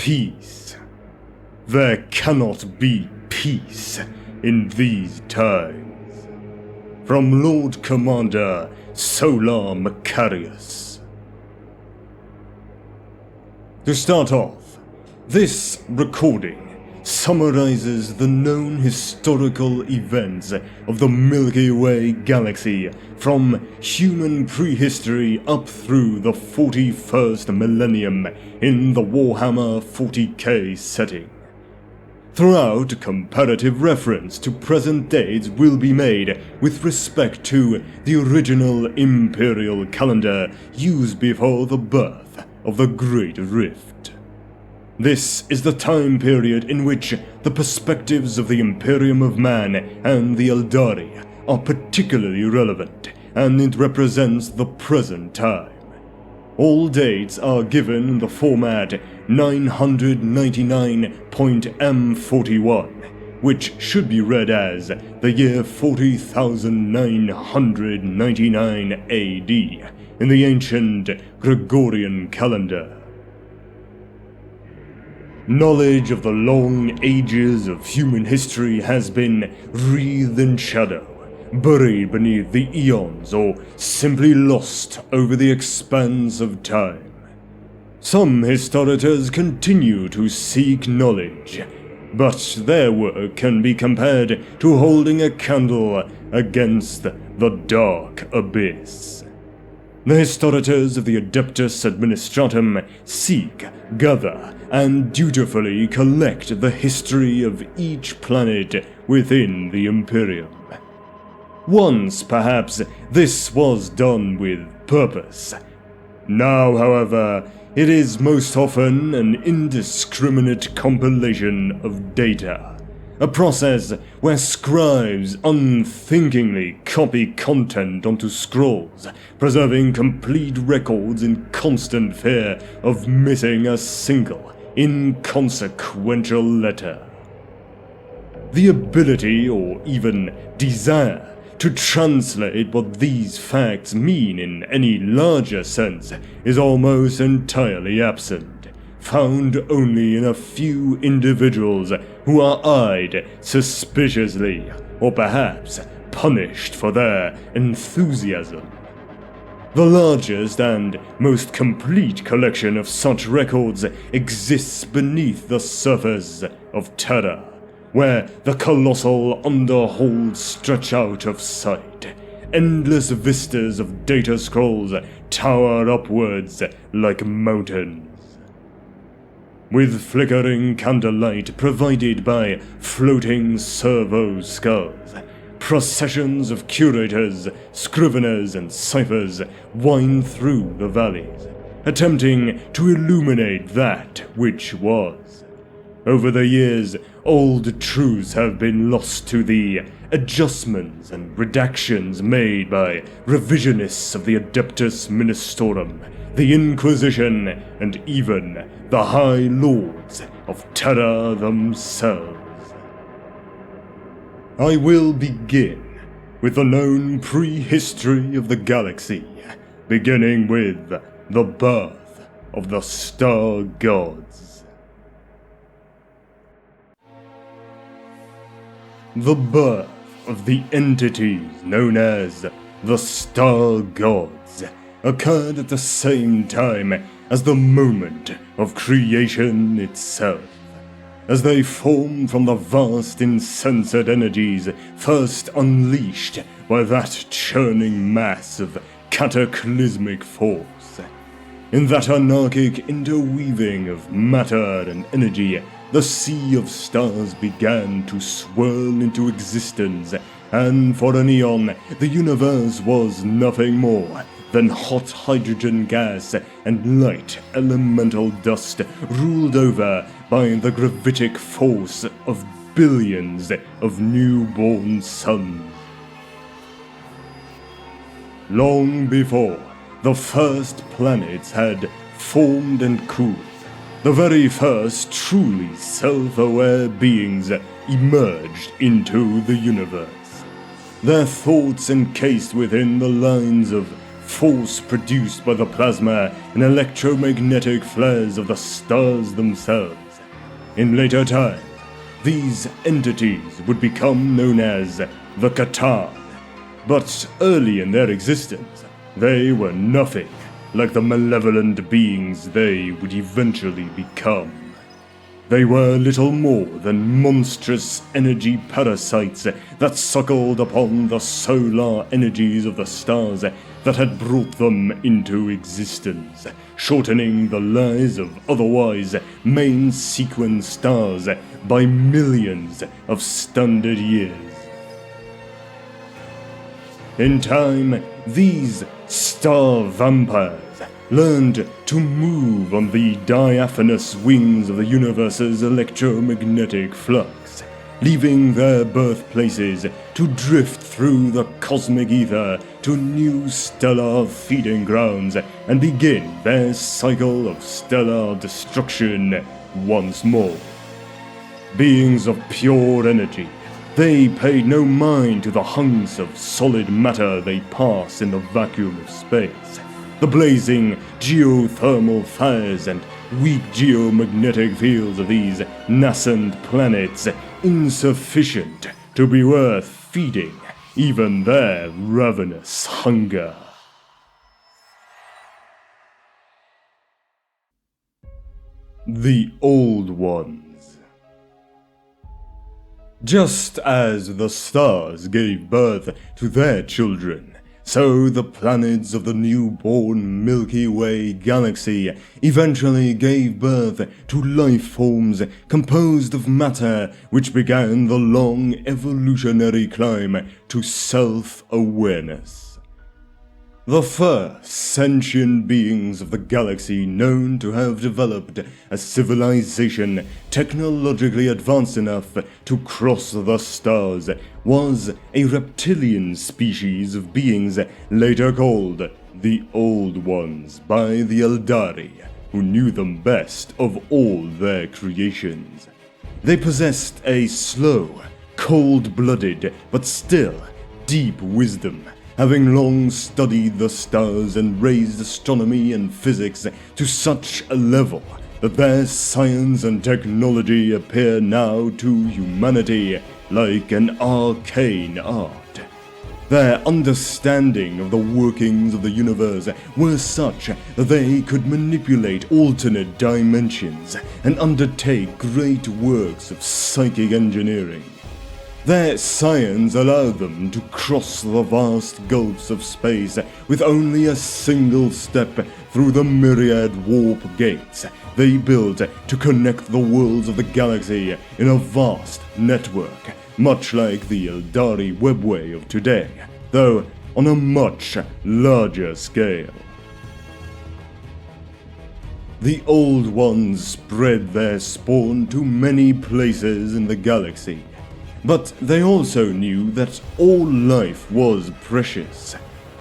peace. There cannot be peace in these times. From Lord Commander Solar Macarius. To start off, this recording summarizes the known historical events of the Milky Way galaxy from human prehistory up through the 41st millennium in the Warhammer 40K setting. Throughout, comparative reference to present dates will be made with respect to the original imperial calendar used before the birth of the Great Rift. This is the time period in which the perspectives of the Imperium of Man and the Eldari are particularly relevant, and it represents the present time. All dates are given in the format 999.M41, which should be read as the year 40,999 AD in the ancient Gregorian calendar. Knowledge of the long ages of human history has been wreathed in shadow, buried beneath the eons, or simply lost over the expanse of time. Some historians continue to seek knowledge, but their work can be compared to holding a candle against the dark abyss. The historians of the Adeptus Administratum seek, gather, and dutifully collect the history of each planet within the Imperium. Once, perhaps, this was done with purpose. Now, however, it is most often an indiscriminate compilation of data. A process where scribes unthinkingly copy content onto scrolls, preserving complete records in constant fear of missing a single, inconsequential letter. The ability, or even desire, to translate what these facts mean in any larger sense is almost entirely absent, found only in a few individuals who are eyed suspiciously, or perhaps punished for their enthusiasm. The largest and most complete collection of such records exists beneath the surface of Terra, where the colossal underholds stretch out of sight. Endless vistas of data scrolls tower upwards like mountains. With flickering candlelight provided by floating servo skulls, processions of curators, scriveners, and ciphers wind through the valleys, attempting to illuminate that which was. Over the years, old truths have been lost to the adjustments and redactions made by revisionists of the Adeptus Ministorum, the Inquisition, and even the High Lords of Terra themselves. I will begin with the known prehistory of the galaxy, beginning with the birth of the Star Gods. The birth of the entities known as the Star Gods occurred at the same time as the moment of creation itself, as they formed from the vast insensate energies first unleashed by that churning mass of cataclysmic force. In that anarchic interweaving of matter and energy, the sea of stars began to swirl into existence, and for an eon, the universe was nothing more than hot hydrogen gas and light elemental dust ruled over by the gravitic force of billions of newborn suns. Long before the first planets had formed and cooled, the very first truly self-aware beings emerged into the universe. Their thoughts encased within the lines of force produced by the plasma and electromagnetic flares of the stars themselves. In later times, these entities would become known as the Catan, but early in their existence, they were nothing like the malevolent beings they would eventually become. They were little more than monstrous energy parasites that suckled upon the solar energies of the stars that had brought them into existence, shortening the lives of otherwise main sequence stars by millions of standard years. In time, these star vampires learned to move on the diaphanous wings of the universe's electromagnetic flux, leaving their birthplaces to drift through the cosmic ether to new stellar feeding grounds and begin their cycle of stellar destruction once more. Beings of pure energy, they paid no mind to the hunks of solid matter they pass in the vacuum of space. The blazing geothermal fires and weak geomagnetic fields of these nascent planets insufficient to be worth feeding even their ravenous hunger. The Old Ones. Just as the stars gave birth to their children, so the planets of the newborn Milky Way galaxy eventually gave birth to life forms composed of matter which began the long evolutionary climb to self-awareness. The first sentient beings of the galaxy known to have developed a civilization technologically advanced enough to cross the stars was a reptilian species of beings later called the Old Ones by the Eldari, who knew them best of all their creations. They possessed a slow, cold-blooded, but still deep wisdom, having long studied the stars and raised astronomy and physics to such a level that their science and technology appear now to humanity like an arcane art. Their understanding of the workings of the universe were such that they could manipulate alternate dimensions and undertake great works of psychic engineering. Their science allowed them to cross the vast gulfs of space with only a single step through the myriad warp gates they built to connect the worlds of the galaxy in a vast network, much like the Eldari webway of today, though on a much larger scale. The Old Ones spread their spawn to many places in the galaxy, but they also knew that all life was precious.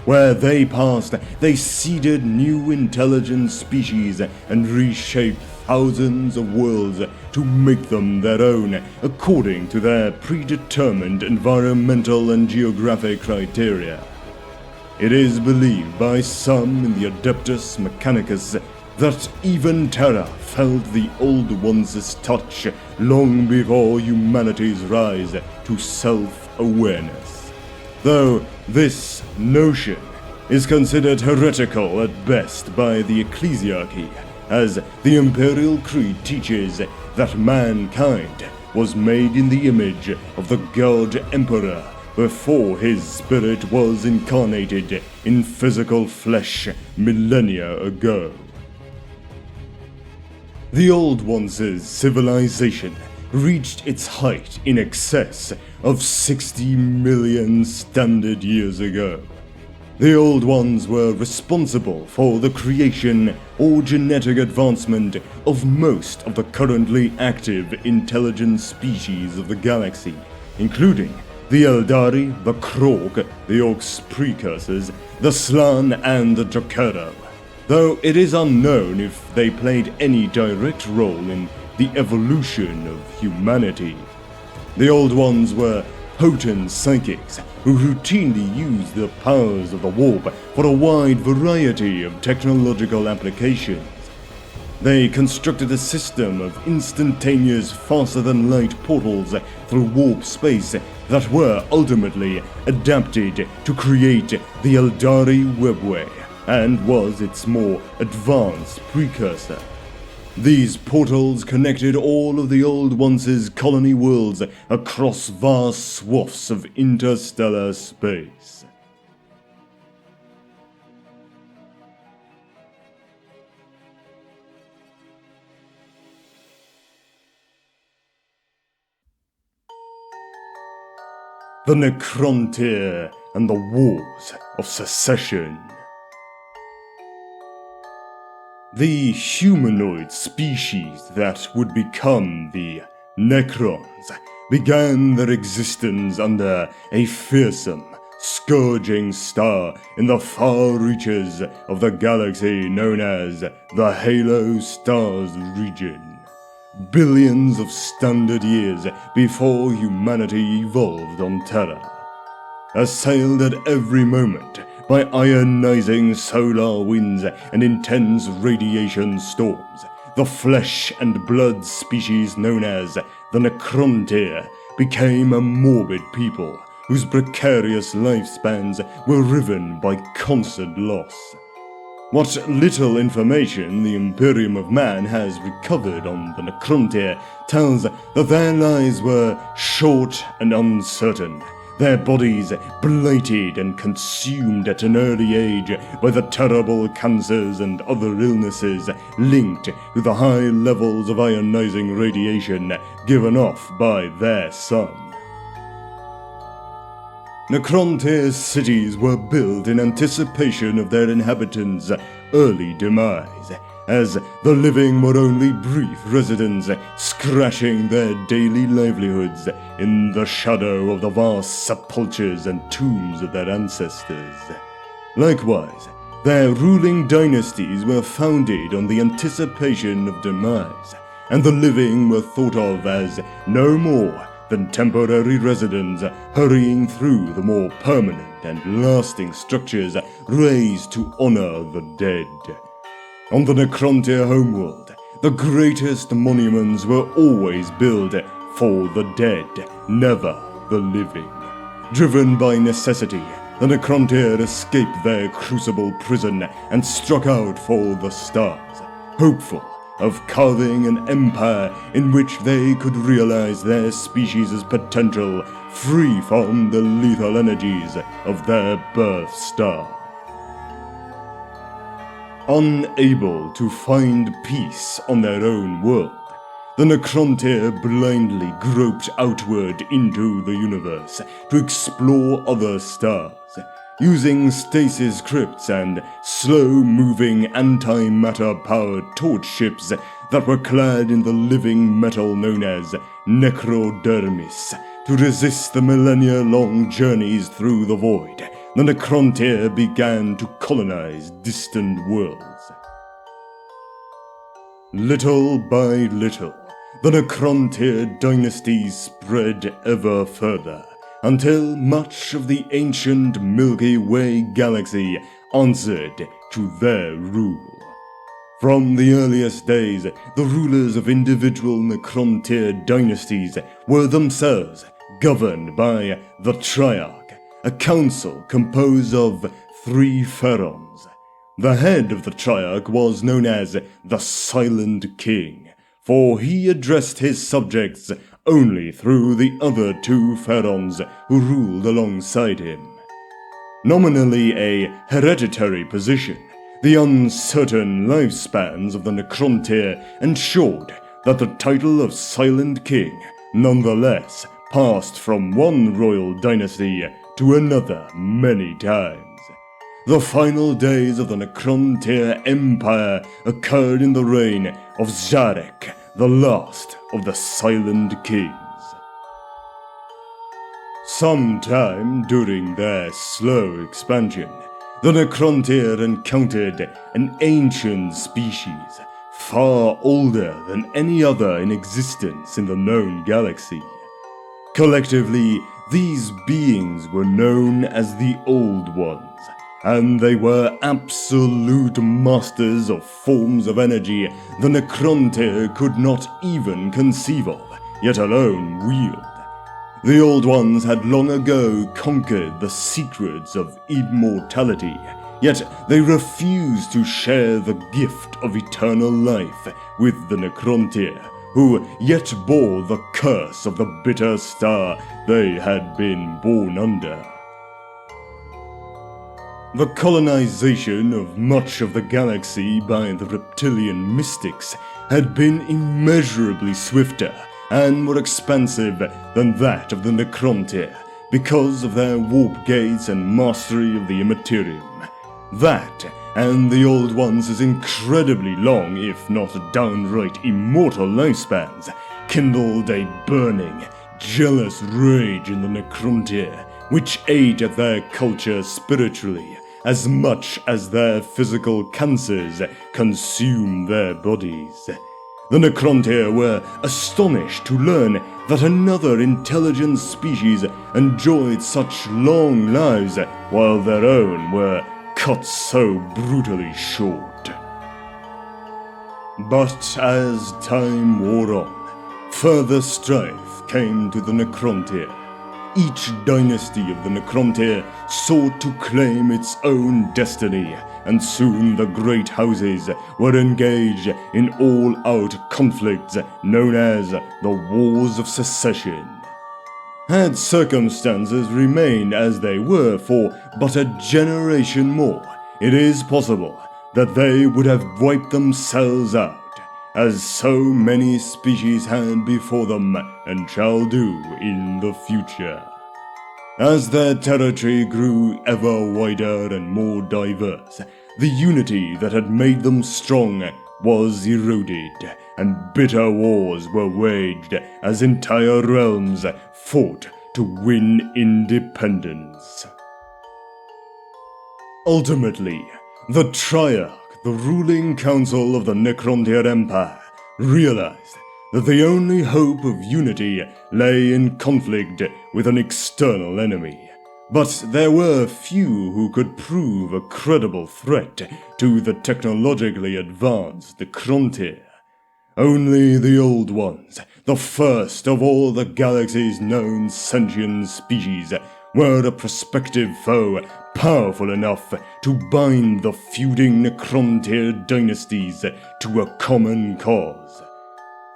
Where they passed, they seeded new intelligent species and reshaped thousands of worlds to make them their own according to their predetermined environmental and geographic criteria. It is believed by some in the Adeptus Mechanicus that even Terra felt the Old Ones' touch long before humanity's rise to self-awareness. Though this notion is considered heretical at best by the ecclesiarchy, as the Imperial Creed teaches that mankind was made in the image of the God Emperor before his spirit was incarnated in physical flesh millennia ago. The Old Ones' civilization reached its height in excess of 60 million standard years ago. The Old Ones were responsible for the creation or genetic advancement of most of the currently active intelligent species of the galaxy, including the Eldari, the Krog, the Orc's precursors, the Slan, and the Jokero, though it is unknown if they played any direct role in the evolution of humanity. The Old Ones were potent psychics who routinely used the powers of the warp for a wide variety of technological applications. They constructed a system of instantaneous, faster-than-light portals through warp space that were ultimately adapted to create the Eldari Webway, and was its more advanced precursor. These portals connected all of the Old Once's colony worlds across vast swaths of interstellar space. The Necrontyr and the Wars of Secession. The humanoid species that would become the Necrons began their existence under a fearsome, scourging star in the far reaches of the galaxy known as the Halo Stars region. Billions of standard years before humanity evolved on Terra. Assailed at every moment by ionizing solar winds and intense radiation storms, the flesh and blood species known as the Necrontyr became a morbid people whose precarious lifespans were riven by constant loss. What little information the Imperium of Man has recovered on the Necrontyr tells that their lives were short and uncertain, their bodies blighted and consumed at an early age by the terrible cancers and other illnesses linked to the high levels of ionizing radiation given off by their sun. Necrontyr cities were built in anticipation of their inhabitants' early demise, as the living were only brief residents scratching their daily livelihoods in the shadow of the vast sepulchres and tombs of their ancestors. Likewise, their ruling dynasties were founded on the anticipation of demise, and the living were thought of as no more than temporary residents hurrying through the more permanent and lasting structures raised to honor the dead. On the Necrontyr homeworld, the greatest monuments were always built for the dead, never the living. Driven by necessity, the Necrontyr escaped their crucible prison and struck out for the stars, hopeful of carving an empire in which they could realize their species' potential free from the lethal energies of their birth star. Unable to find peace on their own world, the Necrontyr blindly groped outward into the universe to explore other stars, using stasis crypts and slow-moving antimatter-powered torch ships that were clad in the living metal known as necrodermis. To resist the millennia-long journeys through the void, the Necrontyr began to colonize distant worlds. Little by little, the Necrontyr dynasty spread ever further, until much of the ancient Milky Way galaxy answered to their rule. From the earliest days, the rulers of individual Necrontyr dynasties were themselves governed by the Triarch, a council composed of 3 pharaohs. The head of the Triarch was known as the Silent King, for he addressed his subjects only through the other 2 pharaohs who ruled alongside him. Nominally a hereditary position, the uncertain lifespans of the Necrontyr ensured that the title of Silent King nonetheless passed from one royal dynasty to another many times. The final days of the Necrontyr Empire occurred in the reign of Zarek, the last of the Silent Kings. Sometime during their slow expansion, the Necrontyr encountered an ancient species, far older than any other in existence in the known galaxy. Collectively, These beings were known as the Old Ones, and they were absolute masters of forms of energy the Necrontyr could not even conceive of, yet alone wield. The Old Ones had long ago conquered the secrets of immortality, yet they refused to share the gift of eternal life with the Necrontyr, who yet bore the curse of the bitter star they had been born under. The colonization of much of the galaxy by the reptilian mystics had been immeasurably swifter and more expansive than that of the Necrontyr because of their warp gates and mastery of the Imperium. That, and the Old Ones' incredibly long, if not downright immortal lifespans, kindled a burning, jealous rage in the Necrontyr, which ate at their culture spiritually, as much as their physical cancers consumed their bodies. The Necrontyr were astonished to learn that another intelligent species enjoyed such long lives, while their own were cut so brutally short. But as time wore on, further strife came to the Necrontyr. Each dynasty of the Necrontyr sought to claim its own destiny, and soon the great houses were engaged in all-out conflicts known as the Wars of Secession. Had circumstances remained as they were for but a generation more, it is possible that they would have wiped themselves out, as so many species had before them and shall do in the future. As their territory grew ever wider and more diverse, the unity that had made them strong was eroded, and bitter wars were waged as entire realms fought to win independence. Ultimately, the Triarch, the ruling council of the Necrontyr Empire, realized that the only hope of unity lay in conflict with an external enemy. But there were few who could prove a credible threat to the technologically advanced Necrontyr. Only the Old Ones, the first of all the galaxy's known sentient species, were a prospective foe powerful enough to bind the feuding Necrontyr dynasties to a common cause.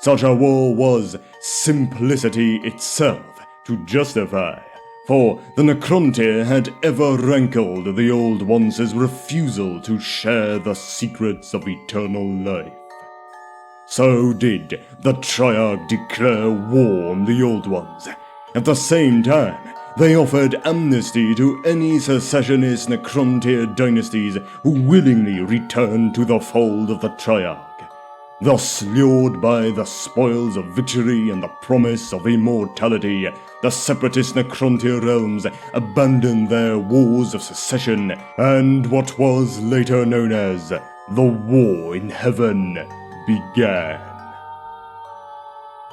Such a war was simplicity itself to justify, for the Necrontyr had ever rankled the Old Ones' refusal to share the secrets of eternal life. So did the Triarch declare war on the Old Ones. At the same time, they offered amnesty to any secessionist Necrontyr dynasties who willingly returned to the fold of the Triarch. Thus, lured by the spoils of victory and the promise of immortality, the separatist Necrontyr realms abandoned their wars of secession, and what was later known as the War in Heaven began.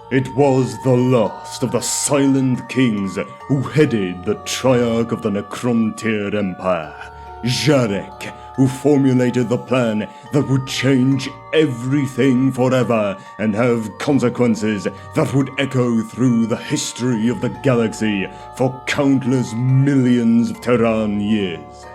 It was the last of the Silent Kings who headed the Triarch of the Necrontyr Empire, Jarek, who formulated the plan that would change everything forever and have consequences that would echo through the history of the galaxy for countless millions of Terran years.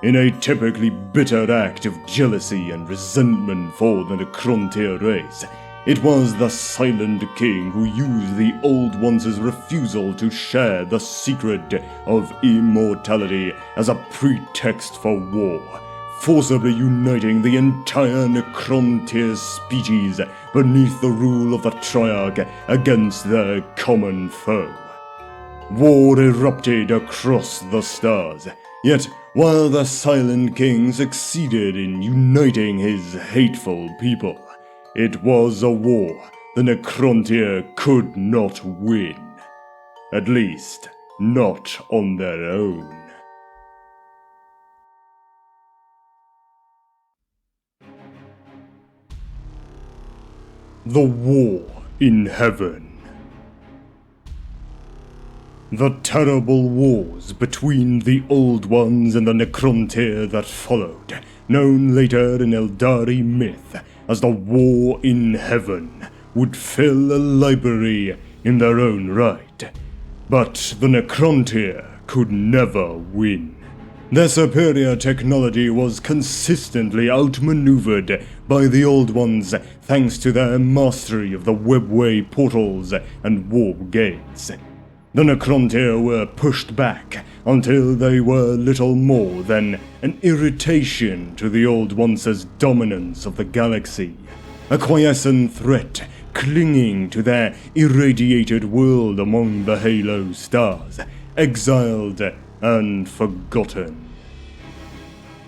In a typically bitter act of jealousy and resentment for the Necrontyr race, it was the Silent King who used the Old Ones' refusal to share the secret of immortality as a pretext for war, forcibly uniting the entire Necrontyr species beneath the rule of the Triarch against their common foe. War erupted across the stars, yet while the Silent King succeeded in uniting his hateful people, it was a war the Necrontyr could not win. At least, not on their own. The War in Heaven. The terrible wars between the Old Ones and the Necrontyr that followed, known later in Eldari myth as the War in Heaven, would fill a library in their own right. But the Necrontyr could never win. Their superior technology was consistently outmaneuvered by the Old Ones thanks to their mastery of the webway portals and warp gates. The Necrontyr were pushed back until they were little more than an irritation to the Old Ones' dominance of the galaxy, a quiescent threat clinging to their irradiated world among the halo stars, exiled and forgotten.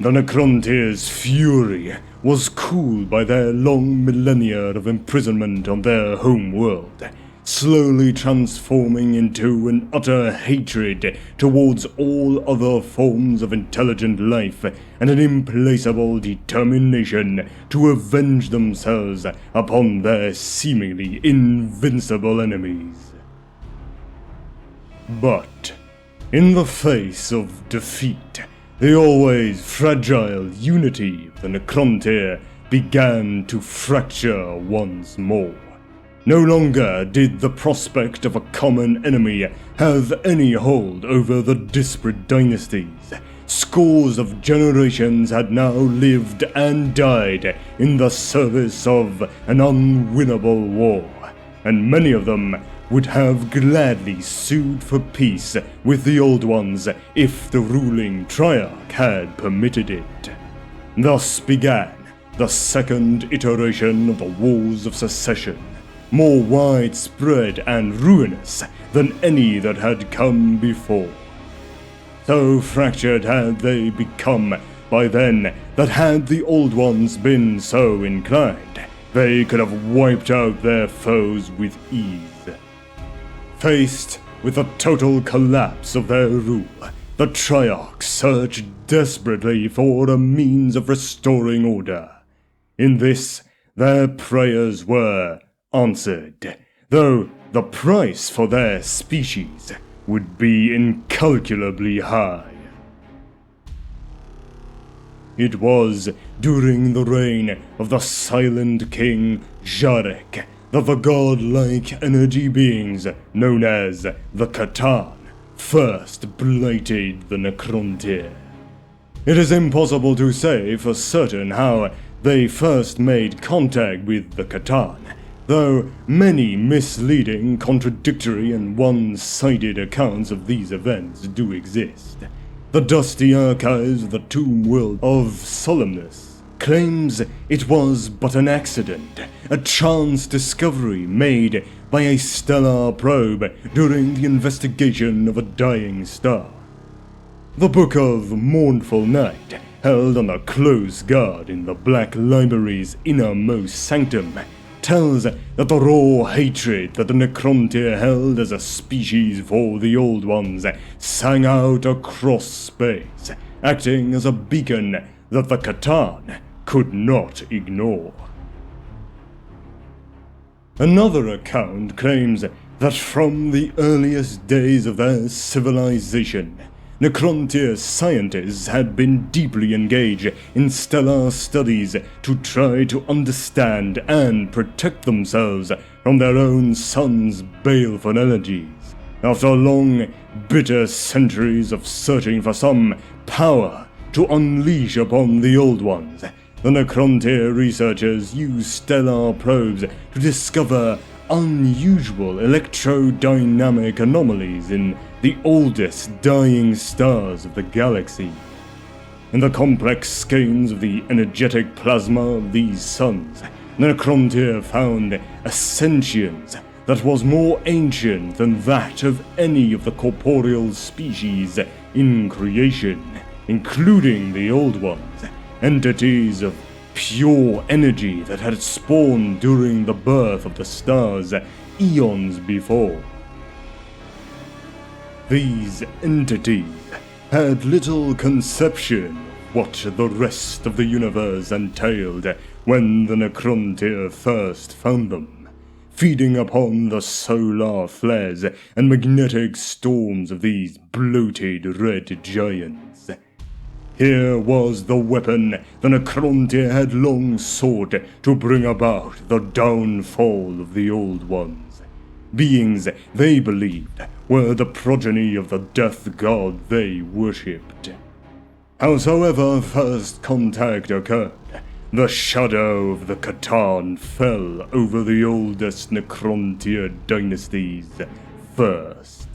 The Necrontyr's fury was cooled by their long millennia of imprisonment on their home world, slowly transforming into an utter hatred towards all other forms of intelligent life and an implacable determination to avenge themselves upon their seemingly invincible enemies. But in the face of defeat, the always fragile unity of the Necrontyr began to fracture once more. No longer did the prospect of a common enemy have any hold over the disparate dynasties. Scores of generations had now lived and died in the service of an unwinnable war, and many of them would have gladly sued for peace with the Old Ones if the ruling Triarch had permitted it. Thus began the second iteration of the Wars of Secession, more widespread and ruinous than any that had come before. So fractured had they become by then that had the Old Ones been so inclined, they could have wiped out their foes with ease. Faced with the total collapse of their rule, the Triarchs searched desperately for a means of restoring order. In this, their prayers were answered, though the price for their species would be incalculably high. It was during the reign of the Silent King Jarek that the godlike energy beings known as the Catan first blighted the Necrontyr. It is impossible to say for certain how they first made contact with the Catan, though many misleading, contradictory, and one-sided accounts of these events do exist. The dusty archives of the Tomb World of Solemnus claims it was but an accident, a chance discovery made by a stellar probe during the investigation of a dying star. The Book of Mournful Night, held under close guard in the Black Library's innermost sanctum, tells that the raw hatred that the Necrontyr held as a species for the Old Ones sang out across space, acting as a beacon that the Catan could not ignore. Another account claims that from the earliest days of their civilization, Necrontyr scientists had been deeply engaged in stellar studies to try to understand and protect themselves from their own sun's baleful energies. After long, bitter centuries of searching for some power to unleash upon the Old Ones, the Necrontyr researchers used stellar probes to discover unusual electrodynamic anomalies in the oldest dying stars of the galaxy. In the complex skeins of the energetic plasma of these suns, Necrontyr found a sentience that was more ancient than that of any of the corporeal species in creation, including the Old Ones, entities of pure energy that had spawned during the birth of the stars eons before. These entities had little conception of what the rest of the universe entailed when the Necrontyr first found them. feeding upon the solar flares and magnetic storms of these bloated red giants. Here was the weapon the Necrontyr had long sought to bring about the downfall of the Old Ones. Beings they believed were the progeny of the death god they worshipped. Howsoever first contact occurred, the shadow of the Catan fell over the oldest Necrontyr dynasties first.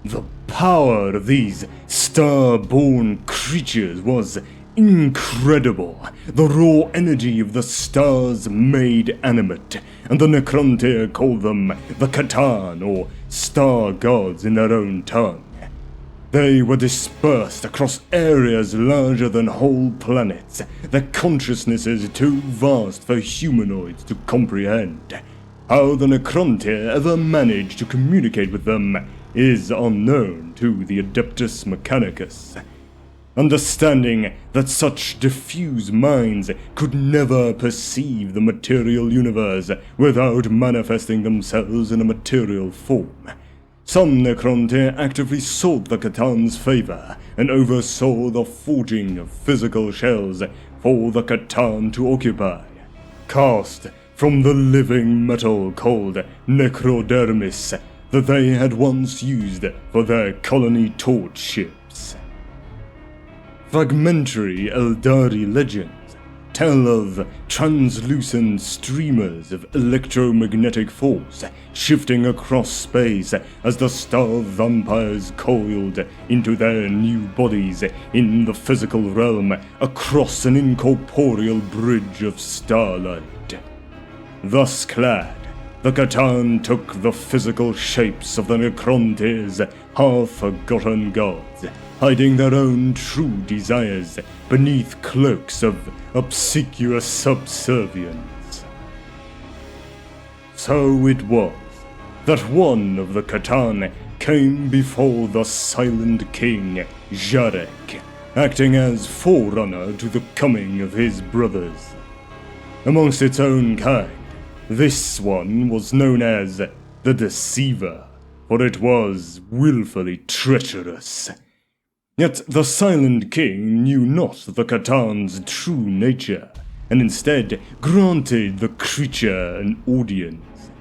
The power of these star-born creatures was incredible. The raw energy of the stars made animate, and the Necrontyr called them the Catan, or star gods in their own tongue. They were dispersed across areas larger than whole planets, their consciousnesses too vast for humanoids to comprehend. How the Necrontyr ever managed to communicate with them is unknown to the Adeptus Mechanicus. Understanding that such diffuse minds could never perceive the material universe without manifesting themselves in a material form, some Necrontyr actively sought the Catan's favor and oversaw the forging of physical shells for the Catan to occupy, cast from the living metal called necrodermis that they had once used for their colony torch ships. Fragmentary Eldari legends tell of translucent streamers of electromagnetic force shifting across space as the star vampires coiled into their new bodies in the physical realm across an incorporeal bridge of starlight. Thus clad, the Catan took the physical shapes of the Necrontyr's half-forgotten gods, hiding their own true desires beneath cloaks of obsequious subservience. So it was that one of the Catan came before the silent king, Jarek, acting as forerunner to the coming of his brothers. Amongst its own kind, this one was known as the Deceiver, for it was willfully treacherous. Yet the Silent King knew not the Catan's true nature, and instead granted the creature an audience.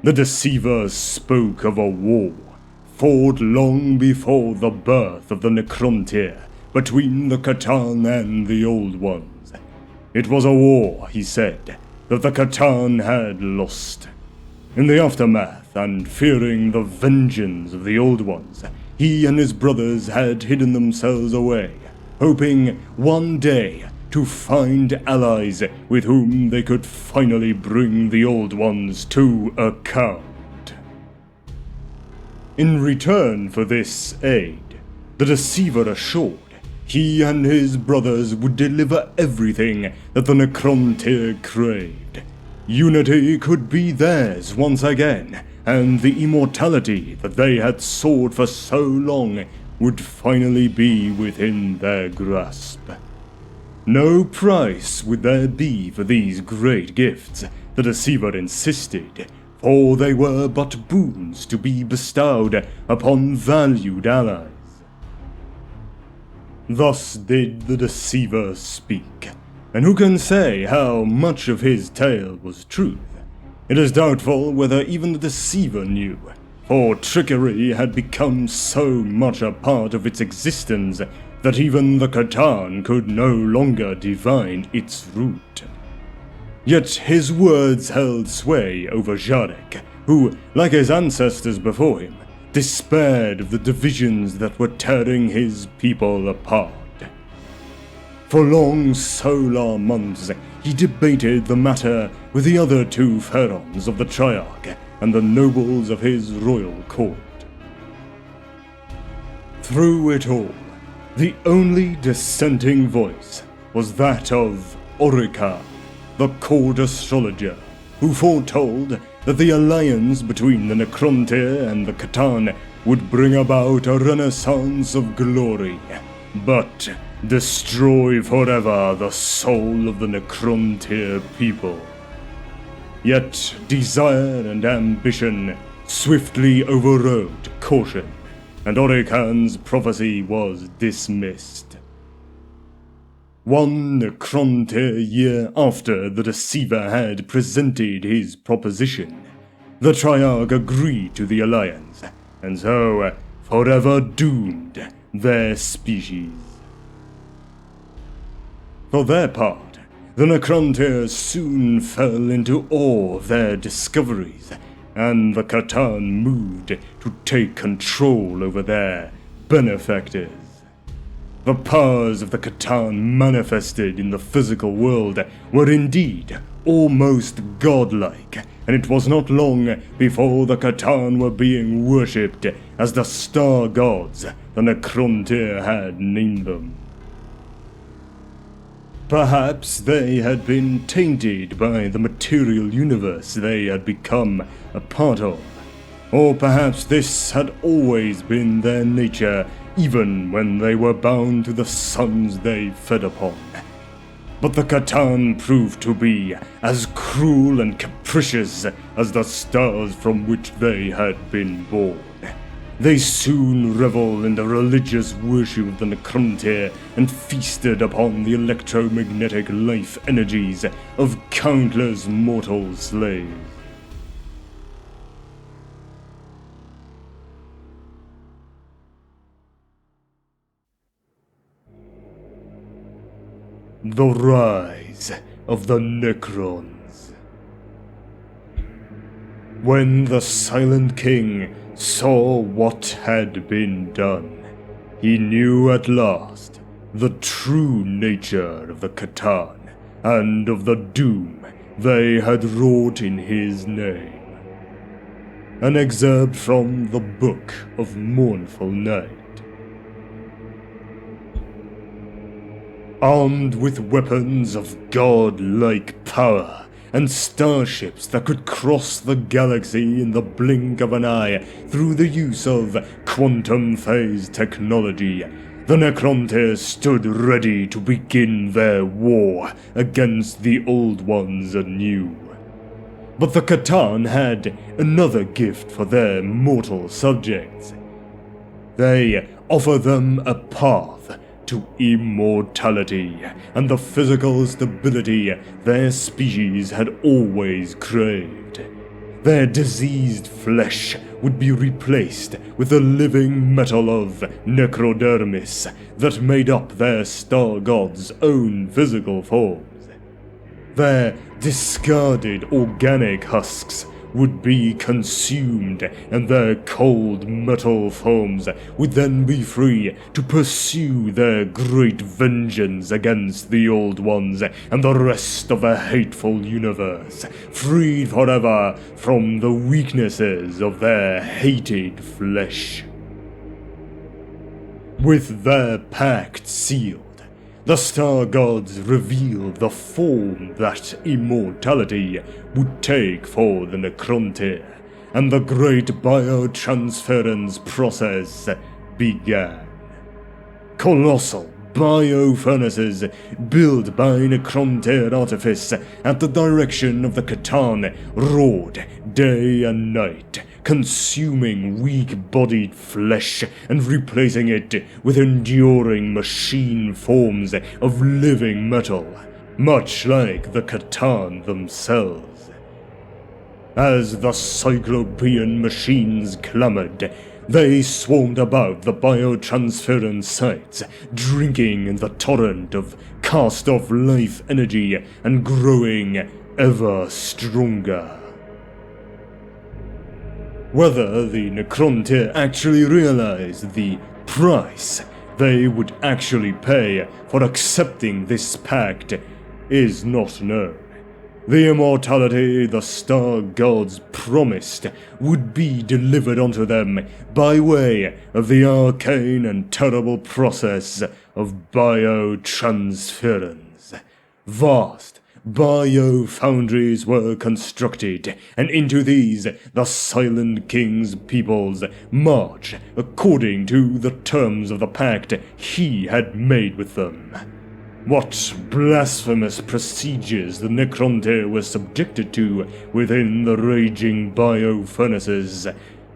The Deceiver spoke of a war, fought long before the birth of the Necrontyr, between the Catan and the Old Ones. It was a war, he said, that the Catan had lost. In the aftermath, and fearing the vengeance of the Old Ones, he and his brothers had hidden themselves away, hoping one day to find allies with whom they could finally bring the Old Ones to account. In return for this aid, the Deceiver assured he and his brothers would deliver everything that the Necrontyr craved. Unity could be theirs once again, and the immortality that they had sought for so long would finally be within their grasp. No price would there be for these great gifts, the Deceiver insisted, for they were but boons to be bestowed upon valued allies. Thus did the Deceiver speak, and who can say how much of his tale was truth? It is doubtful whether even the Deceiver knew, for trickery had become so much a part of its existence that even the Catan could no longer divine its root. Yet his words held sway over Jarek, who, like his ancestors before him, despaired of the divisions that were tearing his people apart. For long solar months, he debated the matter with the other two pharaohs of the Triarch and the nobles of his royal court. Through it all, the only dissenting voice was that of Orica, the court astrologer, who foretold that the alliance between the Necrontyr and the Catan would bring about a renaissance of glory, but destroy forever the soul of the Necrontyr people. Yet desire and ambition swiftly overrode caution, and Orikan's prophecy was dismissed. One Necronte year after the deceiver had presented his proposition, the Triarch agreed to the alliance, and so forever doomed their species. For their part, the Necronte soon fell into awe of their discoveries, and the Catan moved to take control over their benefactors. The powers of the Catan manifested in the physical world were indeed almost godlike, and it was not long before the Catan were being worshipped as the star gods the Necronte had named them. Perhaps they had been tainted by the material universe they had become a part of, or perhaps this had always been their nature even when they were bound to the suns they fed upon. But the Catan proved to be as cruel and capricious as the stars from which they had been born. They soon reveled in the religious worship of the Necronte and feasted upon the electromagnetic life energies of countless mortal slaves. The Rise of the Necrons. When the Silent King saw what had been done, he knew at last the true nature of the Catan and of the doom they had wrought in his name. An excerpt from the Book of Mournful Night. Armed with weapons of god-like power, and starships that could cross the galaxy in the blink of an eye through the use of quantum phase technology, the Necronte stood ready to begin their war against the Old Ones anew. But the Catan had another gift for their mortal subjects. They offer them a path to immortality, and the physical stability their species had always craved. Their diseased flesh would be replaced with the living metal of necrodermis that made up their star god's own physical forms. Their discarded organic husks would be consumed, and their cold metal forms would then be free to pursue their great vengeance against the Old Ones and the rest of the hateful universe, freed forever from the weaknesses of their hated flesh. With their pact sealed, the star gods revealed the form that immortality would take for the Necronte, and the great biotransference process began. Colossal biofurnaces built by Necronte artifice at the direction of the Catan roared day and night, consuming weak-bodied flesh and replacing it with enduring machine forms of living metal, much like the Catan themselves. As the Cyclopean machines clamored, they swarmed about the biotransference sites, drinking in the torrent of cast-off life energy and growing ever stronger. Whether the Necronte actually realized the price they would actually pay for accepting this pact is not known. The immortality the star gods promised would be delivered unto them by way of the arcane and terrible process of biotransference. Vast bio-foundries were constructed, and into these the Silent King's peoples marched according to the terms of the pact he had made with them. What blasphemous procedures the Necrontyr were subjected to within the raging bio-furnaces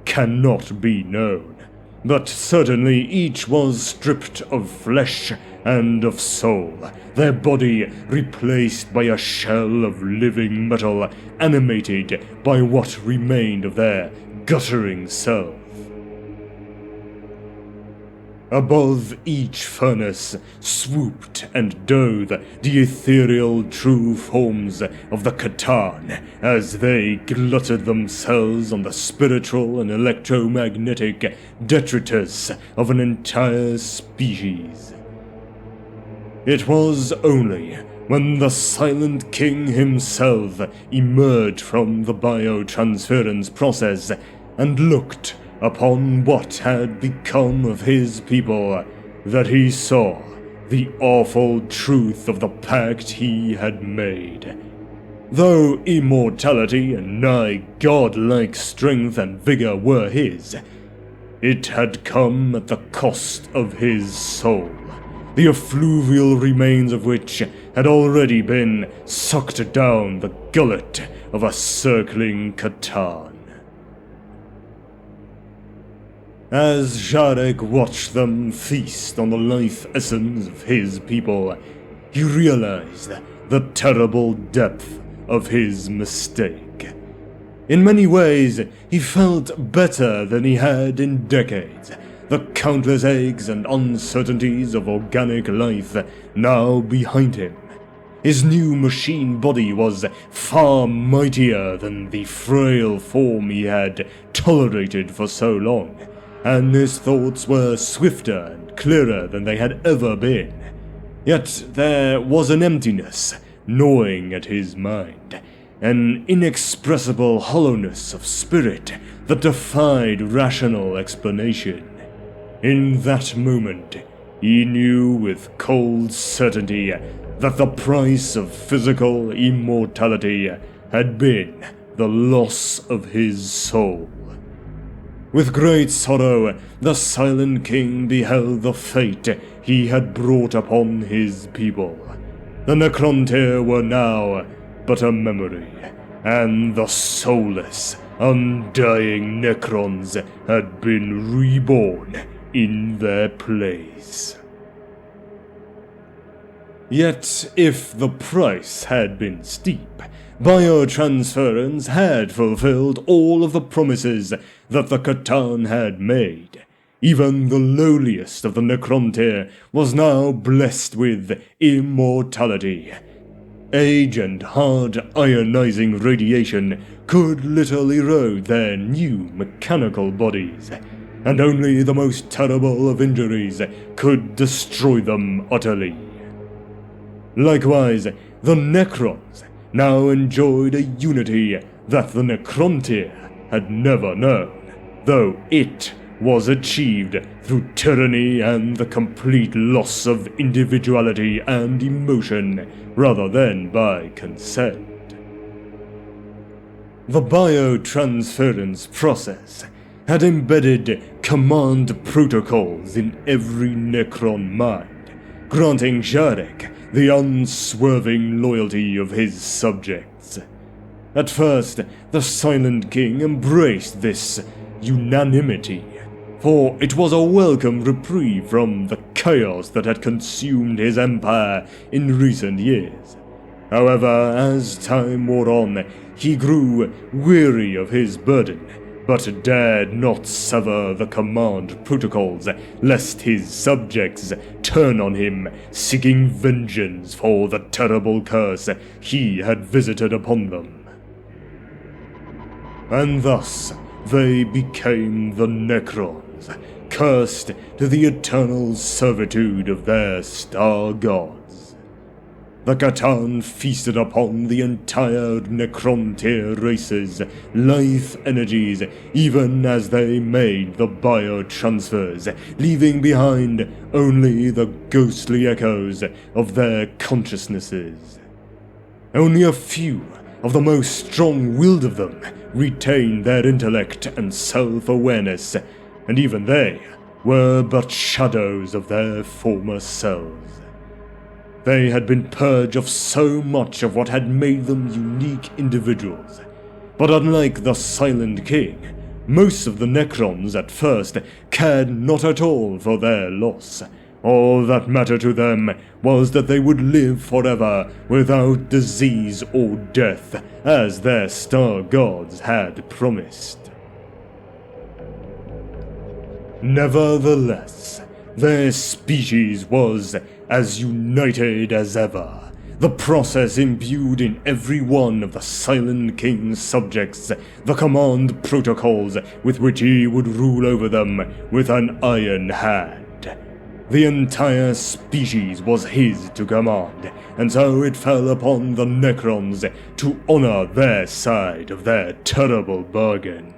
cannot be known, but certainly each was stripped of flesh and of soul, their body replaced by a shell of living metal animated by what remained of their guttering self. Above each furnace swooped and dove the ethereal true forms of the Catan as they glutted themselves on the spiritual and electromagnetic detritus of an entire species. It was only when the Silent King himself emerged from the biotransference process and looked upon what had become of his people that he saw the awful truth of the pact he had made. Though immortality and nigh godlike strength and vigor were his, it had come at the cost of his soul, the effluvial remains of which had already been sucked down the gullet of a circling Catan. As Jarek watched them feast on the life essence of his people, he realized the terrible depth of his mistake. In many ways, he felt better than he had in decades, the countless aches and uncertainties of organic life now behind him. His new machine body was far mightier than the frail form he had tolerated for so long, and his thoughts were swifter and clearer than they had ever been. Yet there was an emptiness gnawing at his mind, an inexpressible hollowness of spirit that defied rational explanation. In that moment, he knew with cold certainty that the price of physical immortality had been the loss of his soul. With great sorrow, the Silent King beheld the fate he had brought upon his people. The Necrontyr were now but a memory, and the soulless, undying Necrons had been reborn in their place. Yet, if the price had been steep, biotransference had fulfilled all of the promises that the Catan had made. Even the lowliest of the Necrontyr was now blessed with immortality. Age and hard ionizing radiation could little erode their new mechanical bodies, and only the most terrible of injuries could destroy them utterly. Likewise, the Necrons now enjoyed a unity that the Necrontyr had never known, though it was achieved through tyranny and the complete loss of individuality and emotion rather than by consent. The biotransference process had embedded command protocols in every Necron mind, granting Jarek the unswerving loyalty of his subjects. At first, the Silent King embraced this unanimity, for it was a welcome reprieve from the chaos that had consumed his empire in recent years. However, as time wore on, he grew weary of his burden, but dared not sever the command protocols, lest his subjects turn on him, seeking vengeance for the terrible curse he had visited upon them. And thus they became the Necrons, cursed to the eternal servitude of their star gods. The Catan feasted upon the entire Necrontyr race's life energies even as they made the biotransfers, leaving behind only the ghostly echoes of their consciousnesses. Only a few of the most strong-willed of them retained their intellect and self-awareness, and even they were but shadows of their former selves. They had been purged of so much of what had made them unique individuals. But unlike the Silent King, most of the Necrons at first cared not at all for their loss. All that mattered to them was that they would live forever without disease or death, as their star gods had promised. Nevertheless, their species was as united as ever. The process imbued in every one of the Silent King's subjects the command protocols with which he would rule over them with an iron hand. The entire species was his to command, and so it fell upon the Necrons to honor their side of their terrible bargain.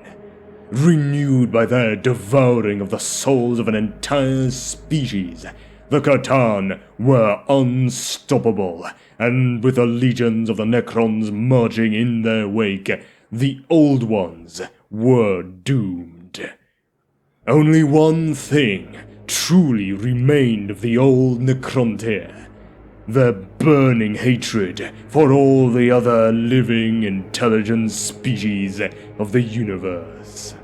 Renewed by their devouring of the souls of an entire species, the C'tan were unstoppable, and with the legions of the Necrons marching in their wake, the Old Ones were doomed. Only one thing truly remained of the old Necrontyr: their burning hatred for all the other living, intelligent species of the universe.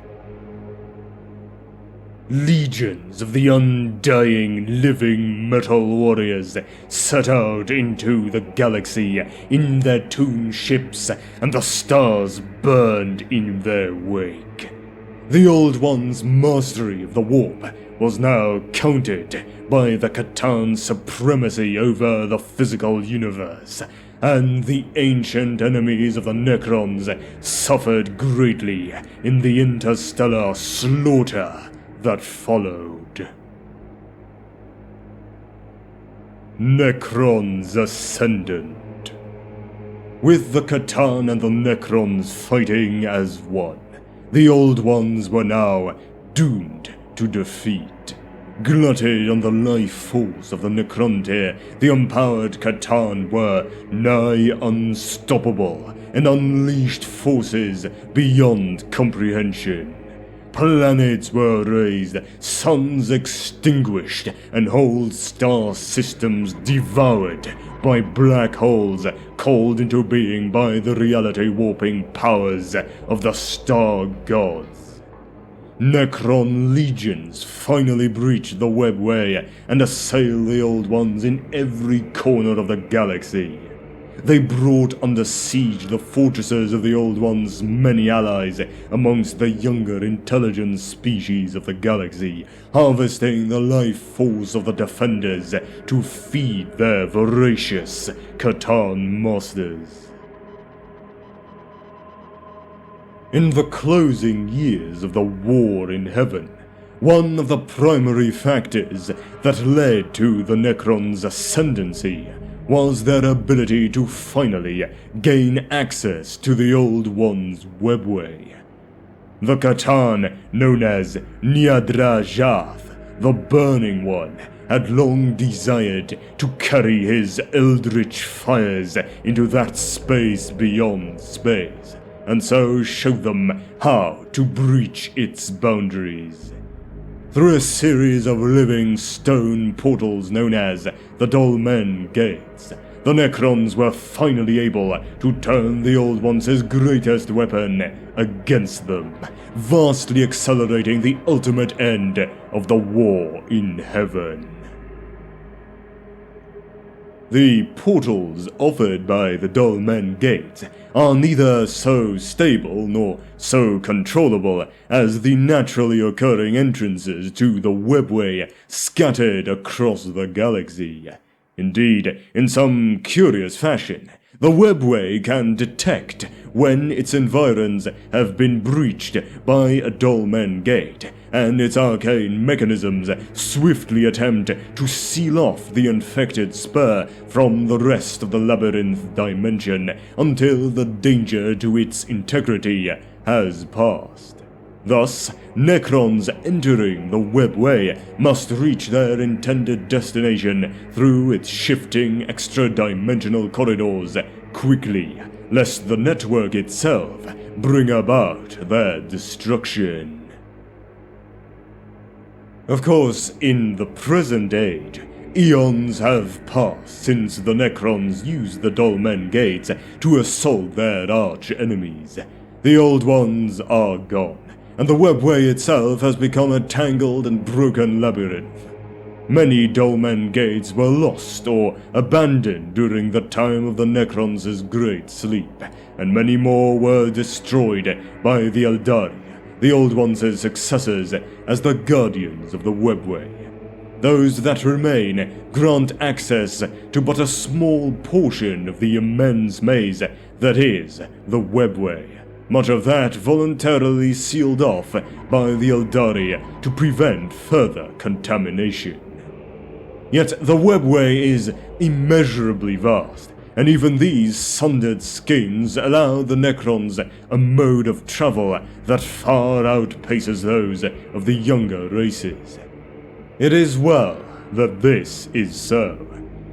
Legions of the undying, living metal warriors set out into the galaxy in their tomb ships, and the stars burned in their wake. The Old One's mastery of the warp was now countered by the C'tan's supremacy over the physical universe, and the ancient enemies of the Necrons suffered greatly in the interstellar slaughter that followed. Necrons Ascendant. With the C'tan and the Necrons fighting as one, the Old Ones were now doomed to defeat. Glutted on the life force of the Necrontyr, the empowered C'tan were nigh unstoppable and unleashed forces beyond comprehension. Planets were razed, suns extinguished, and whole star systems devoured by black holes called into being by the reality-warping powers of the star gods. Necron legions finally breach the webway and assail the Old Ones in every corner of the galaxy. They brought under siege the fortresses of the Old One's many allies amongst the younger intelligent species of the galaxy, harvesting the life force of the defenders to feed their voracious C'tan masters. In the closing years of the War in Heaven, one of the primary factors that led to the Necrons' ascendancy was their ability to finally gain access to the Old One's webway. The C'tan, known as Niadrajath, the Burning One, had long desired to carry his eldritch fires into that space beyond space, and so show them how to breach its boundaries. Through a series of living stone portals known as the Dolmen Gates, the Necrons were finally able to turn the Old Ones' greatest weapon against them, vastly accelerating the ultimate end of the War in Heaven. The portals offered by the Dolmen Gates are neither so stable nor so controllable as the naturally occurring entrances to the webway scattered across the galaxy. Indeed, in some curious fashion, the webway can detect when its environs have been breached by a Dolmen Gate, and its arcane mechanisms swiftly attempt to seal off the infected spur from the rest of the labyrinth dimension until the danger to its integrity has passed. Thus, Necrons entering the webway must reach their intended destination through its shifting extra-dimensional corridors quickly, lest the network itself bring about their destruction. Of course, in the present age, Eons have passed since the Necrons used the Dolmen Gates to assault their arch-enemies. The Old Ones are gone, and the webway itself has become a tangled and broken labyrinth. Many Dolmen Gates were lost or abandoned during the time of the Necrons' Great Sleep, and many more were destroyed by the Eldari, the Old Ones' successors, as the guardians of the webway. Those that remain grant access to but a small portion of the immense maze that is the webway, much of that voluntarily sealed off by the Eldari to prevent further contamination. Yet the webway is immeasurably vast, and even these sundered skeins allow the Necrons a mode of travel that far outpaces those of the younger races. It is well that this is so.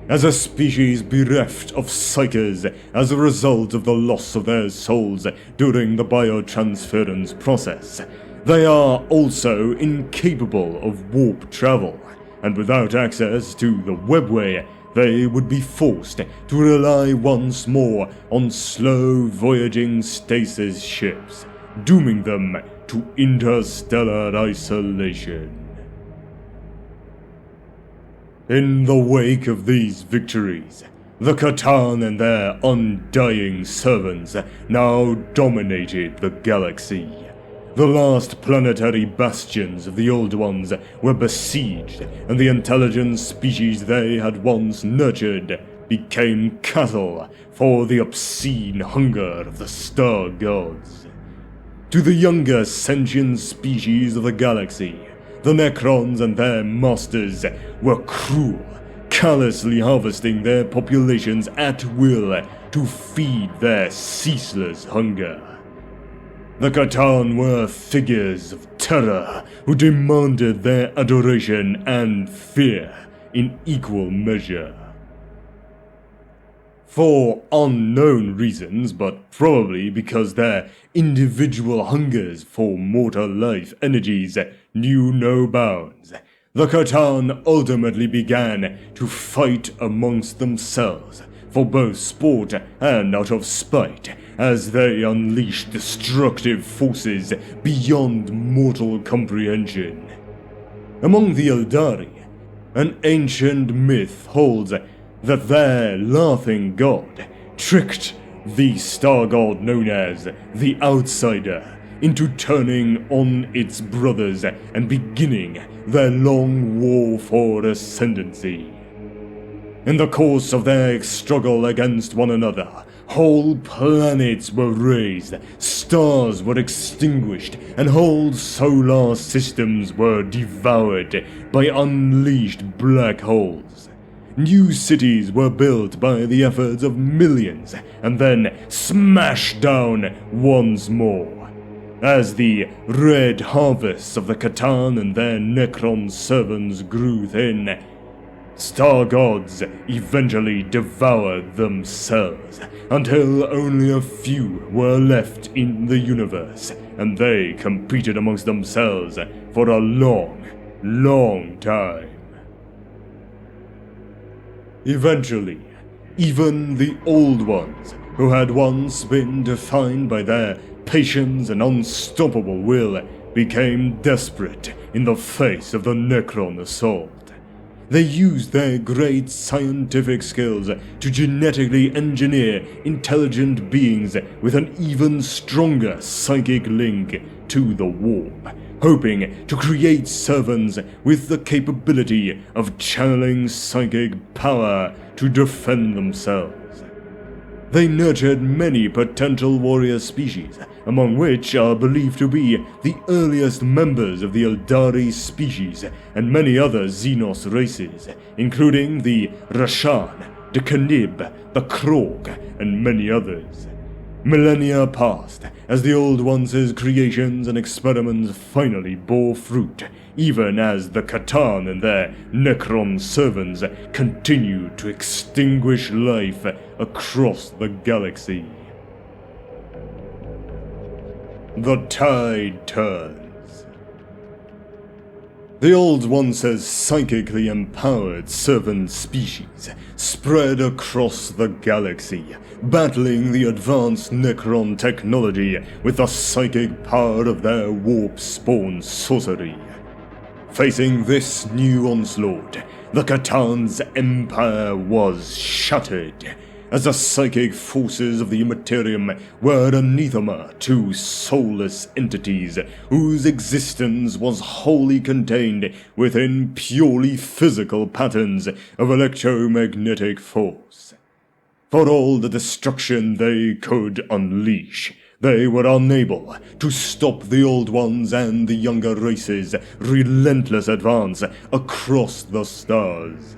As a species bereft of psyches as a result of the loss of their souls during the biotransference process, they are also incapable of warp travel, and without access to the webway, they would be forced to rely once more on slow voyaging stasis ships, dooming them to interstellar isolation. In the wake of these victories, the C'tan and their undying servants now dominated the galaxy. The last planetary bastions of the Old Ones were besieged, and the intelligent species they had once nurtured became cattle for the obscene hunger of the star gods. To the younger sentient species of the galaxy, the Necrons and their masters were cruel, callously harvesting their populations at will to feed their ceaseless hunger. The C'tan were figures of terror who demanded their adoration and fear in equal measure. For unknown reasons, but probably because their individual hungers for mortal life energies knew no bounds, the C'tan ultimately began to fight amongst themselves, for both sport and out of spite, as they unleashed destructive forces beyond mortal comprehension. Among the Eldari, an ancient myth holds that their laughing god tricked the star god known as the Outsider into turning on its brothers and beginning their long war for ascendancy. In the course of their struggle against one another, whole planets were razed, stars were extinguished, and whole solar systems were devoured by unleashed black holes. New cities were built by the efforts of millions, and then smashed down once more. As the red harvests of the C'tan and their Necron servants grew thin, star gods eventually devoured themselves, until only a few were left in the universe, and they competed amongst themselves for a long, long time. Eventually, even the Old Ones, who had once been defined by their patience and unstoppable will, became desperate in the face of the Necron assault. They used their great scientific skills to genetically engineer intelligent beings with an even stronger psychic link to the warp, hoping to create servants with the capability of channeling psychic power to defend themselves. They nurtured many potential warrior species, among which are believed to be the earliest members of the Eldari species and many other Xenos races, including the Rashan, the Kanib, the Krog, and many others. Millennia passed as the Old Ones' creations and experiments finally bore fruit, even as the C'tan and their Necron servants continued to extinguish life across the galaxy. The tide turns. The Old Ones as psychically empowered servant species spread across the galaxy, battling the advanced Necron technology with the psychic power of their warp-spawn sorcery. Facing this new onslaught, the C'tan's empire was shattered, as the psychic forces of the Imperium were anathema to soulless entities whose existence was wholly contained within purely physical patterns of electromagnetic force. For all the destruction they could unleash, they were unable to stop the Old Ones and the younger races' relentless advance across the stars.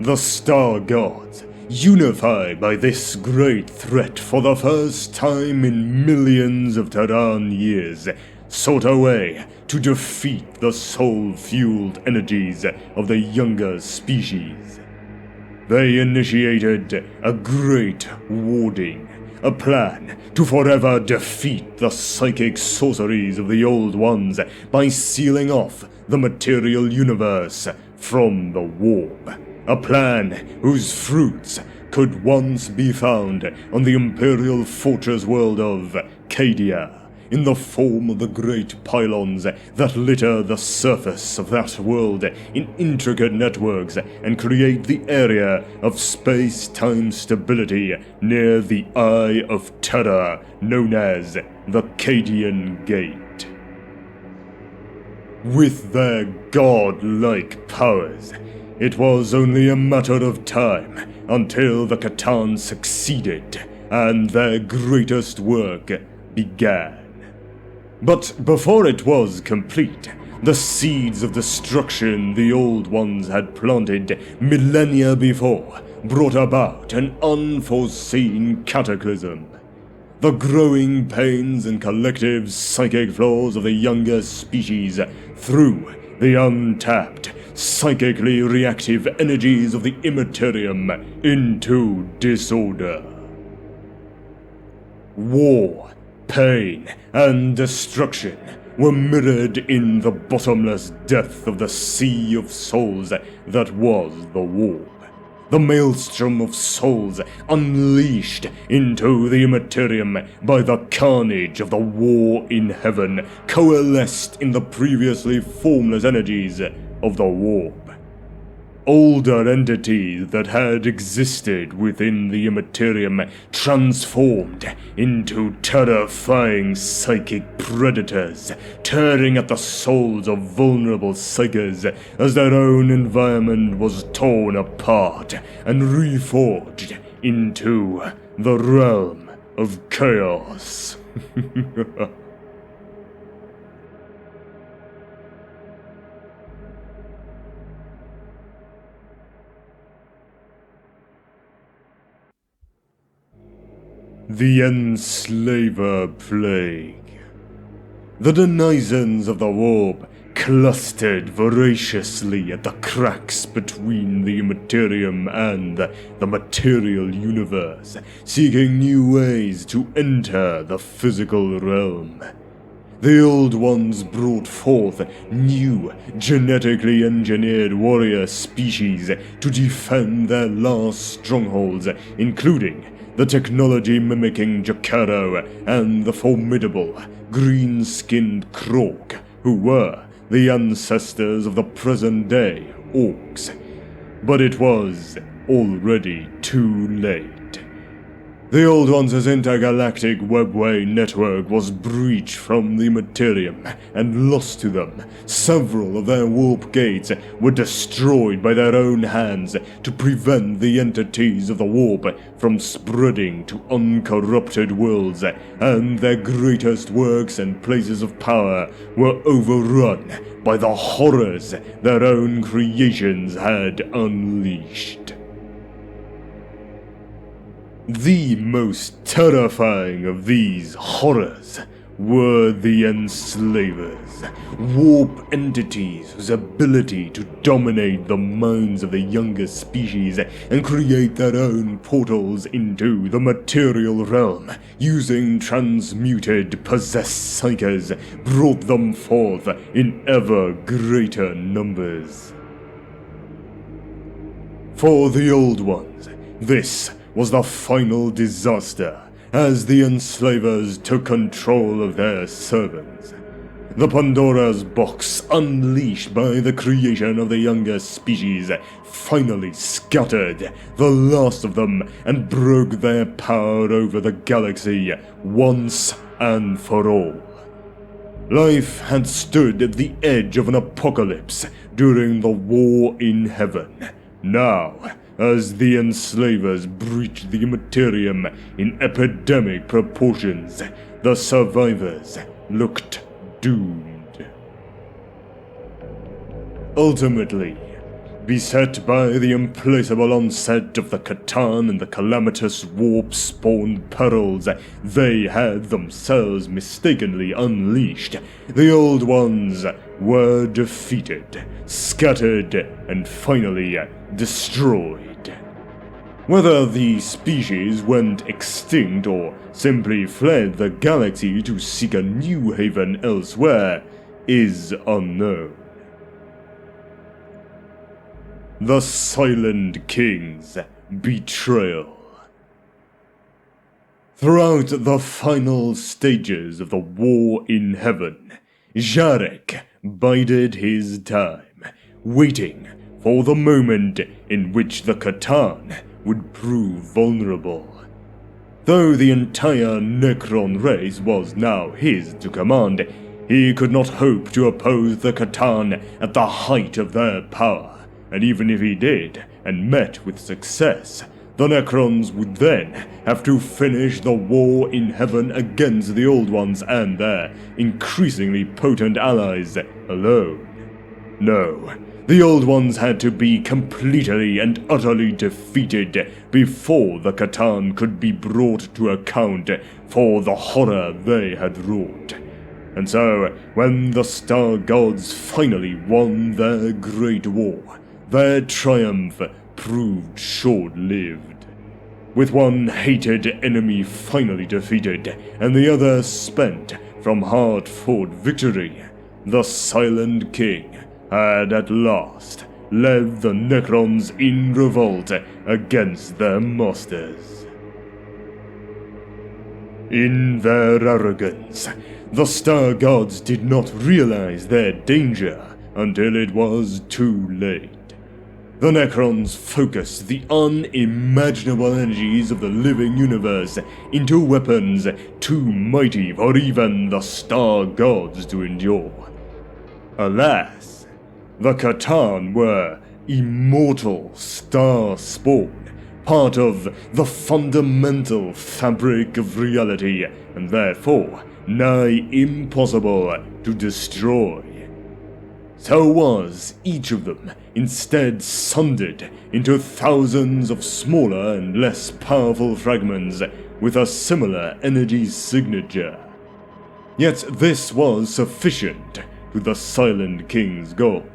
The Star Gods, unified by this great threat for the first time in millions of Terran years, sought a way to defeat the soul-fueled energies of the younger species. They initiated a great warding, a plan to forever defeat the psychic sorceries of the Old Ones by sealing off the material universe from the warp. A plan whose fruits could once be found on the imperial fortress world of Cadia, in the form of the great pylons that litter the surface of that world in intricate networks and create the area of space-time stability near the Eye of Terror, known as the Cadian Gate. With their god-like powers, it was only a matter of time until the C'tan succeeded and their greatest work began. But before it was complete, the seeds of destruction the Old Ones had planted millennia before brought about an unforeseen cataclysm. The growing pains and collective psychic flaws of the younger species threw the untapped, psychically reactive energies of the Imperium into disorder. War, pain, and destruction were mirrored in the bottomless depth of the sea of souls that was the warp. The maelstrom of souls unleashed into the Imperium by the carnage of the war in heaven coalesced in the previously formless energies of the warp. Older entities that had existed within the Imperium transformed into terrifying psychic predators, tearing at the souls of vulnerable psychers as their own environment was torn apart and reforged into the realm of chaos. The Enslaver Plague. The denizens of the warp clustered voraciously at the cracks between the Imperium and the material universe, seeking new ways to enter the physical realm. The Old Ones brought forth new, genetically engineered warrior species to defend their last strongholds, including the technology-mimicking Jacaro and the formidable, green-skinned Krork, who were the ancestors of the present-day Orcs. But it was already too late. The Old Ones' intergalactic webway network was breached from the Imperium and lost to them. Several of their warp gates were destroyed by their own hands to prevent the entities of the warp from spreading to uncorrupted worlds, and their greatest works and places of power were overrun by the horrors their own creations had unleashed. The most terrifying of these horrors were the enslavers, warp entities whose ability to dominate the minds of the younger species and create their own portals into the material realm using transmuted, possessed psykers brought them forth in ever greater numbers. For the Old Ones, this was the final disaster, as the enslavers took control of their servants. The Pandora's box, unleashed by the creation of the younger species, finally scattered the last of them and broke their power over the galaxy once and for all. Life had stood at the edge of an apocalypse during the War in Heaven. Now, as the enslavers breached the Imperium in epidemic proportions, the survivors looked doomed. Ultimately, beset by the implacable onset of the Catan and the calamitous warp-spawned perils they had themselves mistakenly unleashed, the Old Ones were defeated, scattered, and finally destroyed. Whether the species went extinct or simply fled the galaxy to seek a new haven elsewhere is unknown. The Silent King's Betrayal. Throughout the final stages of the War in Heaven, Jarek bided his time, waiting for the moment in which the Catan would prove vulnerable. Though the entire Necron race was now his to command, he could not hope to oppose the Catan at the height of their power, and even if he did, and met with success, the Necrons would then have to finish the War in Heaven against the Old Ones and their increasingly potent allies alone. No, the Old Ones had to be completely and utterly defeated before the Catan could be brought to account for the horror they had wrought. And so, when the Star Gods finally won their great war, their triumph proved short-lived. With one hated enemy finally defeated, and the other spent from hard-fought victory, the Silent King had at last led the Necrons in revolt against their masters. In their arrogance, the Star Gods did not realize their danger until it was too late. The Necrons focused the unimaginable energies of the living universe into weapons too mighty for even the Star Gods to endure. Alas, the Catan were immortal star spawn, part of the fundamental fabric of reality, and therefore nigh impossible to destroy. So was each of them instead sundered into thousands of smaller and less powerful fragments with a similar energy signature. Yet this was sufficient to the Silent King's goals.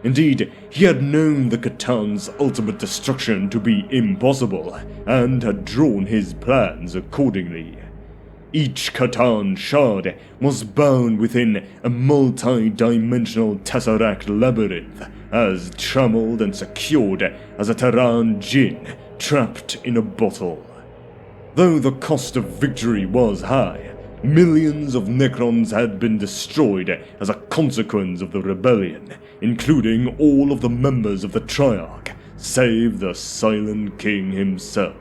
Indeed, he had known the Catan's ultimate destruction to be impossible, and had drawn his plans accordingly. Each Catan shard was bound within a multi-dimensional tesseract labyrinth, as trammeled and secured as a Terran djinn trapped in a bottle. Though the cost of victory was high, millions of Necrons had been destroyed as a consequence of the rebellion, including all of the members of the Triarch, save the Silent King himself.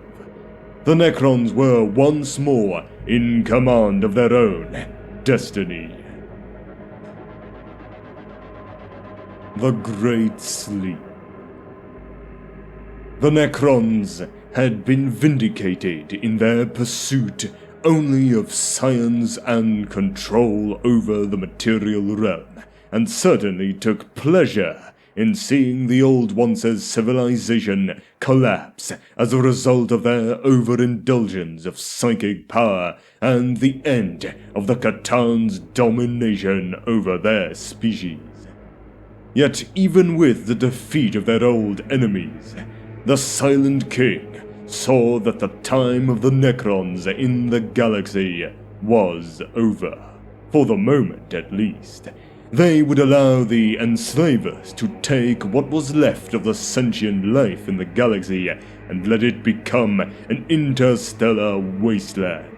The Necrons were once more in command of their own destiny. The Great Sleep. The Necrons had been vindicated in their pursuit only of science and control over the material realm, and certainly took pleasure in seeing the Old Ones' civilization collapse as a result of their overindulgence of psychic power and the end of the C'tan's domination over their species. Yet even with the defeat of their old enemies, the Silent King saw that the time of the Necrons in the galaxy was over, for the moment at least. They would allow the enslavers to take what was left of the sentient life in the galaxy and let it become an interstellar wasteland.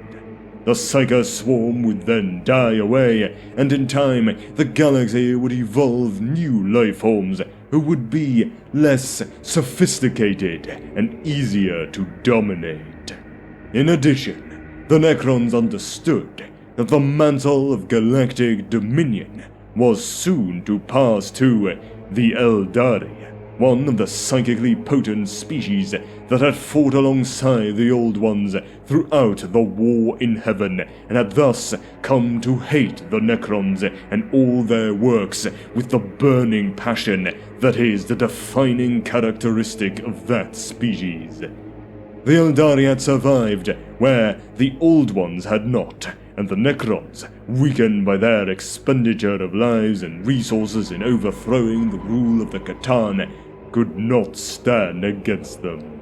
The Psyker swarm would then die away, and in time the galaxy would evolve new life forms who would be less sophisticated and easier to dominate. In addition, the Necrons understood that the mantle of galactic dominion was soon to pass to the Eldari, one of the psychically potent species that had fought alongside the Old Ones throughout the War in Heaven, and had thus come to hate the Necrons and all their works with the burning passion that is the defining characteristic of that species. The Eldari had survived where the Old Ones had not, and the Necrons, weakened by their expenditure of lives and resources in overthrowing the rule of the C'tan, could not stand against them.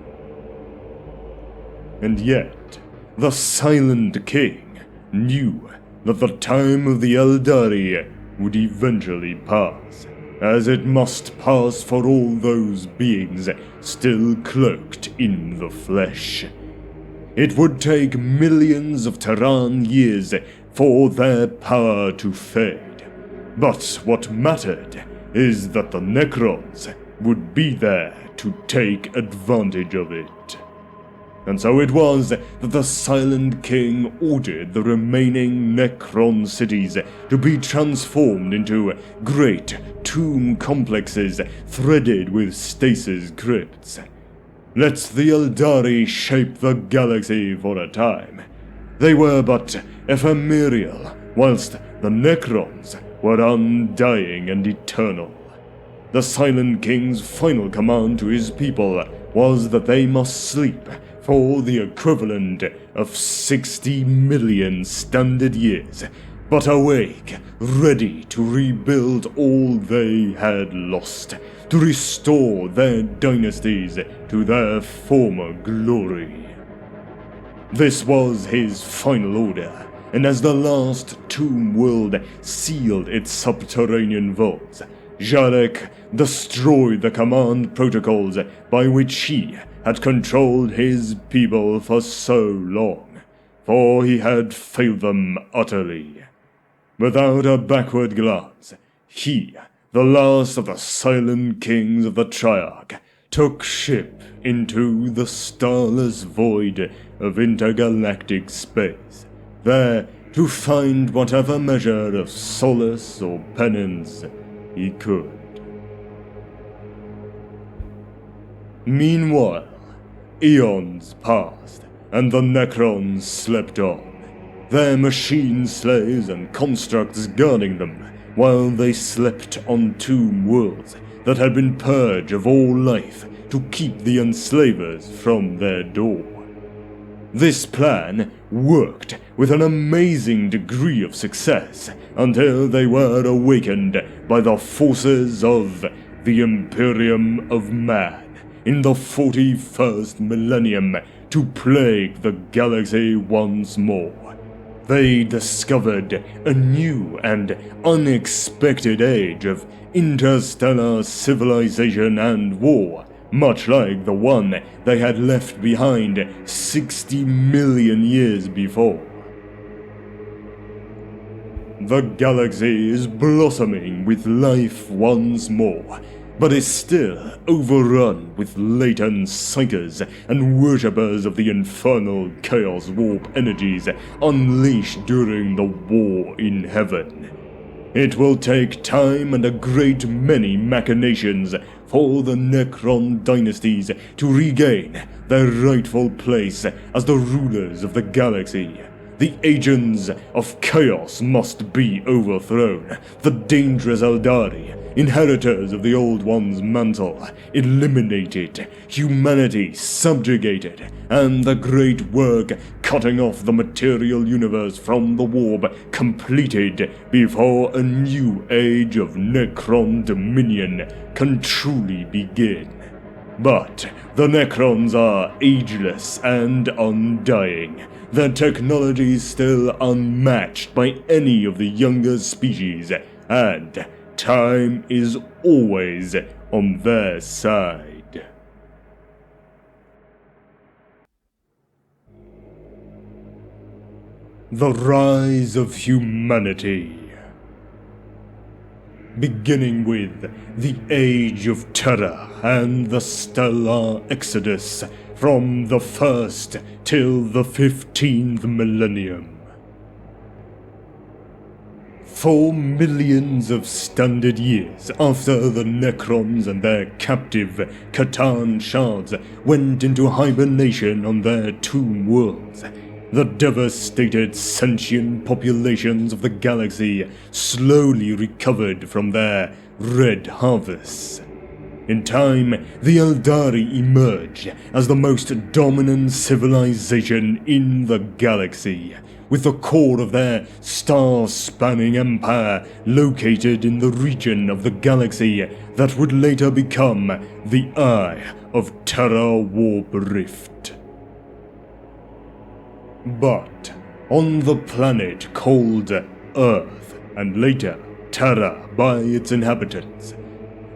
And yet, the Silent King knew that the time of the Eldari would eventually pass, as it must pass for all those beings still cloaked in the flesh. It would take millions of Terran years for their power to fade. But what mattered is that the Necrons would be there to take advantage of it. And so it was that the Silent King ordered the remaining Necron cities to be transformed into great tomb complexes threaded with stasis crypts. Let the Eldari shape the galaxy for a time. They were but ephemeral, whilst the Necrons were undying and eternal. The Silent King's final command to his people was that they must sleep for the equivalent of 60 million standard years, but awake, ready to rebuild all they had lost, to restore their dynasties to their former glory. This was his final order, and as the last tomb world sealed its subterranean vaults, Jarek destroyed the command protocols by which he had controlled his people for so long, for he had failed them utterly. Without a backward glance, he, the last of the Silent Kings of the Triarch, took ship into the starless void of intergalactic space, there to find whatever measure of solace or penance he could. Meanwhile, eons passed, and the Necrons slept on, their machine slaves and constructs guarding them, while they slept on tomb worlds that had been purged of all life to keep the enslavers from their door. This plan worked with an amazing degree of success until they were awakened by the forces of the Imperium of Man in the 41st millennium to plague the galaxy once more. They discovered a new and unexpected age of interstellar civilization and war, much like the one they had left behind 60 million years before. The galaxy is blossoming with life once more, but is still overrun with latent psychers and worshippers of the infernal chaos warp energies unleashed during the War in Heaven. It will take time and a great many machinations for the Necron dynasties to regain their rightful place as the rulers of the galaxy. The agents of chaos must be overthrown, the dangerous Eldari inheritors of the Old One's mantle, eliminated, humanity subjugated, and the great work cutting off the material universe from the warp completed before a new age of Necron dominion can truly begin. But the Necrons are ageless and undying, their technology still unmatched by any of the younger species, and time is always on their side. The rise of humanity. Beginning with the Age of Terror and the Stellar Exodus from the 1st till the 15th millennium. For millions of standard years after the Necrons and their captive Catan shards went into hibernation on their tomb worlds, the devastated sentient populations of the galaxy slowly recovered from their red harvests. In time, the Eldari emerged as the most dominant civilization in the galaxy, with the core of their star-spanning empire located in the region of the galaxy that would later become the Eye of Terra Warp Rift. But on the planet called Earth, and later Terra by its inhabitants,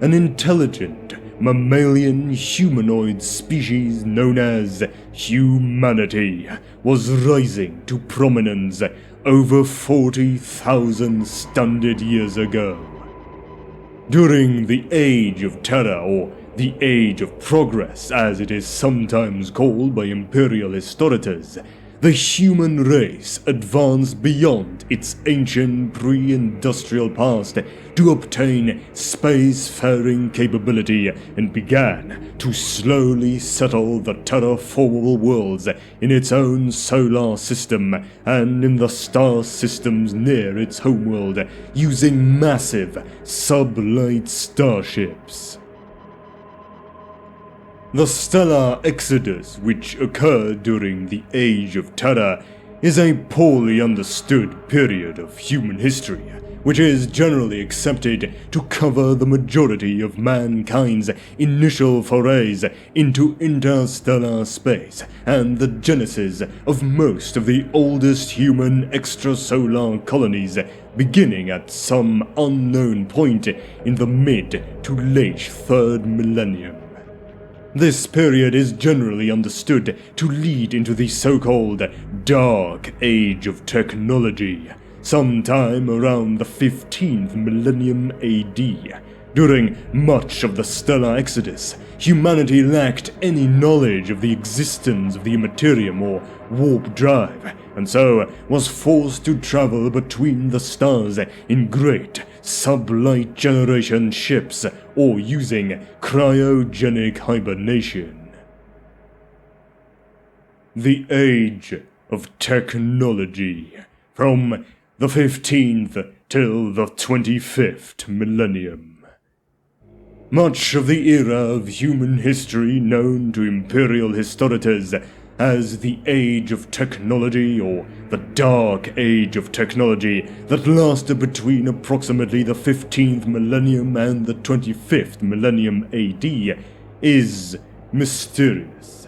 an intelligent mammalian humanoid species known as humanity was rising to prominence over 40,000 standard years ago. During the Age of Terror, or the Age of Progress as it is sometimes called by imperial historians, the human race advanced beyond its ancient pre-industrial past to obtain spacefaring capability and began to slowly settle the terraformable worlds in its own solar system and in the star systems near its homeworld using massive sublight starships. The Stellar Exodus, which occurred during the Age of Terror, is a poorly understood period of human history, which is generally accepted to cover the majority of mankind's initial forays into interstellar space and the genesis of most of the oldest human extrasolar colonies, beginning at some unknown point in the mid to late 3rd millennium. This period is generally understood to lead into the so-called Dark Age of Technology, sometime around the 15th millennium AD. During much of the Stellar Exodus, humanity lacked any knowledge of the existence of the Imperium or warp drive, and so was forced to travel between the stars in great sublight generation ships or using cryogenic hibernation. The Age of Technology, from the 15th till the 25th millennium. Much of the era of human history known to imperial historians as the Age of Technology or the Dark Age of Technology that lasted between approximately the 15th millennium and the 25th millennium AD is mysterious.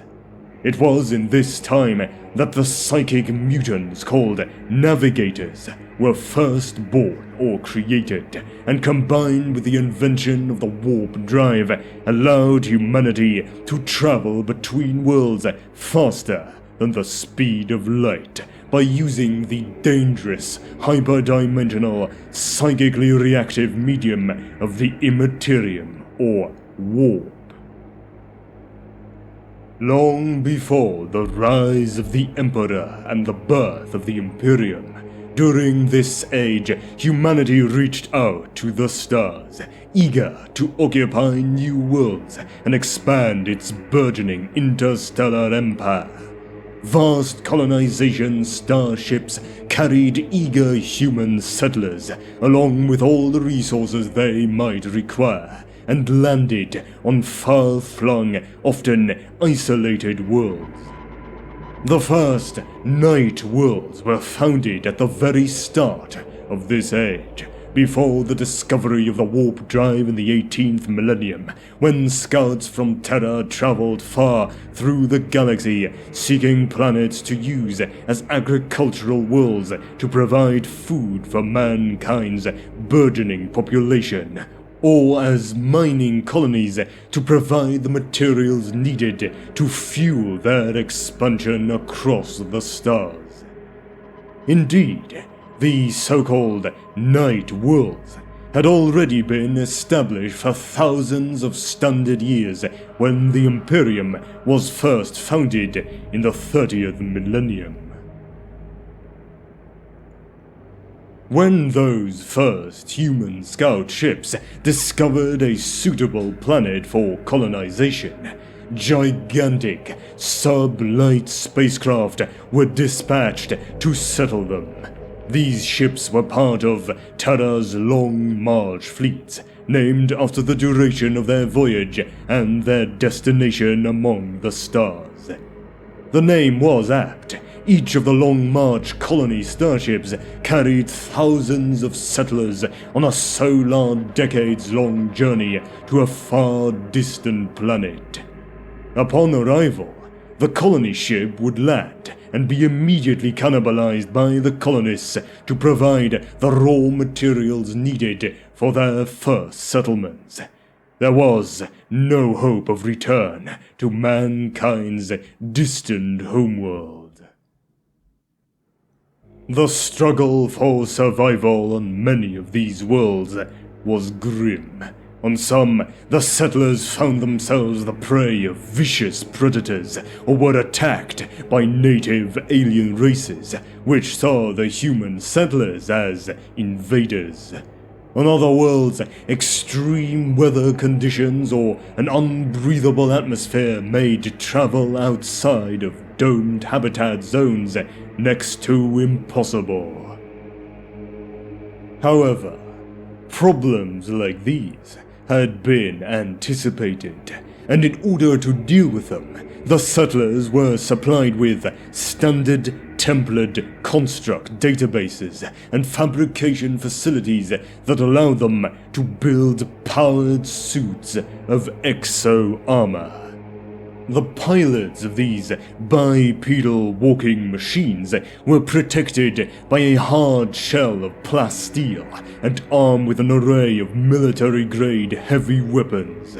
It was in this time that the psychic mutants called Navigators were first born or created, and combined with the invention of the warp drive, allowed humanity to travel between worlds faster than the speed of light by using the dangerous, hyperdimensional, psychically reactive medium of the Imperium or warp. Long before the rise of the Emperor and the birth of the Imperium, during this age, humanity reached out to the stars, eager to occupy new worlds and expand its burgeoning interstellar empire. vast colonization starships carried eager human settlers, along with all the resources they might require, and landed on far-flung, often isolated worlds. The first Night Worlds were founded at the very start of this age, before the discovery of the warp drive in the 18th millennium, when scouts from Terra traveled far through the galaxy, seeking planets to use as agricultural worlds to provide food for mankind's burgeoning population, or as mining colonies to provide the materials needed to fuel their expansion across the stars. Indeed, the so-called Night Worlds had already been established for thousands of standard years when the Imperium was first founded in the 30th millennium. When those first human scout ships discovered a suitable planet for colonization, gigantic sub-light spacecraft were dispatched to settle them. These ships were part of Terra's Long March fleet, named after the duration of their voyage and their destination among the stars. The name was apt. Each of the Long March colony starships carried thousands of settlers on a solar decades-long journey to a far distant planet. Upon arrival, the colony ship would land and be immediately cannibalized by the colonists to provide the raw materials needed for their first settlements. There was no hope of return to mankind's distant homeworld. The struggle for survival on many of these worlds was grim. On some, the settlers found themselves the prey of vicious predators or were attacked by native alien races, which saw the human settlers as invaders. On other worlds, extreme weather conditions or an unbreathable atmosphere made travel outside of domed habitat zones next to impossible. However, problems like these had been anticipated, and in order to deal with them, the settlers were supplied with standard template construct databases and fabrication facilities that allowed them to build powered suits of exo-armor. The pilots of these bipedal walking machines were protected by a hard shell of plasteel and armed with an array of military-grade heavy weapons.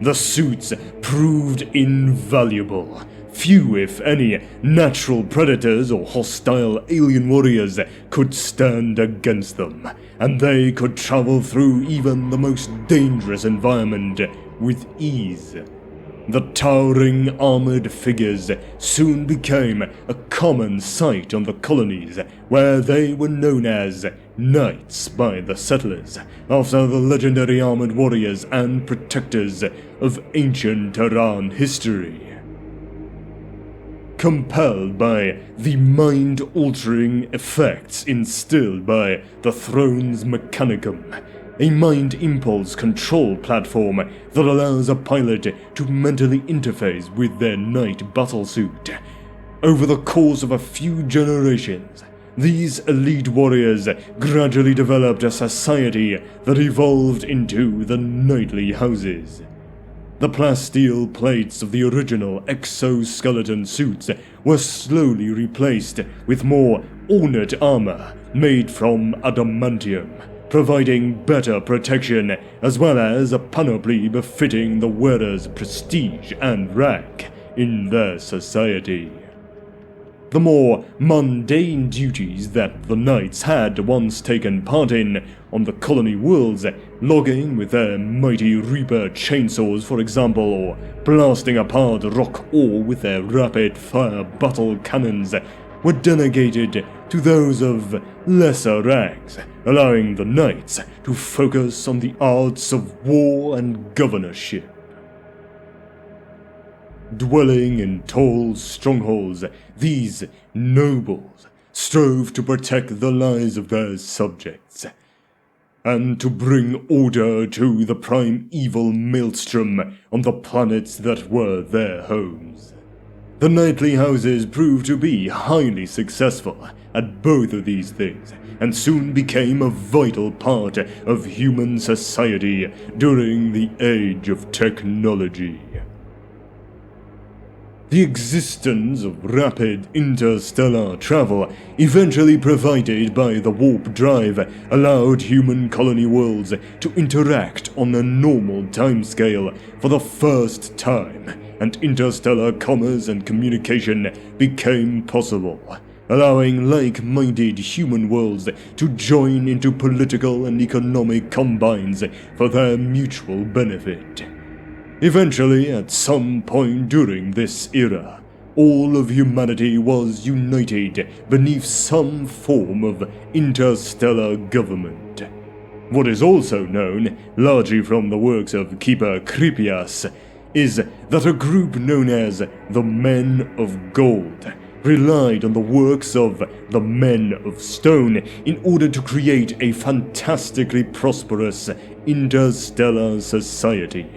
The suits proved invaluable. Few, if any, natural predators or hostile alien warriors could stand against them, and they could travel through even the most dangerous environment with ease. The towering armored figures soon became a common sight on the colonies, where they were known as Knights by the settlers, after the legendary armored warriors and protectors of ancient Terran history. Compelled by the mind-altering effects instilled by the Throne's Mechanicum, a mind impulse control platform that allows a pilot to mentally interface with their knight battlesuit. Over the course of a few generations, these elite warriors gradually developed a society that evolved into the knightly houses. The plasteel plates of the original exoskeleton suits were slowly replaced with more ornate armor made from adamantium, providing better protection as well as a panoply befitting the wearer's prestige and rank in their society. The more mundane duties that the knights had once taken part in on the colony worlds, logging with their mighty Reaper chainsaws for example, or blasting apart rock ore with their rapid-fire battle cannons, were delegated to those of lesser ranks, allowing the knights to focus on the arts of war and governorship. Dwelling in tall strongholds, these nobles strove to protect the lives of their subjects, and to bring order to the primeval maelstrom on the planets that were their homes. The knightly houses proved to be highly successful at both of these things, and soon became a vital part of human society during the Age of Technology. The existence of rapid interstellar travel, eventually provided by the warp drive, allowed human colony worlds to interact on a normal timescale for the first time, and interstellar commerce and communication became possible, allowing like-minded human worlds to join into political and economic combines for their mutual benefit. Eventually, at some point during this era, all of humanity was united beneath some form of interstellar government. What is also known, largely from the works of Keeper Krypias, is that a group known as the Men of Gold relied on the works of the Men of Stone in order to create a fantastically prosperous interstellar society,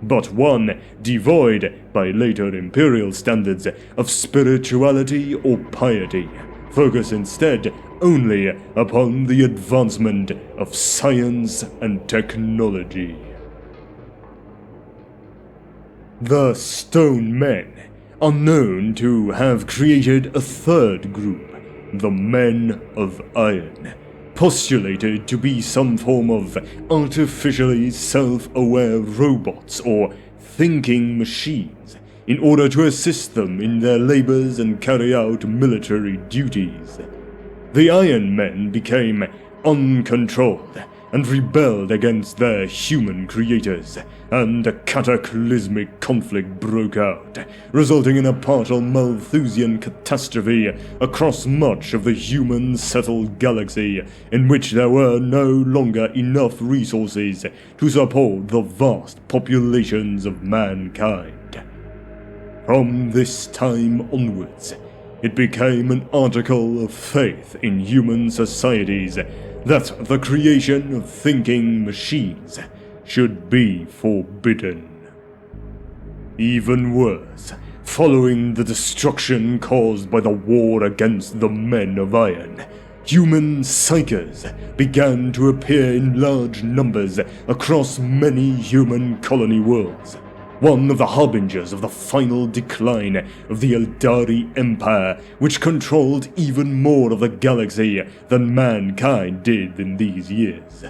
but one devoid, by later imperial standards, of spirituality or piety, focus instead only upon the advancement of science and technology. The Stone Men are known to have created a third group, the Men of Iron, postulated to be some form of artificially self-aware robots or thinking machines in order to assist them in their labors and carry out military duties. The Iron Men became uncontrolled and rebelled against their human creators, and a cataclysmic conflict broke out, resulting in a partial Malthusian catastrophe across much of the human-settled galaxy, in which there were no longer enough resources to support the vast populations of mankind. From this time onwards, it became an article of faith in human societies that the creation of thinking machines should be forbidden. Even worse, following the destruction caused by the war against the Men of Iron, human psychers began to appear in large numbers across many human colony worlds, one of the harbingers of the final decline of the Eldari Empire, which controlled even more of the galaxy than mankind did in these years.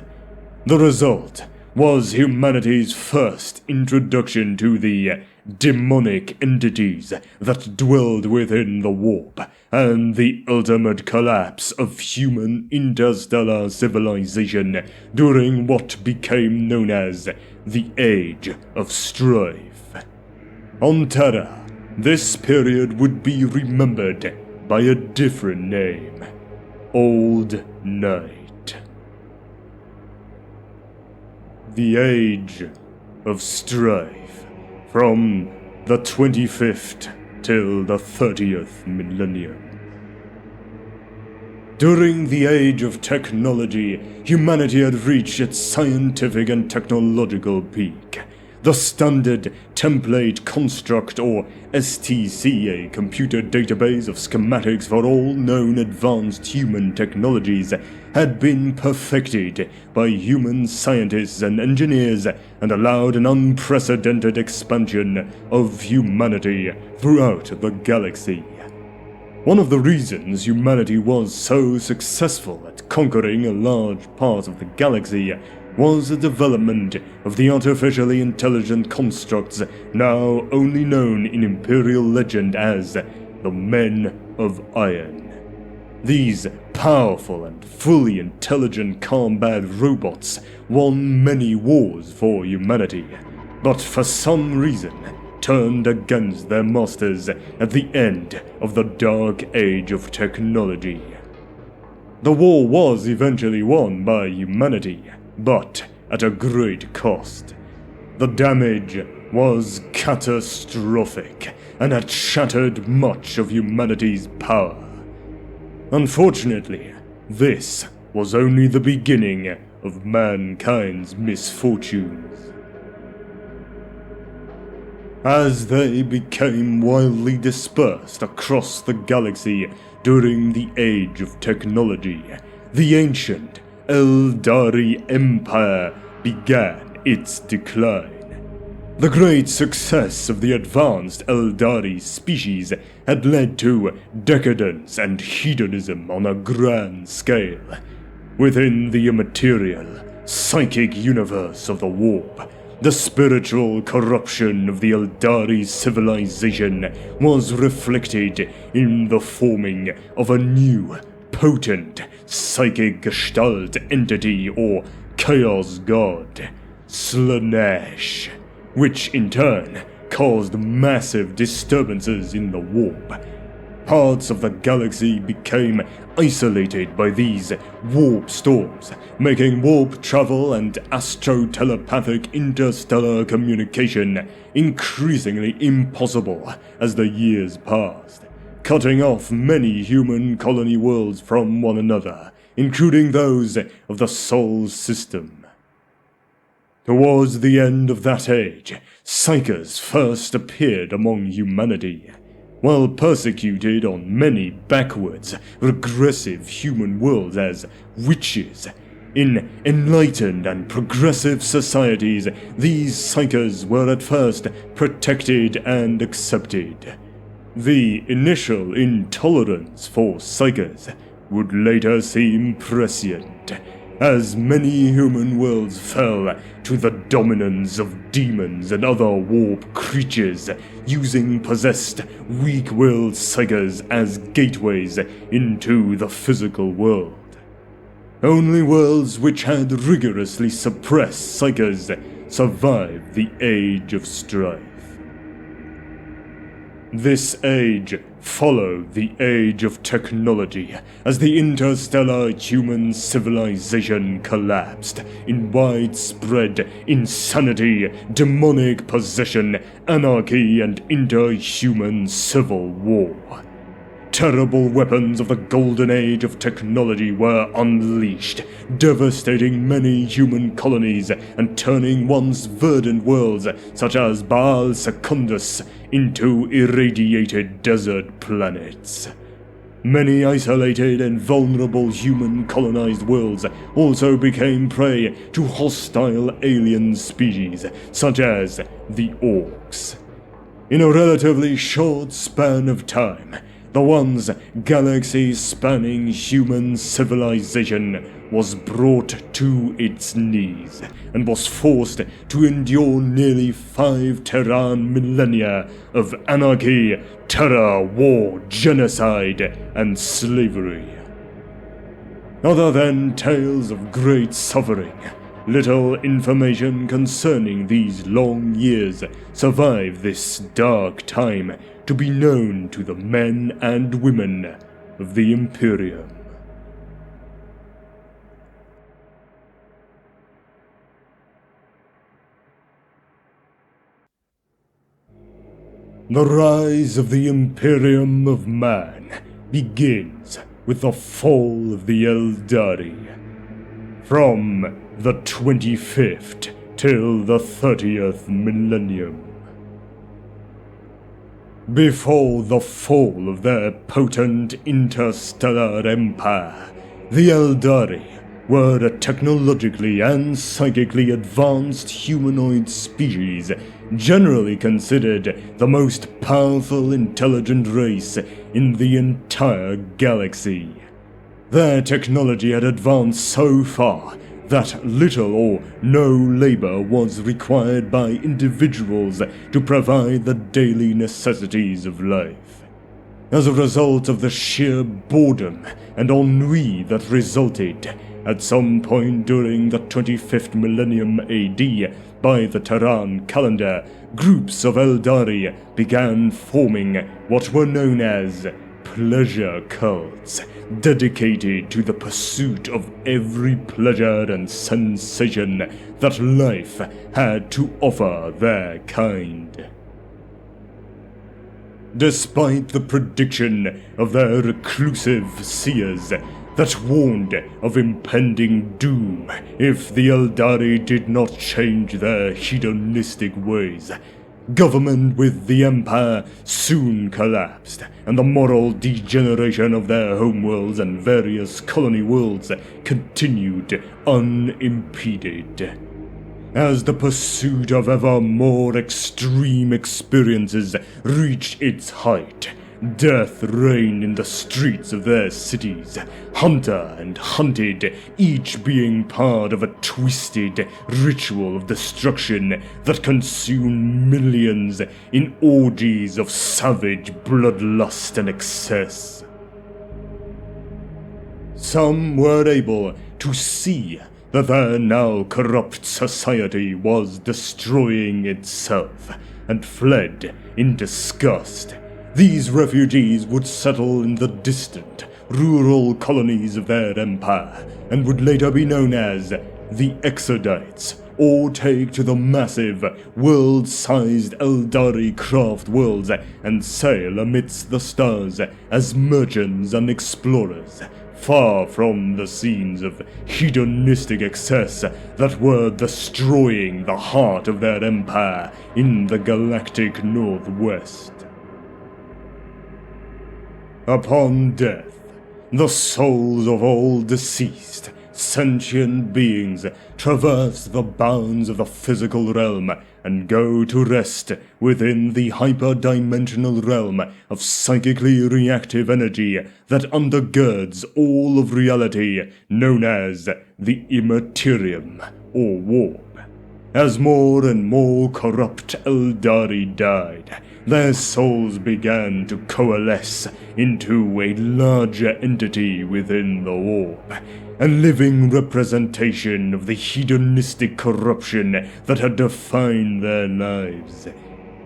The result was humanity's first introduction to the demonic entities that dwelled within the warp, and the ultimate collapse of human interstellar civilization during what became known as the Age of Strife. On Terra, this period would be remembered by a different name: Old Night. The Age of Strife, from the 25th till the 30th millennium. During the Age of Technology, humanity had reached its scientific and technological peak. The Standard Template Construct, or STC, a computer database of schematics for all known advanced human technologies, had been perfected by human scientists and engineers and allowed an unprecedented expansion of humanity throughout the galaxy. One of the reasons humanity was so successful at conquering a large part of the galaxy was the development of the artificially intelligent constructs now only known in Imperial legend as the Men of Iron. These powerful and fully intelligent combat robots won many wars for humanity, but for some reason turned against their masters at the end of the Dark Age of Technology. The war was eventually won by humanity, but at a great cost. The damage was catastrophic and had shattered much of humanity's power. Unfortunately, this was only the beginning of mankind's misfortunes. As they became widely dispersed across the galaxy during the Age of Technology, the ancient Eldari Empire began its decline. The great success of the advanced Eldari species had led to decadence and hedonism on a grand scale. Within the immaterial, psychic universe of the warp, the spiritual corruption of the Eldari civilization was reflected in the forming of a new, potent psychic gestalt entity or chaos god, Slaanesh, which in turn caused massive disturbances in the warp. Parts of the galaxy became isolated by these warp storms, making warp travel and astro-telepathic interstellar communication increasingly impossible as the years passed, cutting off many human colony worlds from one another, including those of the Sol system. Towards the end of that age, psychers first appeared among humanity. While persecuted on many backwards, regressive human worlds as witches, in enlightened and progressive societies, these psychers were at first protected and accepted. The initial intolerance for psychers would later seem prescient, as many human worlds fell to the dominance of demons and other warp creatures, using possessed, weak-willed psychers as gateways into the physical world. Only worlds which had rigorously suppressed psychers survived the Age of Strife. This age followed the Age of Technology as the interstellar human civilization collapsed in widespread insanity, demonic possession, anarchy, and interhuman civil war. Terrible weapons of the golden age of technology were unleashed, devastating many human colonies and turning once verdant worlds such as Baal Secundus into irradiated desert planets. Many isolated and vulnerable human colonized worlds also became prey to hostile alien species such as the Orcs. In a relatively short span of time, the once galaxy-spanning human civilization was brought to its knees and was forced to endure nearly 5 Terran millennia of anarchy, terror, war, genocide, and slavery. Other than tales of great suffering, little information concerning these long years survived this dark time to be known to the men and women of the Imperium. The rise of the Imperium of Man begins with the fall of the Eldari. From the 25th till the 30th millennium. Before the fall of their potent interstellar empire, the Eldari were a technologically and psychically advanced humanoid species generally considered the most powerful intelligent race in the entire galaxy. Their technology had advanced so far that little or no labor was required by individuals to provide the daily necessities of life. As a result of the sheer boredom and ennui that resulted, at some point during the 25th millennium AD by the Terran calendar, groups of Eldari began forming what were known as pleasure cults dedicated to the pursuit of every pleasure and sensation that life had to offer their kind. Despite the prediction of their reclusive seers that warned of impending doom if the Eldari did not change their hedonistic ways, government with the Empire soon collapsed, and the moral degeneration of their homeworlds and various colony worlds continued unimpeded. As the pursuit of ever more extreme experiences reached its height, death reigned in the streets of their cities, hunter and hunted, each being part of a twisted ritual of destruction that consumed millions in orgies of savage bloodlust and excess. Some were able to see that their now corrupt society was destroying itself, and fled in disgust. These refugees would settle in the distant, rural colonies of their empire, and would later be known as the Exodites, or take to the massive, world-sized Eldari craft worlds and sail amidst the stars as merchants and explorers, far from the scenes of hedonistic excess that were destroying the heart of their empire in the galactic northwest. Upon death, the souls of all deceased, sentient beings traverse the bounds of the physical realm and go to rest within the hyperdimensional realm of psychically reactive energy that undergirds all of reality, known as the Imperium, or Warp. As more and more corrupt Eldari died, their souls began to coalesce into a larger entity within the Warp, a living representation of the hedonistic corruption that had defined their lives.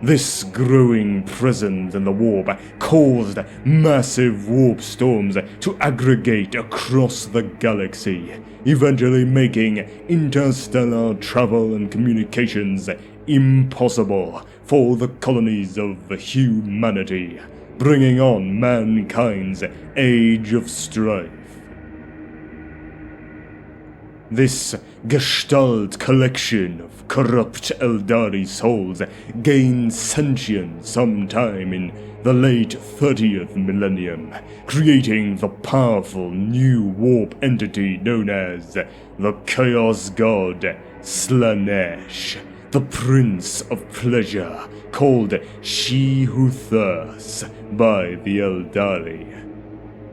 This growing presence in the warp caused massive warp storms to aggregate across the galaxy, eventually making interstellar travel and communications impossible for the colonies of humanity, bringing on mankind's age of strife. This gestalt collection of corrupt Eldari souls gained sentience sometime in the late 30th millennium, creating the powerful new warp entity known as the Chaos God Slaanesh, the Prince of Pleasure, called She Who Thirsts by the Eldari.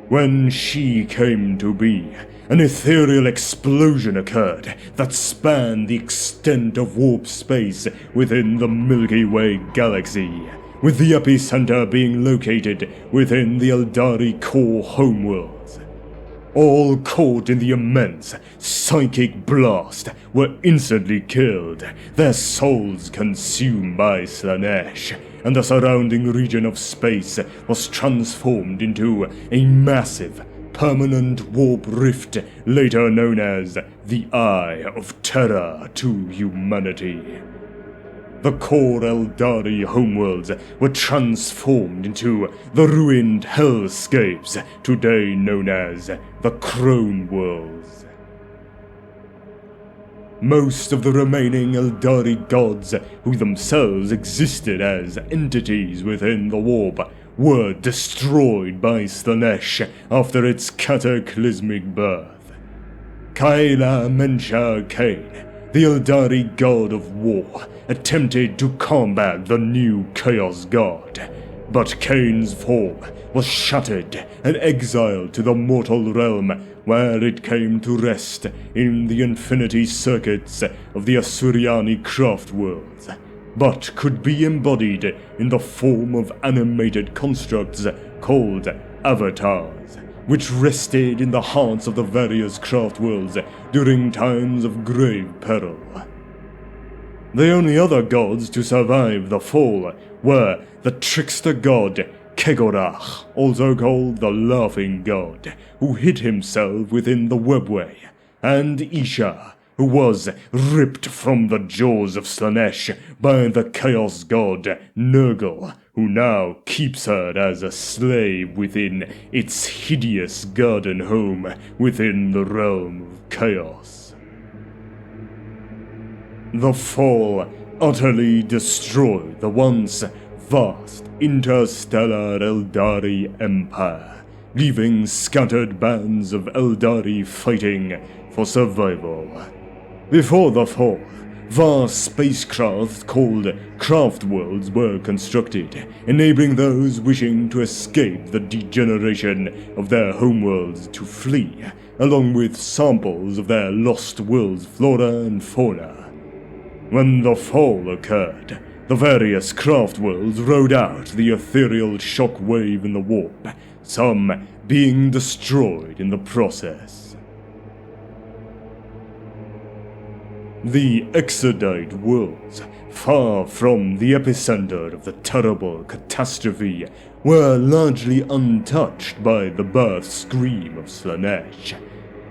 When she came to be, an ethereal explosion occurred that spanned the extent of warp space within the Milky Way galaxy, with the epicenter being located within the Eldari core homeworlds. All caught in the immense psychic blast were instantly killed, their souls consumed by Slaanesh, and the surrounding region of space was transformed into a massive, permanent warp rift, later known as the Eye of Terror to humanity. The core Eldari homeworlds were transformed into the ruined hellscapes, today known as the Crone Worlds. Most of the remaining Eldari gods, who themselves existed as entities within the warp, were destroyed by Slaanesh after its cataclysmic birth. Kaila Mencha Kane, the Eldari god of war, attempted to combat the new Chaos God, but Kane's form was shattered and exiled to the mortal realm, where it came to rest in the infinity circuits of the Asuryani craft worlds, but could be embodied in the form of animated constructs called avatars, which rested in the hearts of the various craft worlds during times of grave peril. The only other gods to survive the fall were the trickster god Kegorach, also called the Laughing God, who hid himself within the webway, and Isha, who was ripped from the jaws of Slaanesh by the Chaos God Nurgle, who now keeps her as a slave within its hideous garden home within the realm of chaos. The fall utterly destroyed the once vast interstellar Eldari Empire, leaving scattered bands of Eldari fighting for survival. Before the fall, vast spacecraft called craft worlds were constructed, enabling those wishing to escape the degeneration of their homeworlds to flee, along with samples of their lost world's flora and fauna. When the fall occurred, the various craft worlds rode out the ethereal shock wave in the warp, some being destroyed in the process. The Exodite worlds, far from the epicenter of the terrible catastrophe, were largely untouched by the birth scream of Slaanesh.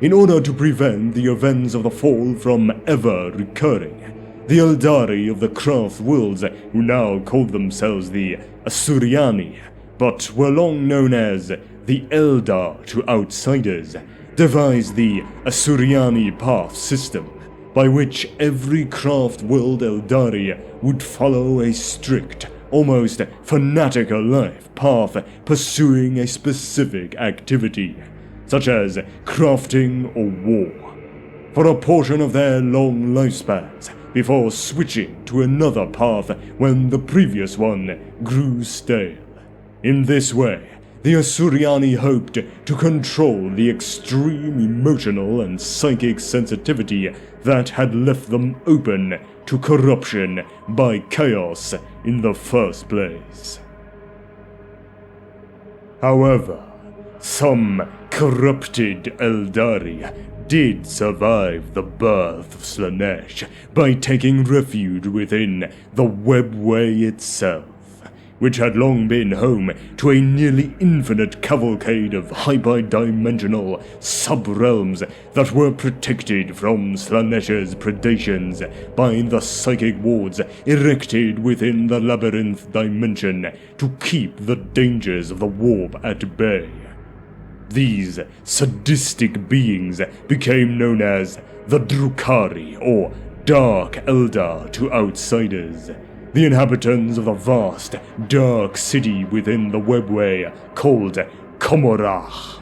In order to prevent the events of the fall from ever recurring, the Eldari of the craft worlds, who now called themselves the Asuriani, but were long known as the Eldar to outsiders, devised the Asuriani path system, by which every craft world Eldari would follow a strict, almost fanatical life path pursuing a specific activity, such as crafting or war, for a portion of their long lifespans, before switching to another path when the previous one grew stale. In this way, the Asuriani hoped to control the extreme emotional and psychic sensitivity that had left them open to corruption by chaos in the first place. However, some corrupted Eldari did survive the birth of Slaanesh by taking refuge within the webway itself, which had long been home to a nearly infinite cavalcade of hyperdimensional sub-realms that were protected from Slaanesh's predations by the psychic wards erected within the labyrinth dimension to keep the dangers of the warp at bay. These sadistic beings became known as the Drukhari, or Dark Eldar to outsiders, the inhabitants of the vast, dark city within the webway called Komorach.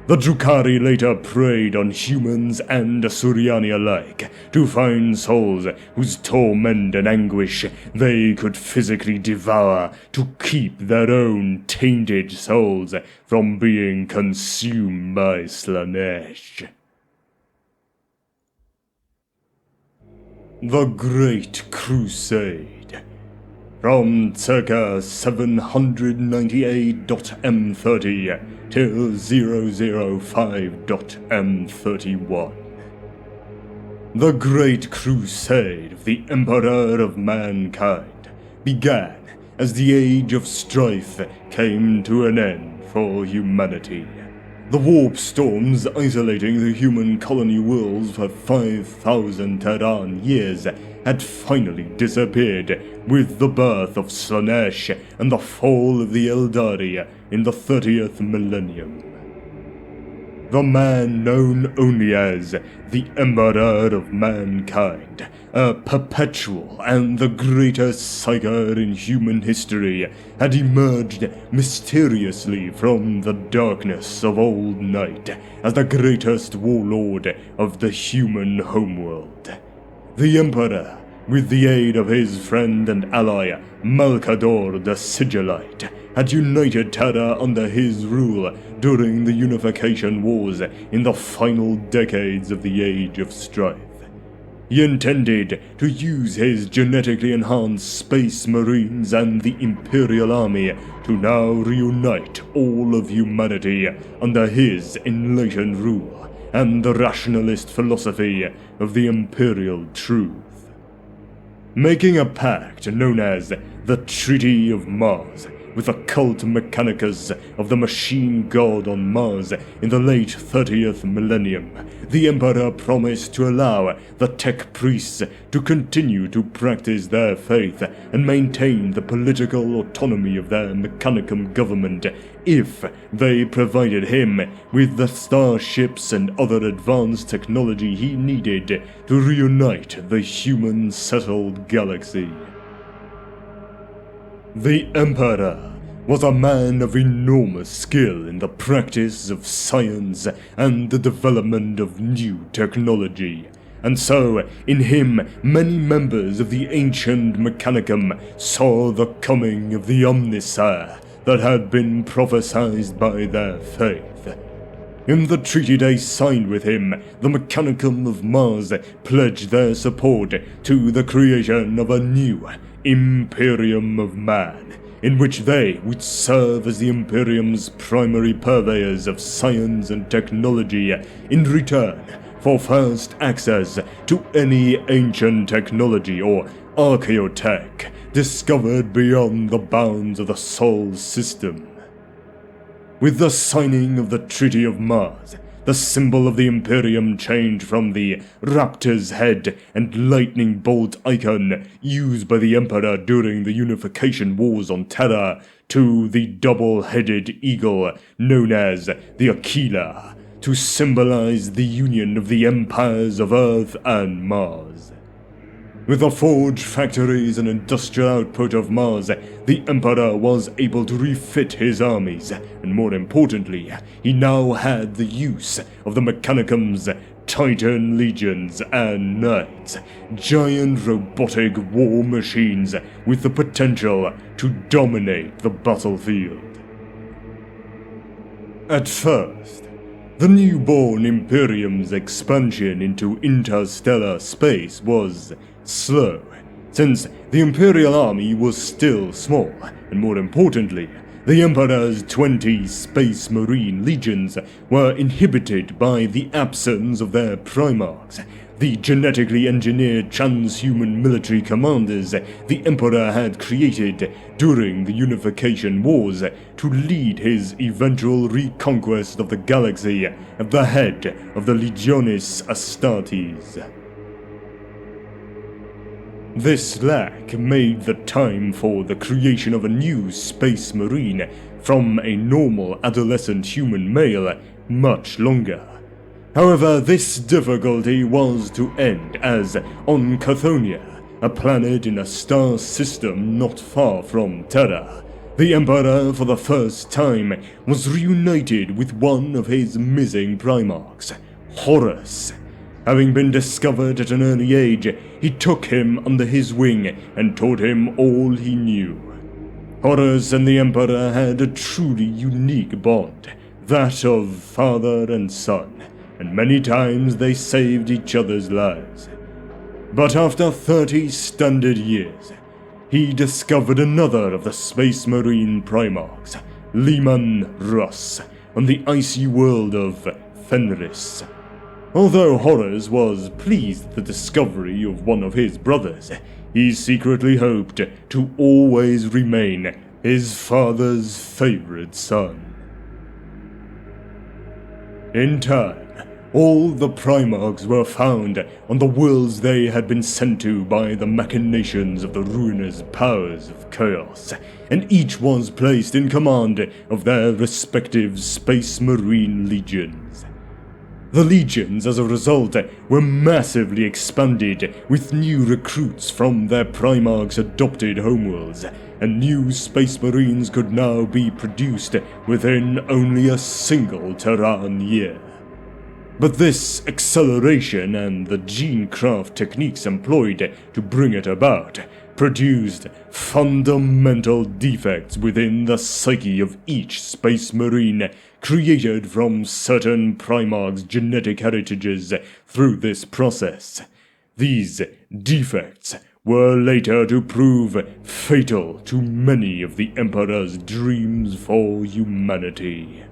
The Drukhari later preyed on humans and Asuriani alike to find souls whose torment and anguish they could physically devour to keep their own tainted souls from being consumed by Slaanesh. The Great Crusade. From circa 798.M30 till 005.M31. The Great Crusade of the Emperor of Mankind began as the Age of Strife came to an end for humanity. The warp storms isolating the human colony worlds for 5,000 Terran years had finally disappeared with the birth of Slaanesh and the fall of the Eldari in the 30th millennium. The man known only as the Emperor of Mankind, a perpetual and the greatest psyker in human history, had emerged mysteriously from the darkness of old night as the greatest warlord of the human homeworld. The Emperor, with the aid of his friend and ally Malkador the Sigillite, had united Terra under his rule during the Unification Wars in the final decades of the Age of Strife. He intended to use his genetically enhanced Space Marines and the Imperial Army to now reunite all of humanity under his enlightened rule and the rationalist philosophy of the Imperial Truth. Making a pact known as the Treaty of Mars, with the cult mechanicus of the machine god on Mars in the late 30th millennium, the Emperor promised to allow the tech priests to continue to practice their faith and maintain the political autonomy of their mechanicum government if they provided him with the starships and other advanced technology he needed to reunite the human-settled galaxy. The Emperor was a man of enormous skill in the practice of science and the development of new technology, and so in him many members of the ancient Mechanicum saw the coming of the Omnissiah that had been prophesied by their faith. In the treaty they signed with him, the Mechanicum of Mars pledged their support to the creation of a new Imperium of Man, in which they would serve as the Imperium's primary purveyors of science and technology in return for first access to any ancient technology or archaeotech discovered beyond the bounds of the Sol system. With the signing of the Treaty of Mars, the symbol of the Imperium changed from the raptor's head and lightning bolt icon used by the Emperor during the unification wars on Terra to the double-headed eagle known as the Aquila, to symbolize the union of the empires of Earth and Mars. With the forge factories and industrial output of Mars, the Emperor was able to refit his armies, and more importantly, he now had the use of the Mechanicum's Titan legions and knights, giant robotic war machines with the potential to dominate the battlefield. At first, the newborn Imperium's expansion into interstellar space was slow, since the Imperial army was still small, and more importantly, the Emperor's 20 Space Marine legions were inhibited by the absence of their Primarchs, the genetically engineered transhuman military commanders the Emperor had created during the Unification Wars to lead his eventual reconquest of the galaxy at the head of the Legionis Astartes. This lack made the time for the creation of a new Space Marine from a normal adolescent human male much longer. However, this difficulty was to end as, on Chthoniya, a planet in a star system not far from Terra, the Emperor for the first time was reunited with one of his missing Primarchs, Horus. Having been discovered at an early age, he took him under his wing and taught him all he knew. Horus and the Emperor had a truly unique bond, that of father and son, and many times they saved each other's lives. But after 30 standard years, he discovered another of the Space Marine Primarchs, Leman Russ, on the icy world of Fenris. Although Horus was pleased at the discovery of one of his brothers, he secretly hoped to always remain his father's favorite son. In time, all the Primarchs were found on the worlds they had been sent to by the machinations of the ruinous powers of chaos, and each was placed in command of their respective Space Marine legions. The legions, as a result, were massively expanded with new recruits from their Primarchs' adopted homeworlds, and new Space Marines could now be produced within only a single Terran year. But this acceleration and the gene-craft techniques employed to bring it about produced fundamental defects within the psyche of each Space Marine, created from certain Primarchs' genetic heritages through this process. These defects were later to prove fatal to many of the Emperor's dreams for humanity.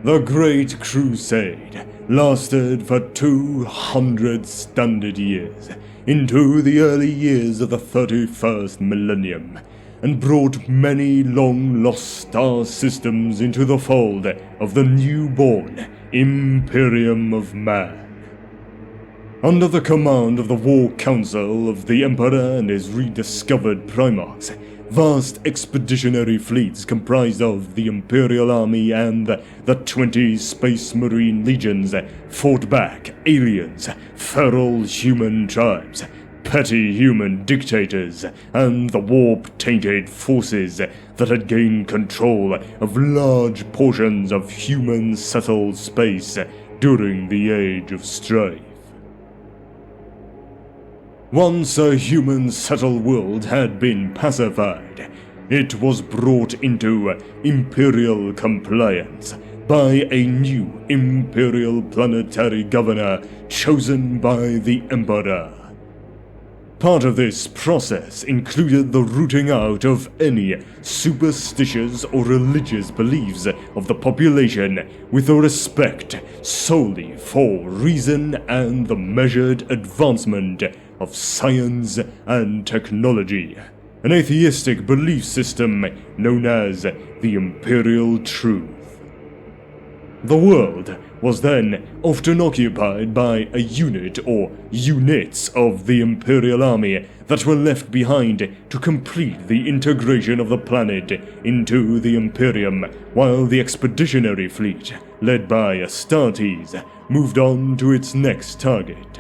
The Great Crusade lasted for 200 standard years, into the early years of the 31st millennium, and brought many long-lost star systems into the fold of the newborn Imperium of Man. Under the command of the War Council of the Emperor and his rediscovered Primarchs, vast expeditionary fleets comprised of the Imperial Army and the 20 Space Marine Legions fought back aliens, feral human tribes, petty human dictators, and the warp-tainted forces that had gained control of large portions of human-settled space during the Age of Strife. Once a human-settled world had been pacified, it was brought into imperial compliance by a new imperial planetary governor chosen by the Emperor. Part of this process included the rooting out of any superstitious or religious beliefs of the population with a respect solely for reason and the measured advancement of science and technology, an atheistic belief system known as the Imperial Truth. The world was then often occupied by a unit or units of the Imperial Army that were left behind to complete the integration of the planet into the Imperium, while the expeditionary fleet, led by Astartes, moved on to its next target.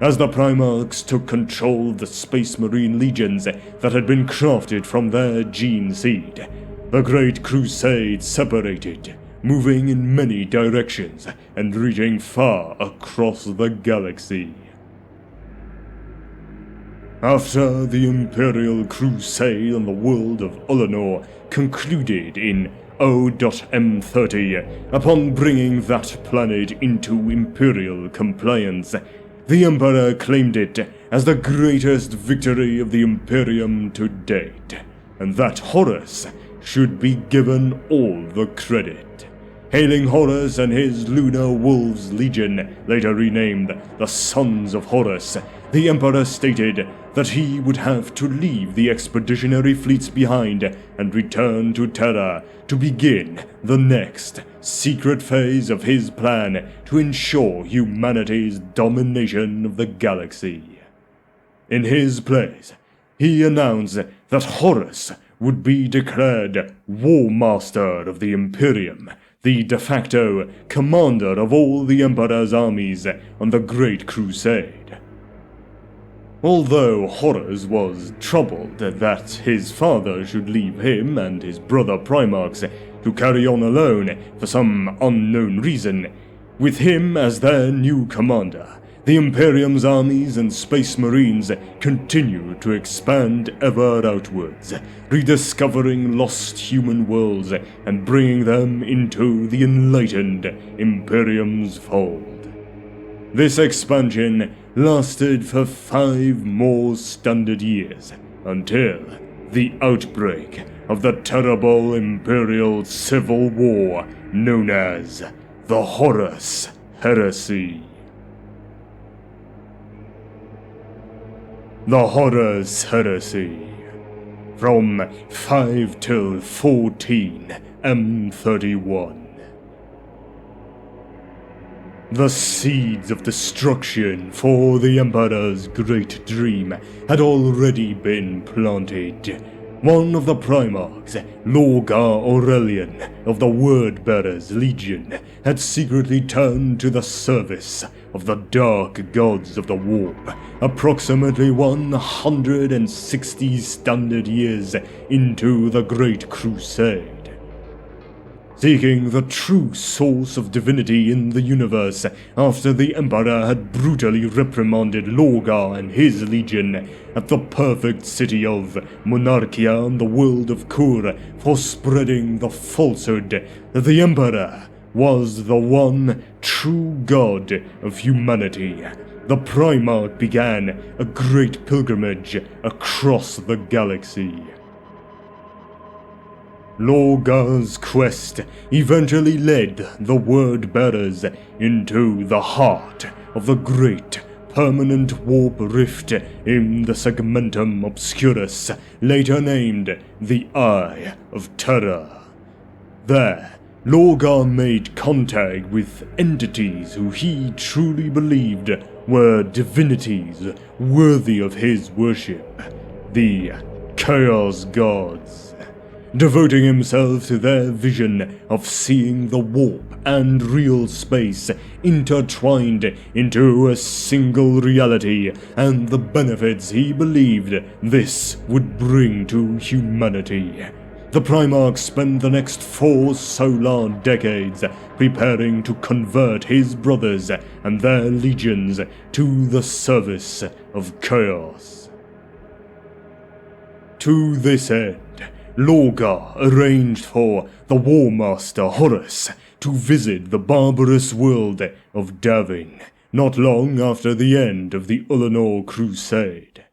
As the Primarchs took control of the Space Marine Legions that had been crafted from their gene seed, the Great Crusade separated, moving in many directions and reaching far across the galaxy. After the Imperial Crusade on the world of Olenor concluded in O.M30, upon bringing that planet into Imperial compliance, the Emperor claimed it as the greatest victory of the Imperium to date, and that Horus should be given all the credit. Hailing Horus and his Lunar Wolves Legion, later renamed the Sons of Horus, the Emperor stated that he would have to leave the expeditionary fleets behind and return to Terra to begin the next secret phase of his plan to ensure humanity's domination of the galaxy. In his place, he announced that Horus would be declared War Master of the Imperium, the de facto commander of all the Emperor's armies on the Great Crusade. Although Horus was troubled that his father should leave him and his brother Primarchs to carry on alone for some unknown reason, with him as their new commander, the Imperium's armies and Space Marines continued to expand ever outwards, rediscovering lost human worlds and bringing them into the enlightened Imperium's fold. This expansion lasted for 5 more standard years, until the outbreak of the terrible Imperial Civil War known as the Horus Heresy. The Horus Heresy. From 5 till 14 M31. The seeds of destruction for the Emperor's great dream had already been planted. One of the Primarchs, Lorgar Aurelian of the Word-Bearers Legion, had secretly turned to the service of the Dark Gods of the Warp, approximately 160 standard years into the Great Crusade. Seeking the true source of divinity in the universe after the Emperor had brutally reprimanded Lorgar and his legion at the perfect city of Monarchia on the world of Kur for spreading the falsehood that the Emperor was the one true god of humanity, the Primarch began a great pilgrimage across the galaxy. Lorgar's quest eventually led the Word-Bearers into the heart of the great permanent warp rift in the segmentum obscurus, later named the Eye of Terror. There, Lorgar made contact with entities who he truly believed were divinities worthy of his worship, the Chaos Gods, devoting himself to their vision of seeing the warp and real space intertwined into a single reality and the benefits he believed this would bring to humanity. The Primarch spent the next 4 solar decades preparing to convert his brothers and their legions to the service of chaos. To this end, Lorgar arranged for the War Master Horus to visit the barbarous world of Davin, not long after the end of the Ullanor Crusade.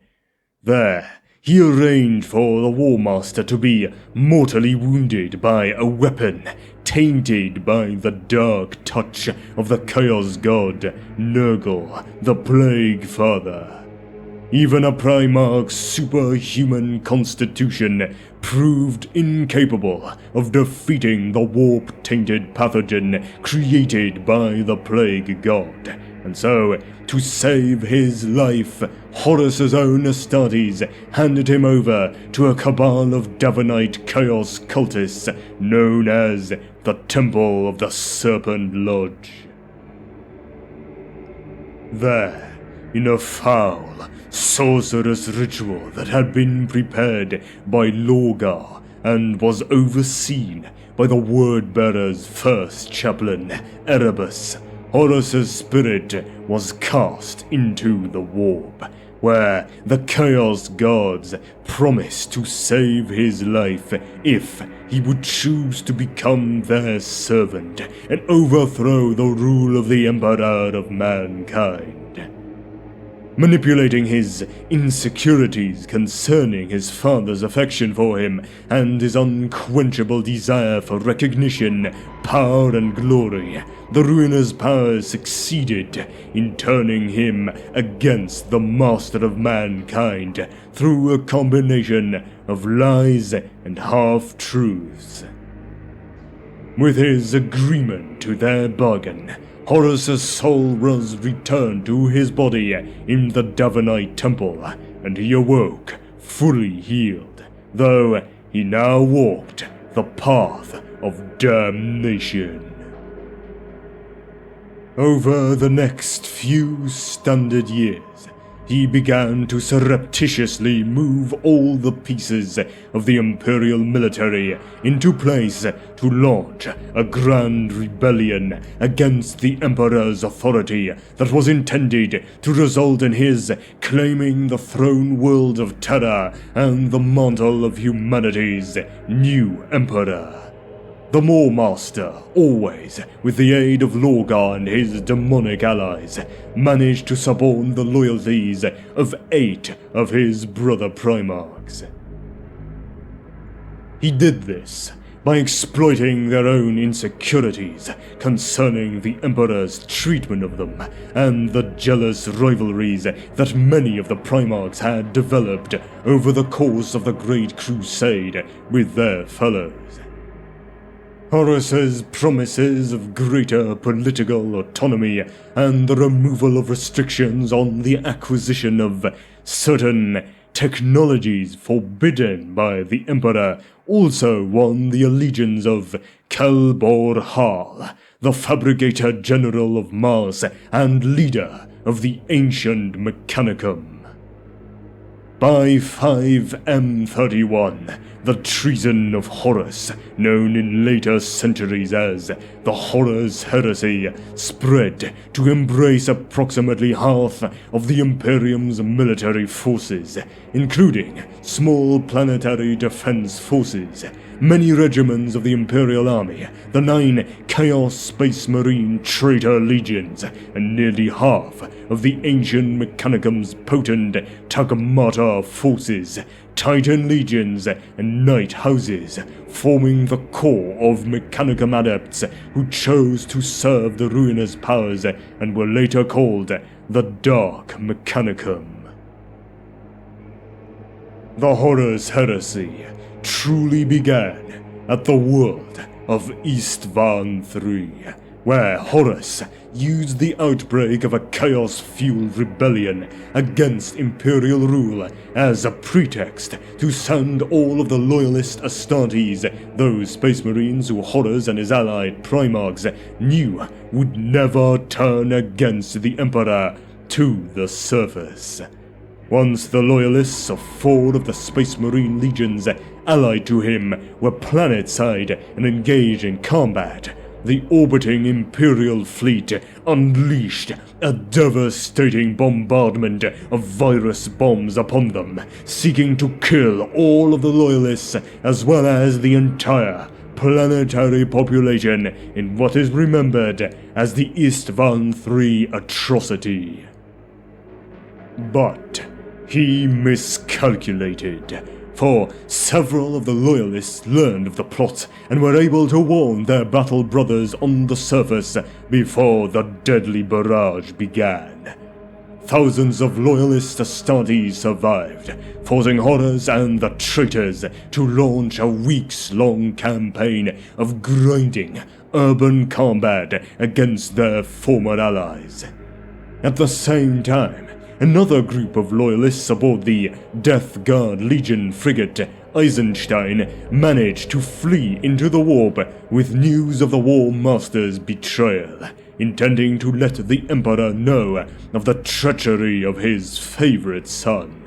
There, he arranged for the War Master to be mortally wounded by a weapon tainted by the dark touch of the Chaos God Nurgle, the Plague Father. Even a Primarch's superhuman constitution proved incapable of defeating the warp-tainted pathogen created by the Plague God, and so, to save his life, Horus's own Astartes handed him over to a cabal of Davinite chaos cultists known as the Temple of the Serpent Lodge. There, in a foul, sorcerous ritual that had been prepared by Lorgar and was overseen by the Word-Bearer's first chaplain, Erebus, Horus's spirit was cast into the warp, where the Chaos Gods promised to save his life if he would choose to become their servant and overthrow the rule of the Emperor of mankind. Manipulating his insecurities concerning his father's affection for him and his unquenchable desire for recognition, power, and glory, the Ruiner's powers succeeded in turning him against the master of mankind through a combination of lies and half-truths. With his agreement to their bargain, Horus's soul was returned to his body in the Davinite temple, and he awoke fully healed, though he now walked the path of damnation. Over the next few standard years, he began to surreptitiously move all the pieces of the Imperial military into place to launch a grand rebellion against the Emperor's authority that was intended to result in his claiming the throne world of Terra and the mantle of humanity's new Emperor. The War Master, always with the aid of Lorgar and his demonic allies, managed to suborn the loyalties of 8 of his brother Primarchs. He did this by exploiting their own insecurities concerning the Emperor's treatment of them and the jealous rivalries that many of the Primarchs had developed over the course of the Great Crusade with their fellows. Horus's promises of greater political autonomy and the removal of restrictions on the acquisition of certain technologies forbidden by the Emperor also won the allegiance of Kelbor Hal, the Fabricator General of Mars and leader of the ancient Mechanicum. By 5M31, the treason of Horus, known in later centuries as the Horus Heresy, spread to embrace approximately half of the Imperium's military forces, including small planetary defense forces, many regiments of the Imperial Army, the 9 Chaos Space Marine Traitor Legions, and nearly half of the ancient Mechanicum's potent Tagmata forces, Titan Legions, and Night Houses, forming the core of Mechanicum adepts who chose to serve the Ruiner's powers and were later called the Dark Mechanicum. The Horus Heresy truly began at the world of Istvan III, where Horus used the outbreak of a chaos-fueled rebellion against Imperial rule as a pretext to send all of the loyalist Astartes, those space marines who Horus and his allied Primarchs knew would never turn against the Emperor, to the surface. Once the loyalists of 4 of the Space Marine legions allied to him were planet-side and engaged in combat, the orbiting Imperial fleet unleashed a devastating bombardment of virus bombs upon them, seeking to kill all of the loyalists as well as the entire planetary population in what is remembered as the Istvan III atrocity. But he miscalculated, for several of the loyalists learned of the plot and were able to warn their battle brothers on the surface before the deadly barrage began. Thousands of loyalist Astartes survived, forcing Horus and the traitors to launch a weeks-long campaign of grinding urban combat against their former allies. At the same time, another group of loyalists aboard the Death Guard Legion frigate Eisenstein managed to flee into the warp with news of the War Master's betrayal, intending to let the Emperor know of the treachery of his favorite son.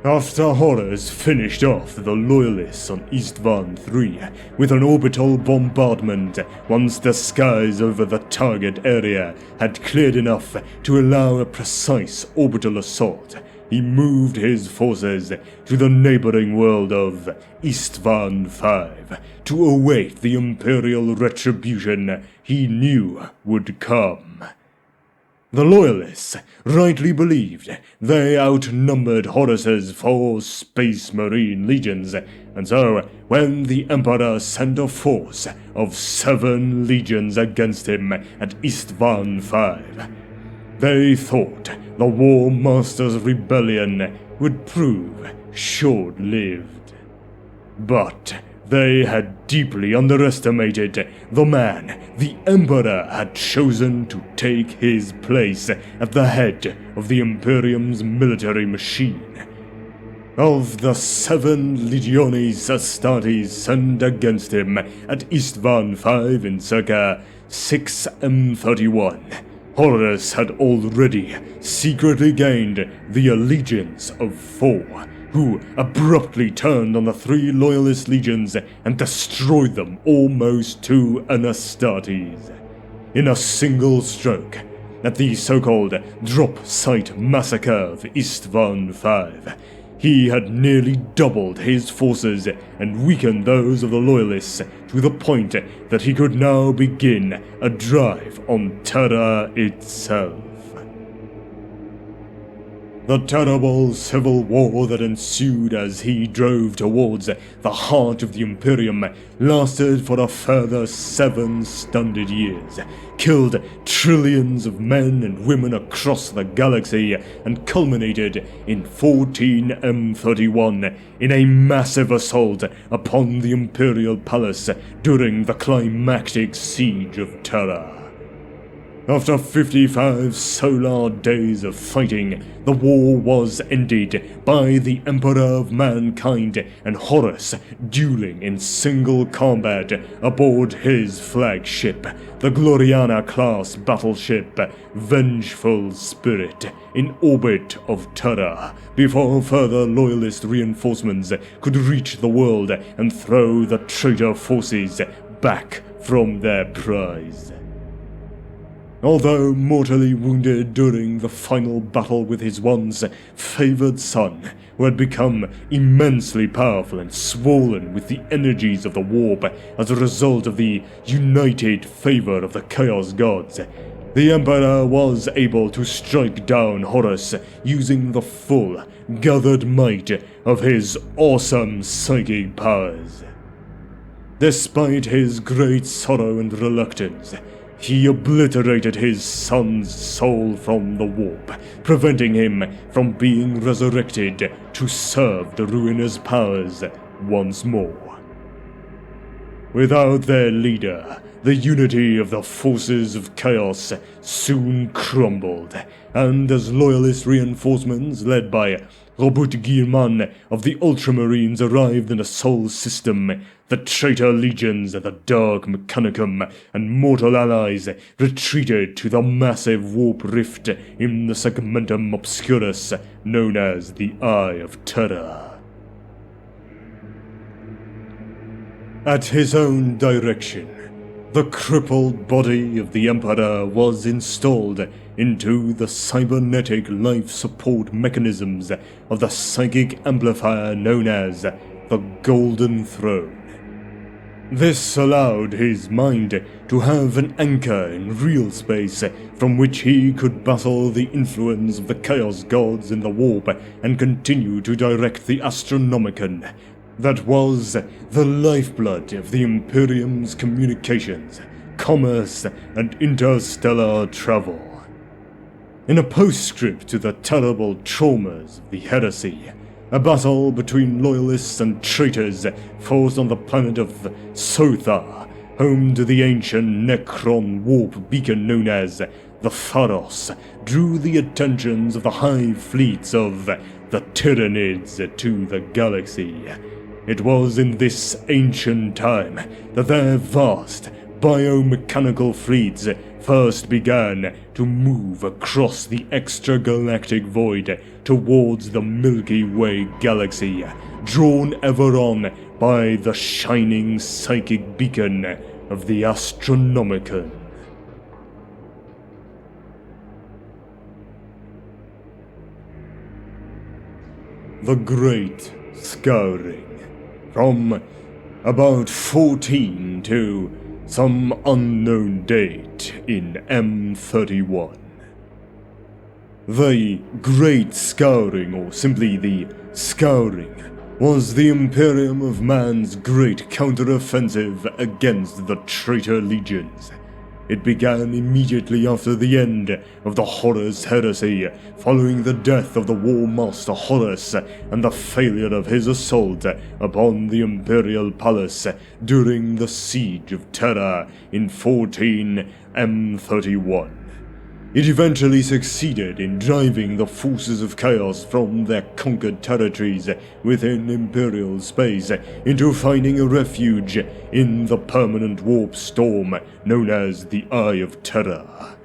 After Horus finished off the loyalists on Istvan III with an orbital bombardment, once the skies over the target area had cleared enough to allow a precise orbital assault, he moved his forces to the neighboring world of Istvan V to await the Imperial retribution he knew would come. The Loyalists rightly believed they outnumbered Horus's 4 Space Marine legions, and so when the Emperor sent a force of 7 legions against him at Istvan V, they thought the War Master's rebellion would prove short-lived. But they had deeply underestimated the man the Emperor had chosen to take his place at the head of the Imperium's military machine. Of the 7 legiones Astartes sent against him at Istvan V in circa 6M31, Horus had already secretly gained the allegiance of 4, who abruptly turned on the 3 loyalist legions and destroyed them almost to an Astartes. In a single stroke, at the so-called Drop Site Massacre of Istvan V, he had nearly doubled his forces and weakened those of the loyalists to the point that he could now begin a drive on Terra itself. The terrible civil war that ensued as he drove towards the heart of the Imperium lasted for a further 7 stunted years, killed trillions of men and women across the galaxy, and culminated in 14M31 in a massive assault upon the Imperial Palace during the climactic siege of Terra. After 55 solar days of fighting, the war was ended by the Emperor of Mankind and Horus dueling in single combat aboard his flagship, the Gloriana-class battleship Vengeful Spirit, in orbit of Terra, before further loyalist reinforcements could reach the world and throw the traitor forces back from their prize. Although mortally wounded during the final battle with his once favored son, who had become immensely powerful and swollen with the energies of the warp as a result of the united favor of the Chaos Gods, the Emperor was able to strike down Horus using the full, gathered might of his awesome psychic powers. Despite his great sorrow and reluctance, He obliterated his son's soul from the warp, preventing him from being resurrected to serve the ruinous powers once more. Without their leader, the unity of the forces of chaos soon crumbled, and as loyalist reinforcements led by Man of the Ultramarines arrived in the Sol system, the traitor legions of the Dark Mechanicum and mortal allies retreated to the massive warp rift in the Segmentum Obscurus known as the Eye of Terror. At his own direction, the crippled body of the Emperor was installed into the cybernetic life support mechanisms of the psychic amplifier known as the Golden Throne. This allowed his mind to have an anchor in real space from which he could battle the influence of the Chaos Gods in the warp and continue to direct the Astronomicon that was the lifeblood of the Imperium's communications, commerce, and interstellar travel. In a postscript to the terrible traumas of the heresy, a battle between loyalists and traitors fought on the planet of Sothar, home to the ancient Necron warp beacon known as the Pharos, drew the attentions of the hive fleets of the Tyranids to the galaxy. It was in this ancient time that their vast biomechanical fleets first began to move across the extragalactic void towards the Milky Way galaxy, drawn ever on by the shining psychic beacon of the Astronomicon. The Great Scouring. From about 14 to some unknown date in M31. The Great Scouring, or simply the Scouring, was the Imperium of Man's great counter-offensive against the traitor legions. It began immediately after the end of the Horus heresy, following the death of the War Master Horus and the failure of his assault upon the Imperial Palace during the Siege of Terra in 14 M31. It eventually succeeded in driving the forces of chaos from their conquered territories within Imperial space into finding a refuge in the permanent warp storm known as the Eye of Terror.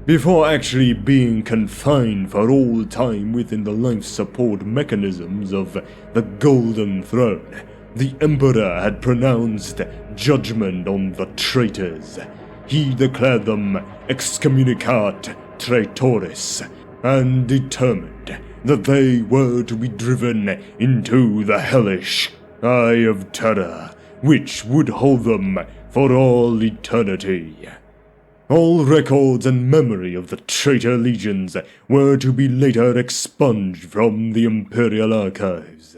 Before actually being confined for all time within the life support mechanisms of the Golden Throne, the Emperor had pronounced judgment on the traitors. He declared them excommunicat traitoris, and determined that they were to be driven into the hellish Eye of Terror, which would hold them for all eternity. All records and memory of the traitor legions were to be later expunged from the Imperial archives.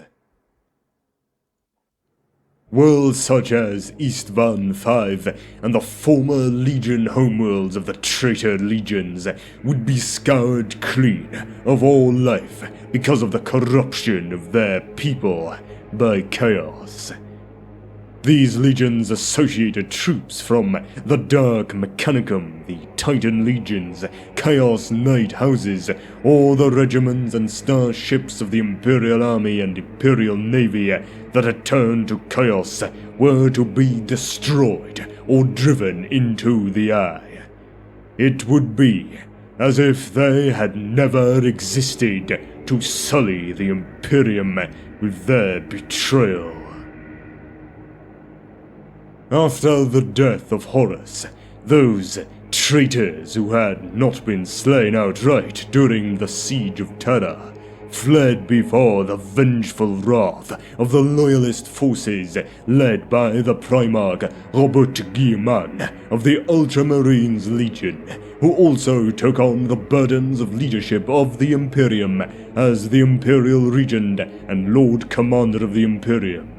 Worlds such as Istvan V and the former Legion homeworlds of the traitor legions would be scoured clean of all life because of the corruption of their people by chaos. These legions associated troops from the Dark Mechanicum, the Titan Legions, Chaos Knight Houses, or the regiments and starships of the Imperial Army and Imperial Navy that had turned to chaos were to be destroyed or driven into the Eye. It would be as if they had never existed to sully the Imperium with their betrayal. After the death of Horus, those traitors who had not been slain outright during the Siege of Terra fled before the vengeful wrath of the loyalist forces led by the Primarch Robert Guillemot of the Ultramarines Legion, who also took on the burdens of leadership of the Imperium as the Imperial Regent and Lord Commander of the Imperium.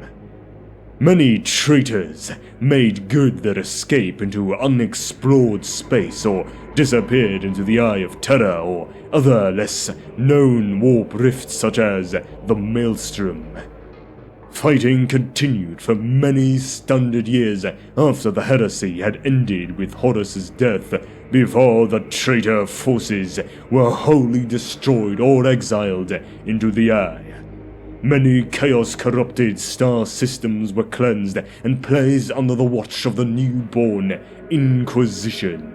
Many traitors made good their escape into unexplored space or disappeared into the Eye of Terror or other less known warp rifts such as the Maelstrom. Fighting continued for many standard years after the heresy had ended with Horus's death, before the traitor forces were wholly destroyed or exiled into the Eye. Many chaos-corrupted star systems were cleansed and placed under the watch of the newborn Inquisition.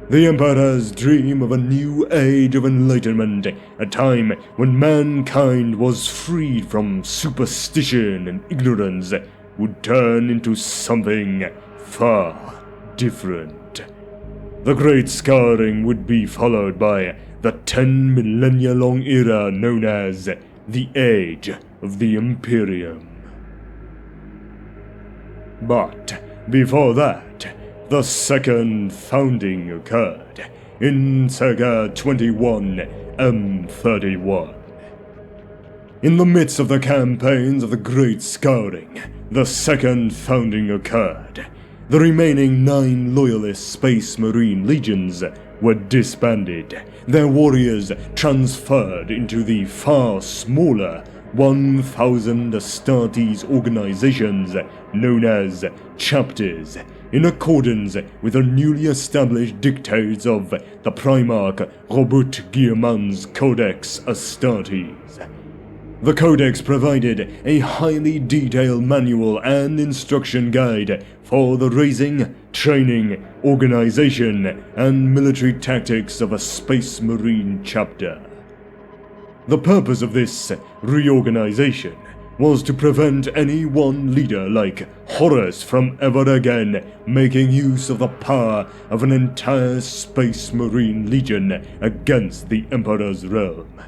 The Emperors dream of a new age of enlightenment, a time when mankind was freed from superstition and ignorance, would turn into something far different. The Great Scarring would be followed by the 10 millennia-long era known as the Age of the Imperium. But before that, the second founding occurred in circa 21 M31. In the midst of the campaigns of the Great Scouring, the second founding occurred. The remaining 9 loyalist Space Marine legions were disbanded, their warriors transferred into the far smaller 1,000 Astartes organizations known as chapters, in accordance with the newly established dictates of the Primarch Robert Guillemot's Codex Astartes. The Codex provided a highly detailed manual and instruction guide for the raising, training, organization, and military tactics of a Space Marine chapter. The purpose of this reorganization was to prevent any one leader like Horus from ever again making use of the power of an entire Space Marine legion against the Emperor's realm.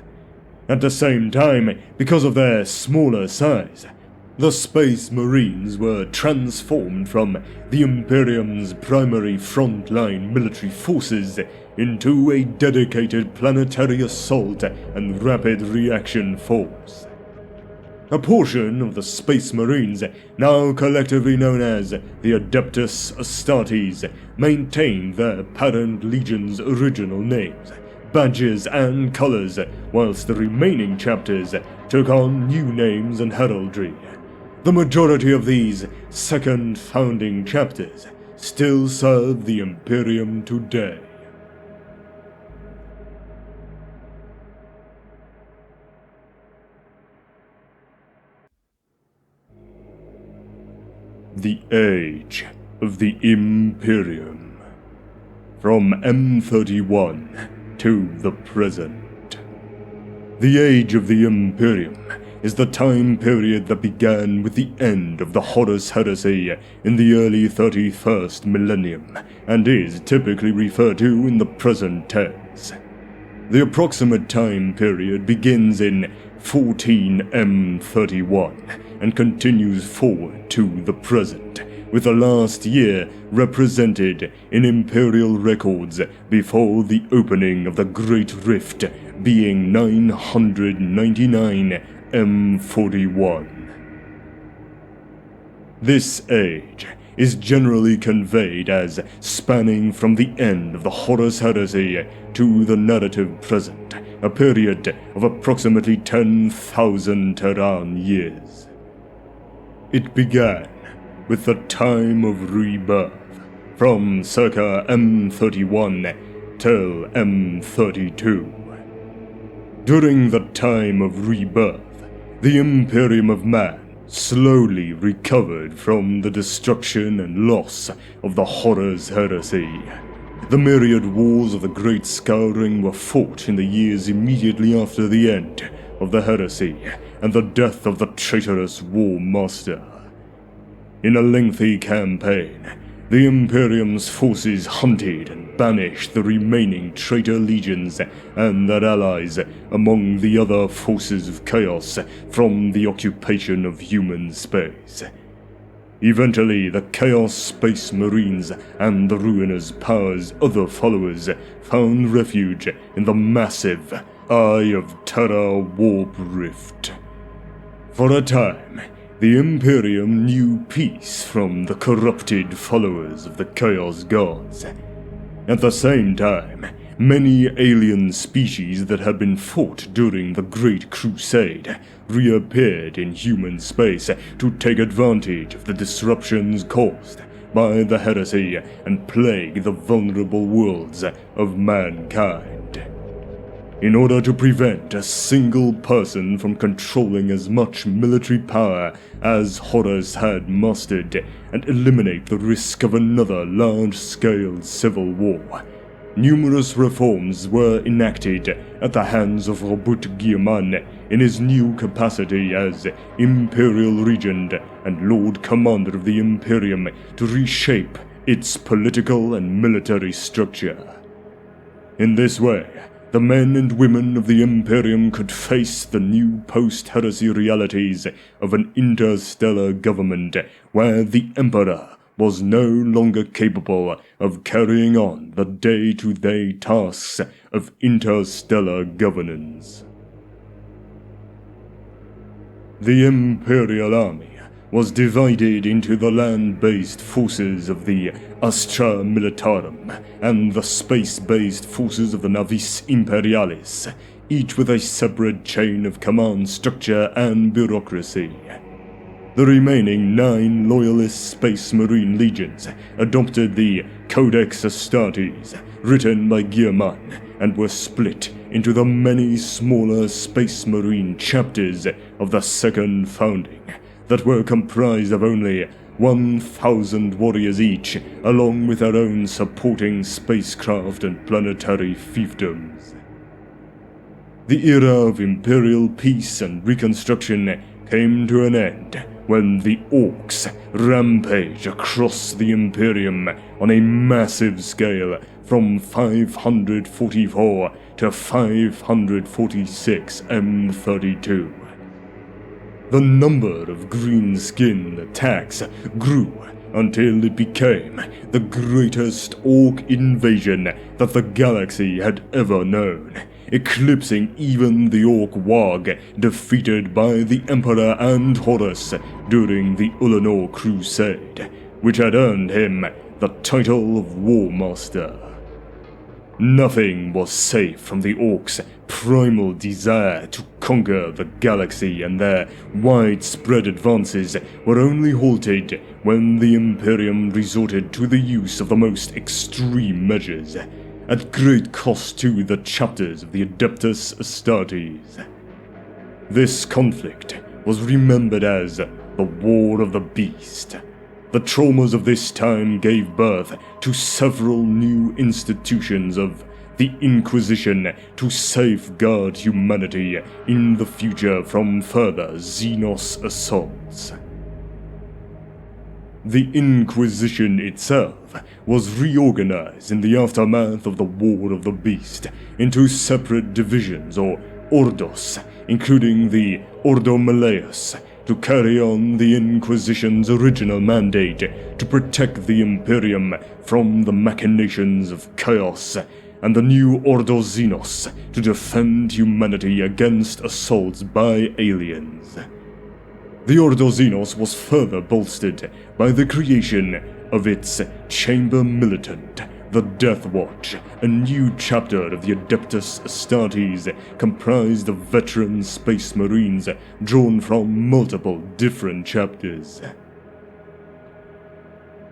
At the same time, because of their smaller size, the Space Marines were transformed from the Imperium's primary frontline military forces into a dedicated planetary assault and rapid reaction force. A portion of the Space Marines, now collectively known as the Adeptus Astartes, maintained their parent legion's original names, badges and colors, whilst the remaining chapters took on new names and heraldry. The majority of these second founding chapters still serve the Imperium today. The Age of the Imperium. From M31 to the present. The Age of the Imperium is the time period that began with the end of the Horus Heresy in the early 31st millennium, and is typically referred to in the present tense. The approximate time period begins in 14M31 and continues forward to the present, with the last year represented in imperial records before the opening of the Great Rift being 999 M41. This age is generally conveyed as spanning from the end of the Horus Heresy to the narrative present, a period of approximately 10,000 Terran years. It began with the time of rebirth, from circa M31 till M32. During the time of rebirth, the Imperium of Man slowly recovered from the destruction and loss of the Horus Heresy. The myriad wars of the Great Scouring were fought in the years immediately after the end of the heresy and the death of the traitorous War Master. In a lengthy campaign, the Imperium's forces hunted and banished the remaining traitor legions and their allies among the other forces of chaos from the occupation of human space. Eventually, the Chaos Space Marines and the Ruinous Power's other followers found refuge in the massive Eye of Terror Warp Rift. For a time, The Imperium knew peace from the corrupted followers of the Chaos Gods. At the same time, many alien species that had been fought during the Great Crusade reappeared in human space to take advantage of the disruptions caused by the heresy and plague the vulnerable worlds of mankind. In order to prevent a single person from controlling as much military power as Horus had mustered and eliminate the risk of another large-scale civil war, numerous reforms were enacted at the hands of Robert Guillermin in his new capacity as Imperial Regent and Lord Commander of the Imperium to reshape its political and military structure. In this way, the men and women of the Imperium could face the new post-heresy realities of an interstellar government where the Emperor was no longer capable of carrying on the day-to-day tasks of interstellar governance. The Imperial Army was divided into the land-based forces of the Astra Militarum and the space-based forces of the Navis Imperialis, each with a separate chain of command structure and bureaucracy. The remaining 9 loyalist Space Marine legions adopted the Codex Astartes, written by Guillermin, and were split into the many smaller Space Marine chapters of the Second Founding, that were comprised of only 1,000 warriors each, along with their own supporting spacecraft and planetary fiefdoms. The era of imperial peace and reconstruction came to an end when the Orcs rampaged across the Imperium on a massive scale from 544 to 546 M32. The number of green-skinned attacks grew until it became the greatest Orc invasion that the galaxy had ever known, eclipsing even the Orc Warg defeated by the Emperor and Horus during the Ulanor Crusade, which had earned him the title of War Master. Nothing was safe from the Orcs' primal desire to conquer the galaxy, and their widespread advances were only halted when the Imperium resorted to the use of the most extreme measures, at great cost to the chapters of the Adeptus Astartes. This conflict was remembered as the War of the Beast. The traumas of this time gave birth to several new institutions of the Inquisition to safeguard humanity in the future from further Xenos assaults. The Inquisition itself was reorganized in the aftermath of the War of the Beast into separate divisions or Ordos, including the Ordo Malleus, to carry on the Inquisition's original mandate to protect the Imperium from the machinations of chaos, and the new Ordo Xenos to defend humanity against assaults by aliens. The Ordo Xenos was further bolstered by the creation of its Chamber Militant, the Death Watch, a new chapter of the Adeptus Astartes comprised of veteran Space Marines drawn from multiple different chapters.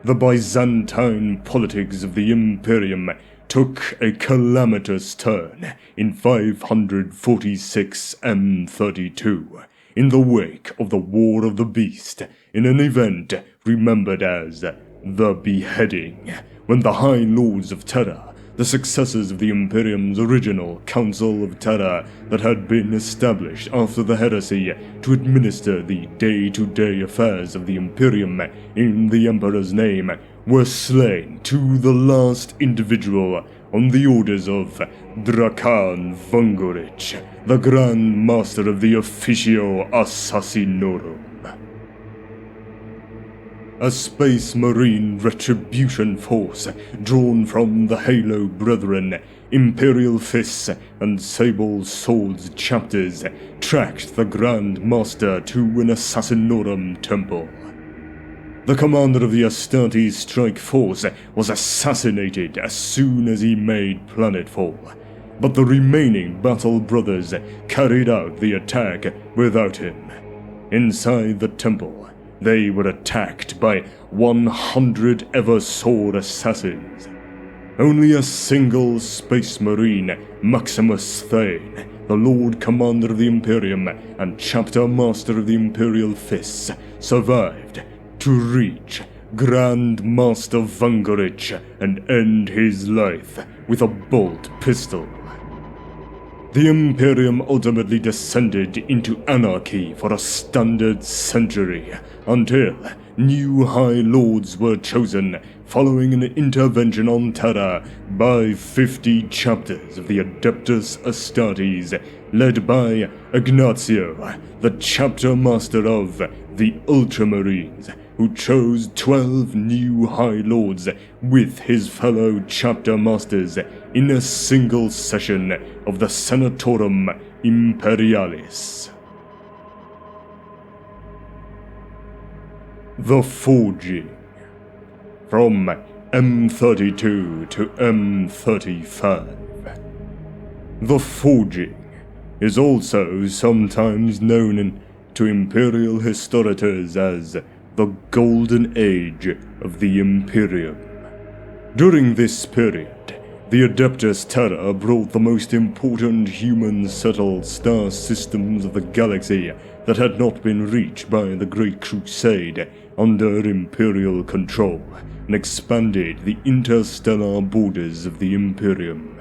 The Byzantine politics of the Imperium took a calamitous turn in 546 M32, in the wake of the War of the Beast, in an event remembered as the Beheading, when the High Lords of Terra, the successors of the Imperium's original Council of Terra that had been established after the heresy to administer the day-to-day affairs of the Imperium in the Emperor's name, were slain to the last individual on the orders of Drakan Vungurich, the Grand Master of the Officio Assassinorum. A Space Marine retribution force drawn from the Halo Brethren Imperial Fists and Sable Swords chapters tracked the Grand Master to an Assassinorum temple. The commander of the Astartes strike force was assassinated as soon as he made planetfall, but the remaining Battle Brothers carried out the attack without him. Inside the temple, they were attacked by 100 Eversword assassins. Only a single Space Marine, Maximus Thane, the Lord Commander of the Imperium and Chapter Master of the Imperial Fists, survived to reach Grand Master Vangorich and end his life with a bolt pistol. The Imperium ultimately descended into anarchy for a standard century, until new High Lords were chosen following an intervention on Terra by 50 chapters of the Adeptus Astartes, led by Ignazio, the Chapter Master of the Ultramarines, who chose 12 new High Lords with his fellow Chapter Masters in a single session of the Senatorum Imperialis. The Forging. From M32 to M35. The Forging is also sometimes known to Imperial historians as the Golden Age of the Imperium. During this period, the Adeptus Terra brought the most important human-settled star systems of the galaxy that had not been reached by the Great Crusade under Imperial control, and expanded the interstellar borders of the Imperium.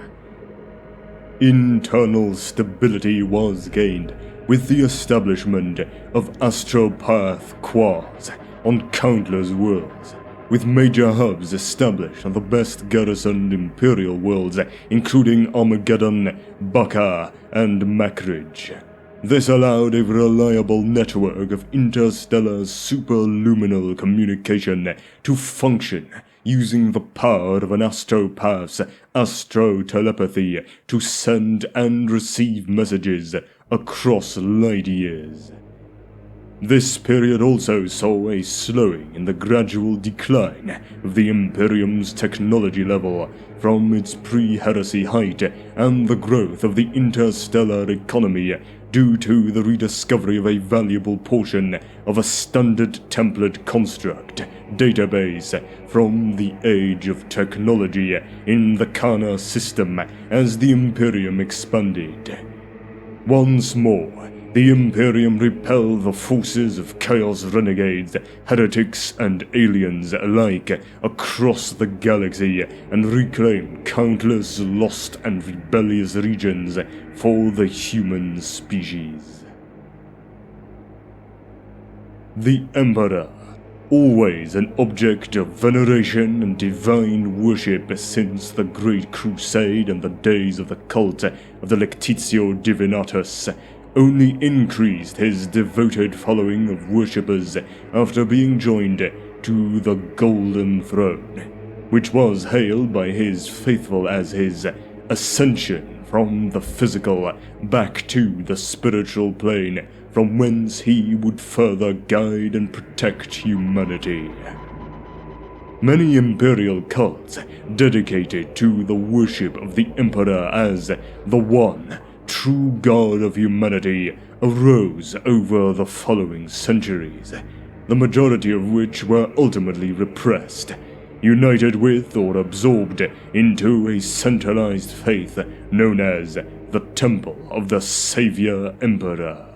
Internal stability was gained with the establishment of astropath quarks on countless worlds, with major hubs established on the best garrisoned Imperial worlds, including Armageddon, Baka, and Makridge. This allowed a reliable network of interstellar superluminal communication to function, using the power of an astropath's astro-telepathy to send and receive messages across light years. This period also saw a slowing in the gradual decline of the Imperium's technology level from its pre-heresy height and the growth of the interstellar economy due to the rediscovery of a valuable portion of a standard template construct database from the age of technology in the Kana system as the Imperium expanded. Once more, the Imperium repelled the forces of Chaos renegades, heretics, and aliens alike across the galaxy and reclaimed countless lost and rebellious regions for the human species. The Emperor, always an object of veneration and divine worship since the Great Crusade and the days of the cult of the Lectitio Divinatus, only increased his devoted following of worshippers after being joined to the Golden Throne, which was hailed by his faithful as his ascension from the physical back to the spiritual plane, from whence he would further guide and protect humanity. Many imperial cults dedicated to the worship of the Emperor as the one true god of humanity arose over the following centuries, the majority of which were ultimately repressed, united with or absorbed into a centralized faith known as the Temple of the Savior Emperor.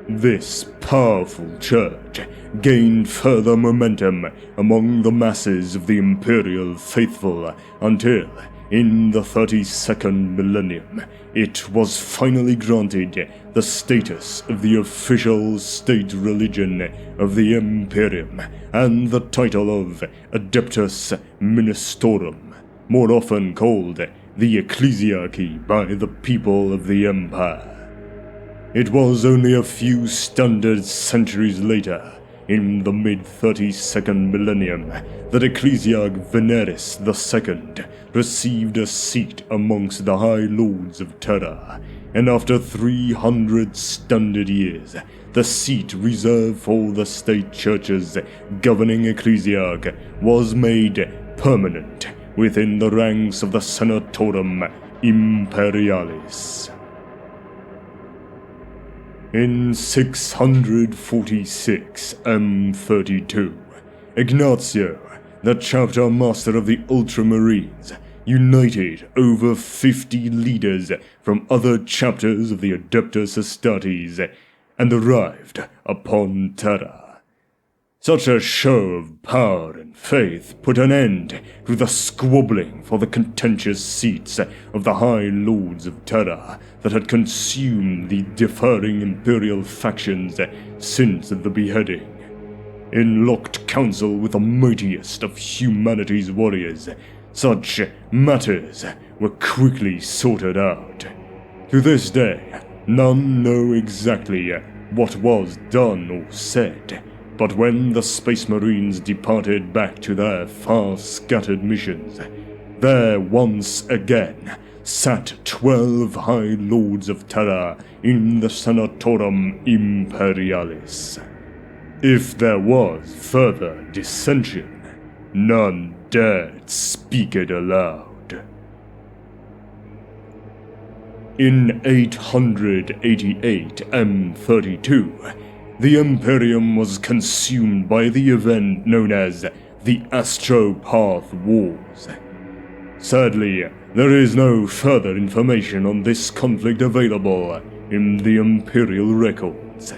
This powerful church gained further momentum among the masses of the imperial faithful until, in the 32nd millennium, it was finally granted the status of the official state religion of the Imperium and the title of Adeptus Ministorum, more often called the Ecclesiarchy by the people of the Empire. It was only a few standard centuries later in the mid-32nd millennium that Ecclesiarch Veneris II received a seat amongst the High Lords of Terra, and after 300 standard years, the seat reserved for the state church's governing ecclesiarch was made permanent within the ranks of the Senatorum Imperialis. In 646 M32, Ignazio, the chapter master of the Ultramarines, united over 50 leaders from other chapters of the Adeptus Astartes and arrived upon Terra. Such a show of power and faith put an end to the squabbling for the contentious seats of the High Lords of Terra that had consumed the differing imperial factions since the beheading. In locked council with the mightiest of humanity's warriors, such matters were quickly sorted out. To this day, none know exactly what was done or said, but when the Space Marines departed back to their far-scattered missions, there once again sat 12 High Lords of Terra in the Senatorum Imperialis. If there was further dissension, none dared speak it aloud. In 888 M32, the Imperium was consumed by the event known as the Astropath Wars. Sadly, there is no further information on this conflict available in the Imperial records.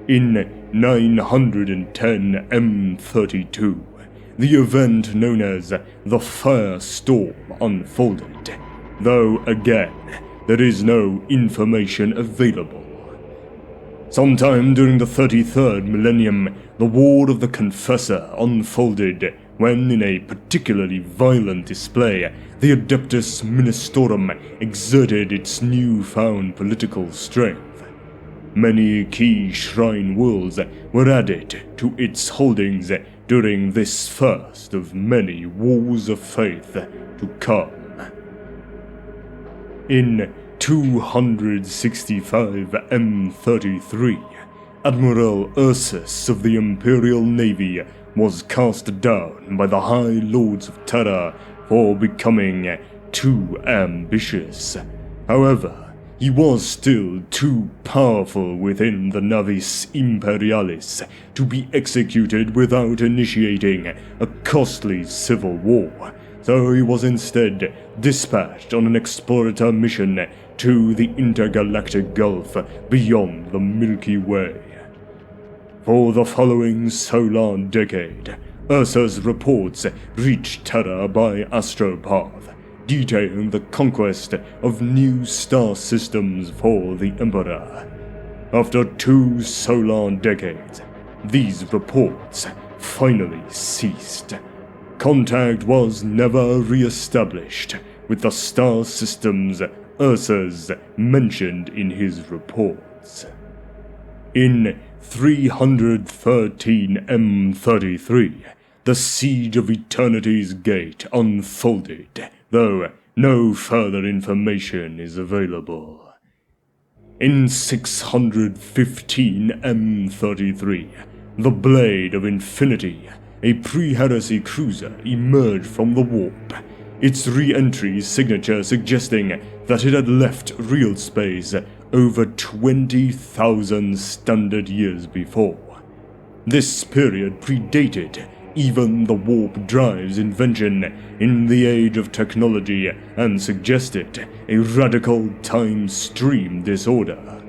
In 910 M32, the event known as the Firestorm unfolded, though again, there is no information available. Sometime during the 33rd millennium, the War of the Confessor unfolded when, in a particularly violent display, the Adeptus Monasterium exerted its newfound political strength. Many key shrine worlds were added to its holdings during this first of many wars of faith to come. In 265 M33, Admiral Ursus of the Imperial Navy was cast down by the High Lords of Terra for becoming too ambitious. However, he was still too powerful within the Navis Imperialis to be executed without initiating a costly civil war, so he was instead dispatched on an explorator mission to the intergalactic gulf beyond the Milky Way. For the following solar decade, Ursa's reports reached Terra by Astropath, detailing the conquest of new star systems for the Emperor. After 2 solar decades, these reports finally ceased. Contact was never re-established with the star systems Ursa's mentioned in his reports. In 313 M33, the Siege of Eternity's Gate unfolded, though no further information is available. In 615 M33, the Blade of Infinity, a pre-heresy cruiser, emerged from the warp, its re-entry signature suggesting that it had left real space over 20,000 standard years before. This period predated even the warp drive's invention in the age of technology and suggested a radical time stream disorder.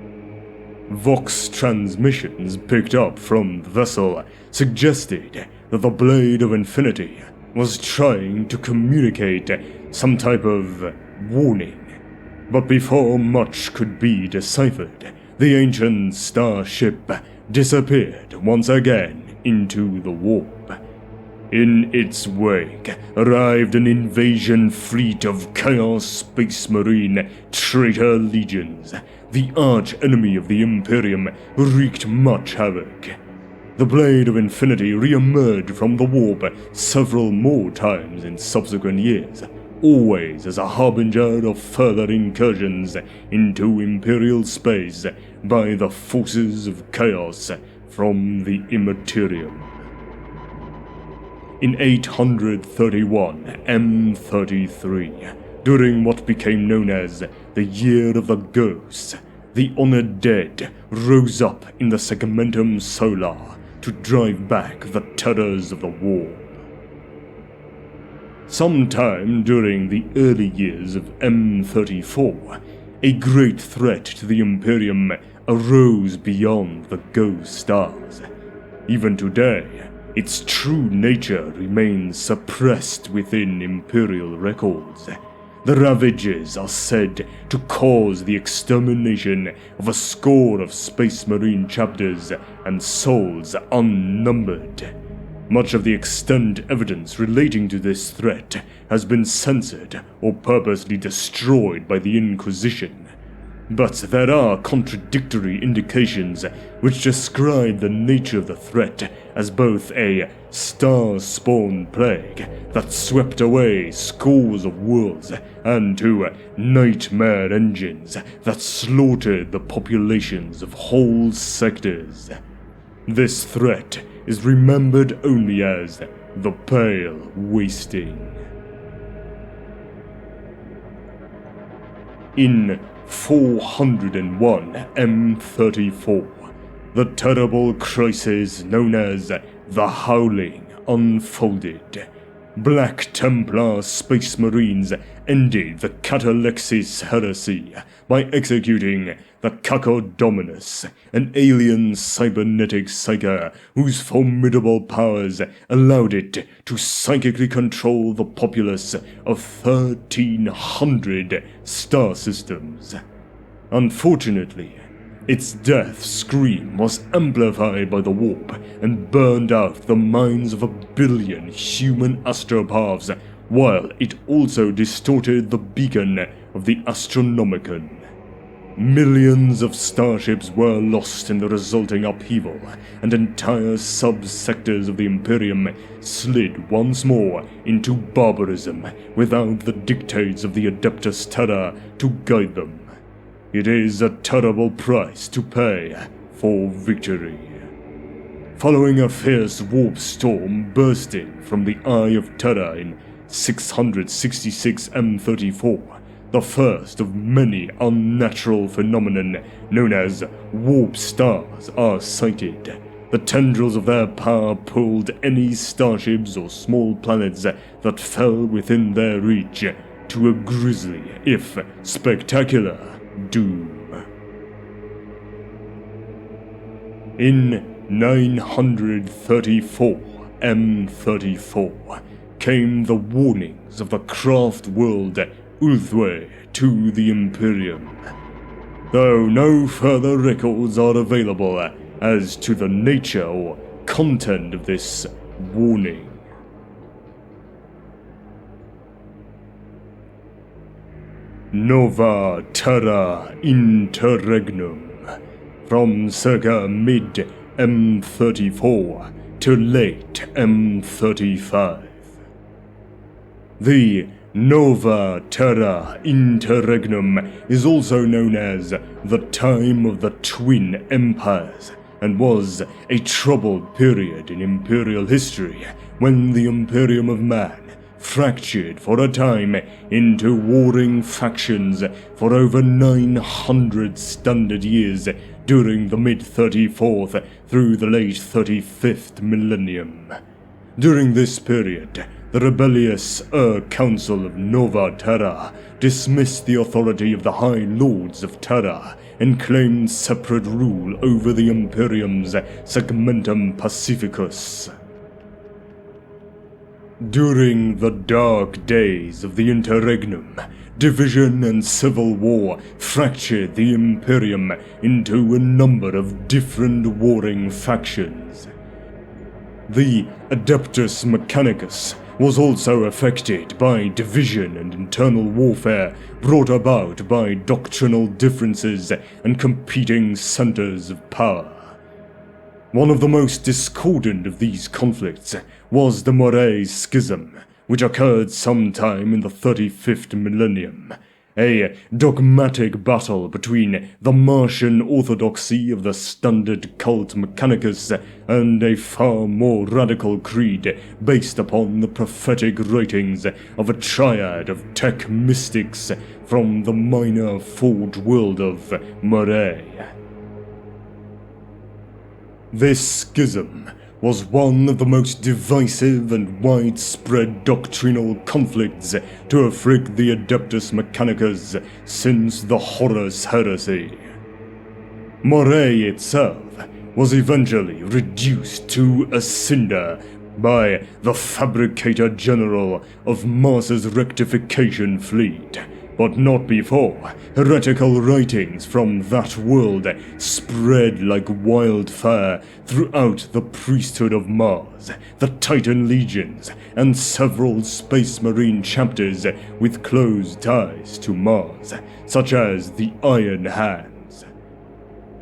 Vox transmissions picked up from the vessel suggested that the Blade of Infinity was trying to communicate some type of warning. But before much could be deciphered, the ancient starship disappeared once again into the warp. In its wake arrived an invasion fleet of Chaos Space Marine traitor legions the arch-enemy of the Imperium, wreaked much havoc. The Blade of Infinity re-emerged from the warp several more times in subsequent years, always as a harbinger of further incursions into Imperial space by the forces of chaos from the Imperium. In 831 M33, during what became known as the Year of the Ghosts, the Honored Dead rose up in the Segmentum Solar to drive back the terrors of the war. Sometime during the early years of M34, a great threat to the Imperium arose beyond the ghost stars. Even today, its true nature remains suppressed within Imperial records. The ravages are said to cause the extermination of a score of Space Marine chapters and souls unnumbered. Much of the extant evidence relating to this threat has been censored or purposely destroyed by the Inquisition. But there are contradictory indications which describe the nature of the threat as both a star-spawn plague that swept away scores of worlds and to nightmare engines that slaughtered the populations of whole sectors. This threat is remembered only as the Pale Wasting. In 401 M34, the terrible crisis known as the Howling unfolded. Black Templar Space Marines ended the Catalexis heresy by executing the Cacoddominus, an alien cybernetic psyker whose formidable powers allowed it to psychically control the populace of 1,300 star systems. Unfortunately, its death scream was amplified by the warp and burned out the minds of 1 billion human astropaths, while it also distorted the beacon of the Astronomicon. Millions of starships were lost in the resulting upheaval, and entire sub-sectors of the Imperium slid once more into barbarism without the dictates of the Adeptus Terra to guide them. It is a terrible price to pay for victory. Following a fierce warp storm bursting from the Eye of Terror in 666 M34, the first of many unnatural phenomena known as warp stars are sighted. The tendrils of their power pulled any starships or small planets that fell within their reach to a grisly, if spectacular, doom. In 934 M34 came the warnings of the craft world Ulthwé to the Imperium, though no further records are available as to the nature or content of this warning. Nova Terra Interregnum, from circa mid M34 to late M35. The Nova Terra Interregnum is also known as the time of the Twin Empires, and was a troubled period in Imperial history when the Imperium of Man fractured for a time into warring factions for over 900 standard years during the mid-34th through the late 35th millennium. During this period, the rebellious Council of Nova Terra dismissed the authority of the High Lords of Terra and claimed separate rule over the Imperium's Segmentum Pacificus. During the dark days of the Interregnum, division and civil war fractured the Imperium into a number of different warring factions. The Adeptus Mechanicus was also affected by division and internal warfare brought about by doctrinal differences and competing centers of power. One of the most discordant of these conflicts was the Moray Schism, which occurred sometime in the 35th millennium, a dogmatic battle between the Martian orthodoxy of the standard cult Mechanicus and a far more radical creed based upon the prophetic writings of a triad of tech mystics from the minor forge world of Moray. This schism was one of the most divisive and widespread doctrinal conflicts to afflict the Adeptus Mechanicus since the Horus Heresy. Moray itself was eventually reduced to a cinder by the Fabricator General of Mars's Rectification Fleet, but not before heretical writings from that world spread like wildfire throughout the priesthood of Mars, the Titan legions, and several Space Marine chapters with close ties to Mars, such as the Iron Hands.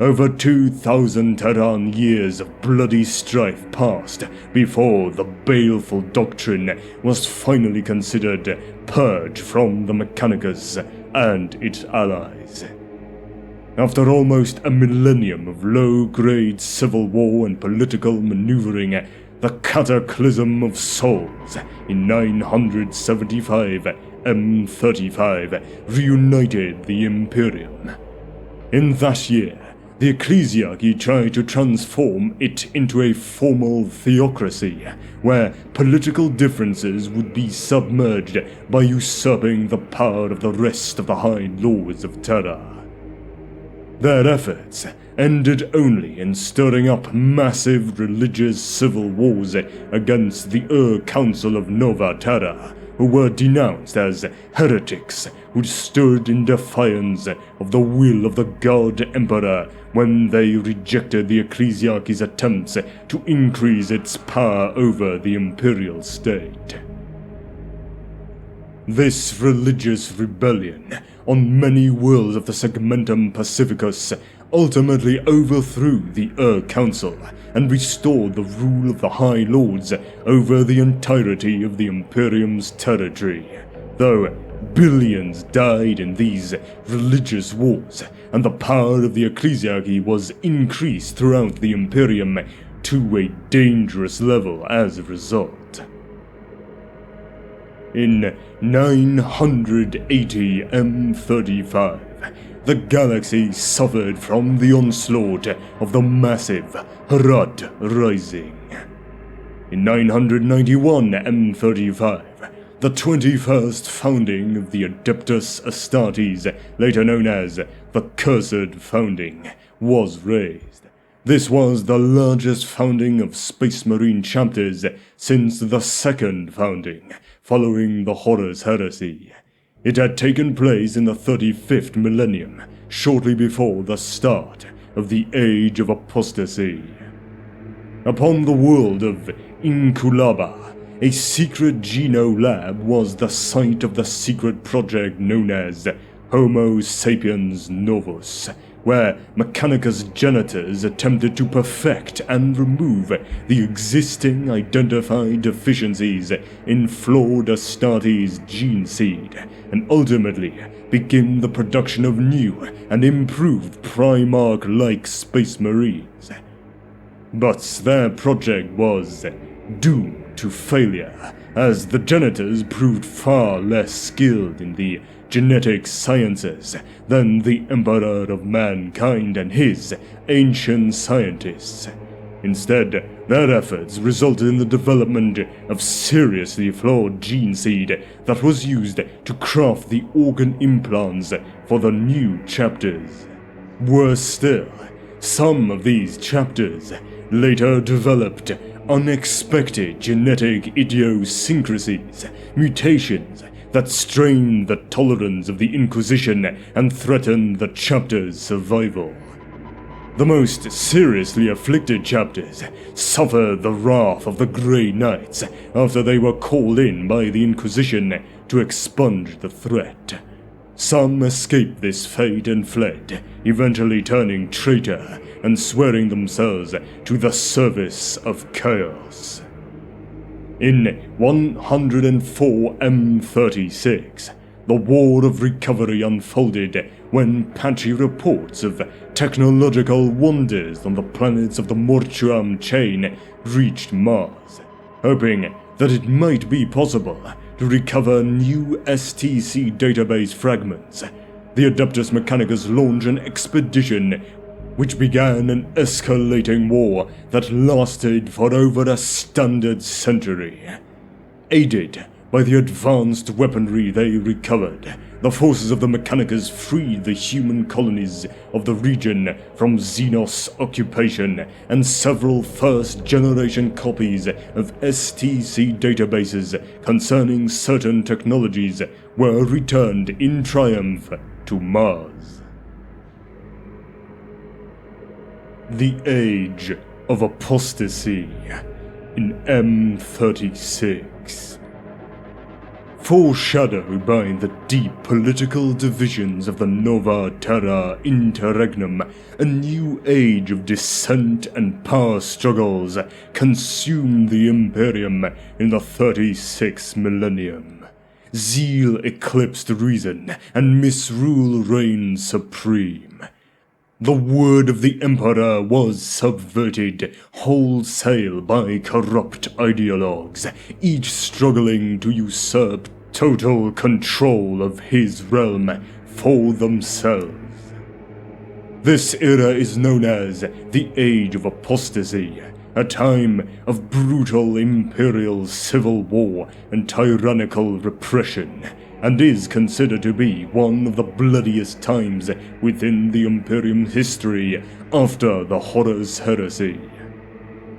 Over 2,000 Terran years of bloody strife passed before the baleful doctrine was finally considered purged from the Mechanicus and its allies. After almost a millennium of low-grade civil war and political maneuvering, the Cataclysm of Souls in 975 M35 reunited the Imperium. In that year, the ecclesiarchy tried to transform it into a formal theocracy, where political differences would be submerged by usurping the power of the rest of the High Lords of Terra. Their efforts ended only in stirring up massive religious civil wars against the Council of Nova Terra, who were denounced as heretics who stood in defiance of the will of the God Emperor when they rejected the ecclesiarchy's attempts to increase its power over the imperial state. This religious rebellion on many worlds of the Segmentum Pacificus ultimately overthrew the Council and restored the rule of the High Lords over the entirety of the Imperium's territory, though billions died in these religious wars, and the power of the ecclesiarchy was increased throughout the Imperium to a dangerous level as a result. In 980 M35, the galaxy suffered from the onslaught of the massive Harad Rising. In 991 M35, the 21st founding of the Adeptus Astartes, later known as the Cursed Founding, was raised. This was the largest founding of Space Marine chapters since the second founding, following the Horus Heresy. It had taken place in the 35th millennium, shortly before the start of the Age of Apostasy. Upon the world of Inkulaba, a secret Geno lab was the site of the secret project known as Homo sapiens Novus, where Mechanicus Genitors attempted to perfect and remove the existing identified deficiencies in flawed Astartes gene seed, and ultimately begin the production of new and improved Primarch-like Space Marines. But their project was doomed to failure, as the Genitors proved far less skilled in the genetic sciences than the Emperor of Mankind and his ancient scientists. Instead, their efforts resulted in the development of seriously flawed gene seed that was used to craft the organ implants for the new chapters. Worse still, some of these chapters later developed unexpected genetic idiosyncrasies, mutations that strained the tolerance of the Inquisition and threatened the chapter's survival. The most seriously afflicted chapters suffered the wrath of the Grey Knights after they were called in by the Inquisition to expunge the threat. Some escaped this fate and fled, eventually turning traitor and swearing themselves to the service of chaos. In 104 M36, the War of Recovery unfolded when patchy reports of technological wonders on the planets of the Mortuam chain reached Mars, hoping that it might be possible to recover new STC database fragments. The Adeptus Mechanicus launched an expedition which began an escalating war that lasted for over a standard century. Aided by the advanced weaponry they recovered, the forces of the Mechanicus freed the human colonies of the region from Xenos occupation, and several first-generation copies of STC databases concerning certain technologies were returned in triumph to Mars. The Age of Apostasy in M36. Foreshadowed by the deep political divisions of the Nova Terra Interregnum, a new age of dissent and power struggles consumed the Imperium in the 36th millennium. Zeal eclipsed reason, and misrule reigned supreme. The word of the Emperor was subverted wholesale by corrupt ideologues, each struggling to usurp total control of his realm for themselves. This era is known as the Age of Apostasy, a time of brutal imperial civil war and tyrannical repression, and is considered to be one of the bloodiest times within the Imperium history after the Horus Heresy.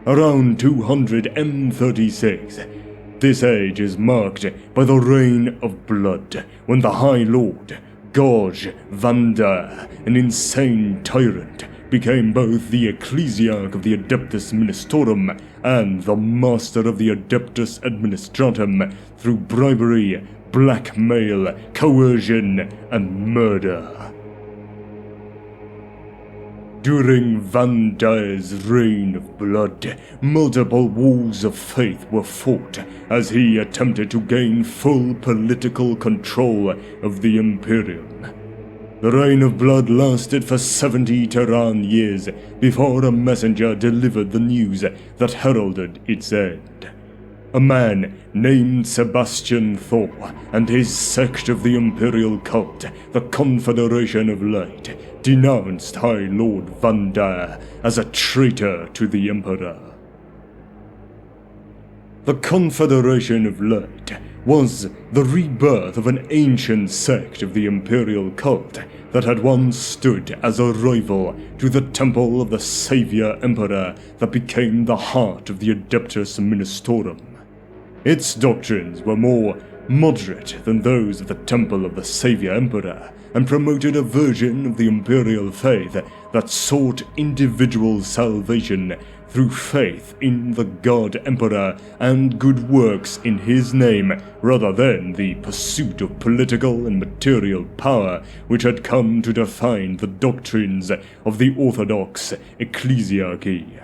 Around 200 M36, this age is marked by the Reign of Blood, when the High Lord, Gorge Vanda, an insane tyrant, became both the Ecclesiarch of the Adeptus Ministorum and the Master of the Adeptus Administratum through bribery, blackmail, coercion, and murder. During Vanda's reign of blood, multiple wars of faith were fought as he attempted to gain full political control of the Imperium. The reign of blood lasted for 70 Terran years before a messenger delivered the news that heralded its end. A man named Sebastian Thor and his sect of the Imperial cult, the Confederation of Light, denounced High Lord Vanda as a traitor to the Emperor. The Confederation of Light was the rebirth of an ancient sect of the Imperial cult that had once stood as a rival to the Temple of the Savior Emperor that became the heart of the Adeptus Ministorum. Its doctrines were more moderate than those of the Temple of the Savior Emperor, and promoted a version of the Imperial faith that sought individual salvation through faith in the God Emperor and good works in his name, rather than the pursuit of political and material power which had come to define the doctrines of the Orthodox Ecclesiarchy.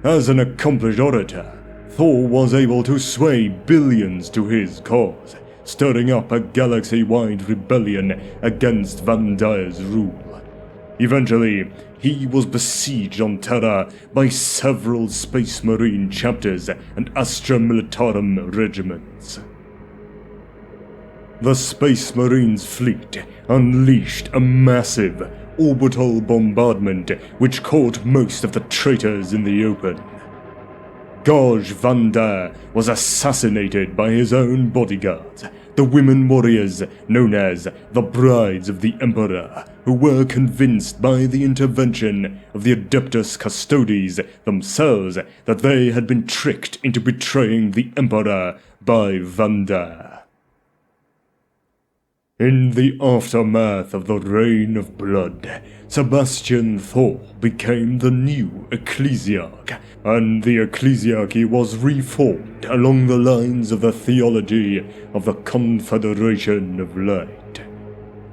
As an accomplished orator, Thor was able to sway billions to his cause, stirring up a galaxy-wide rebellion against Vanda's rule. Eventually, he was besieged on Terra by several Space Marine chapters and Astra Militarum regiments. The Space Marines fleet unleashed a massive orbital bombardment which caught most of the traitors in the open. Gorge Vanda was assassinated by his own bodyguards, the women warriors known as the Brides of the Emperor, who were convinced by the intervention of the Adeptus Custodes themselves that they had been tricked into betraying the Emperor by Vanda. In the aftermath of the Reign of Blood, Sebastian Thor became the new ecclesiarch, and the ecclesiarchy was reformed along the lines of the theology of the Confederation of Light.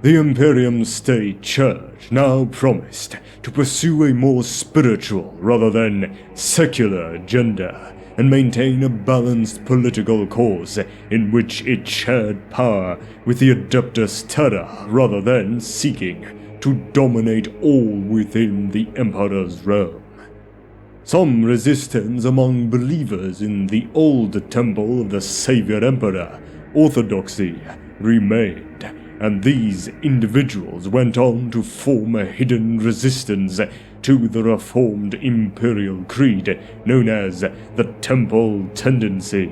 The Imperium State Church now promised to pursue a more spiritual rather than secular agenda, and maintain a balanced political course in which it shared power with the Adeptus Terra rather than seeking to dominate all within the Emperor's realm. Some resistance among believers in the old temple of the Savior Emperor, Orthodoxy, remained, and these individuals went on to form a hidden resistance to the reformed imperial creed known as the Temple Tendency.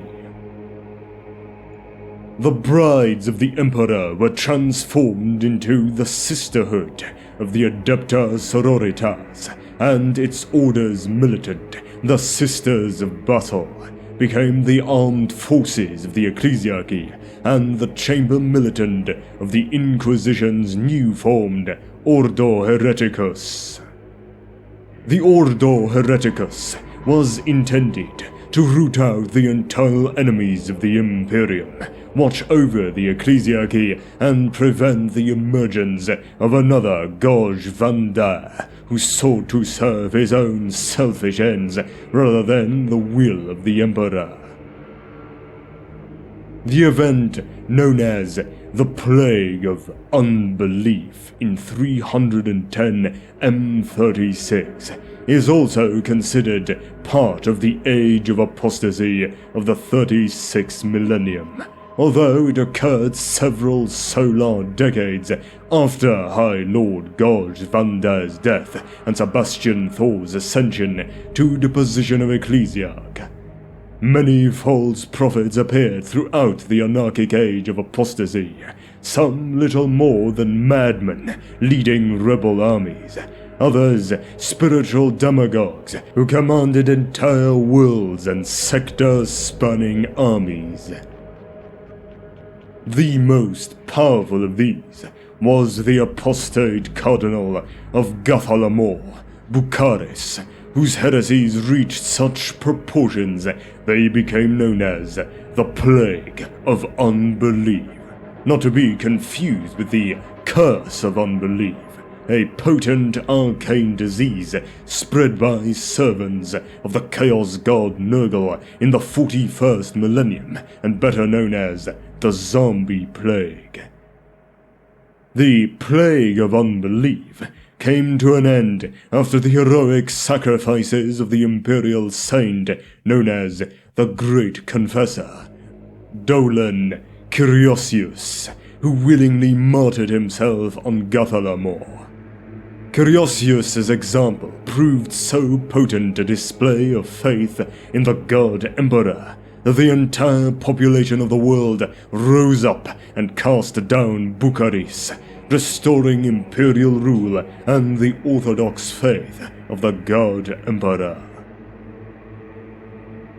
The brides of the Emperor were transformed into the Sisterhood of the Adepta Sororitas, and its orders militant, the Sisters of Battle, became the armed forces of the ecclesiarchy and the chamber militant of the Inquisition's new-formed Ordo Hereticus. The Ordo Hereticus was intended to root out the internal enemies of the Imperium, watch over the ecclesiarchy, and prevent the emergence of another Gauge Vanda, who sought to serve his own selfish ends rather than the will of the Emperor. The event known as the Plague of Unbelief in 310 M36 is also considered part of the Age of Apostasy of the 36th millennium, although it occurred several solar decades after High Lord Gauge Vanda's death and Sebastian Thor's ascension to the position of ecclesiarch. Many false prophets appeared throughout the anarchic age of apostasy, some little more than madmen leading rebel armies, others spiritual demagogues who commanded entire worlds and sector-spanning armies. The most powerful of these was the apostate cardinal of Gathalamor, Bucharest, whose heresies reached such proportions they became known as the Plague of Unbelief, not to be confused with the Curse of Unbelief, a potent arcane disease spread by servants of the Chaos God Nurgle in the 41st millennium, and better known as the Zombie Plague. The Plague of Unbelief came to an end after the heroic sacrifices of the imperial saint known as the Great Confessor, Dolan Kyriosius, who willingly martyred himself on Gathalamor. Kyriosius' example proved so potent a display of faith in the God Emperor that the entire population of the world rose up and cast down Bucharest, restoring imperial rule and the orthodox faith of the God Emperor.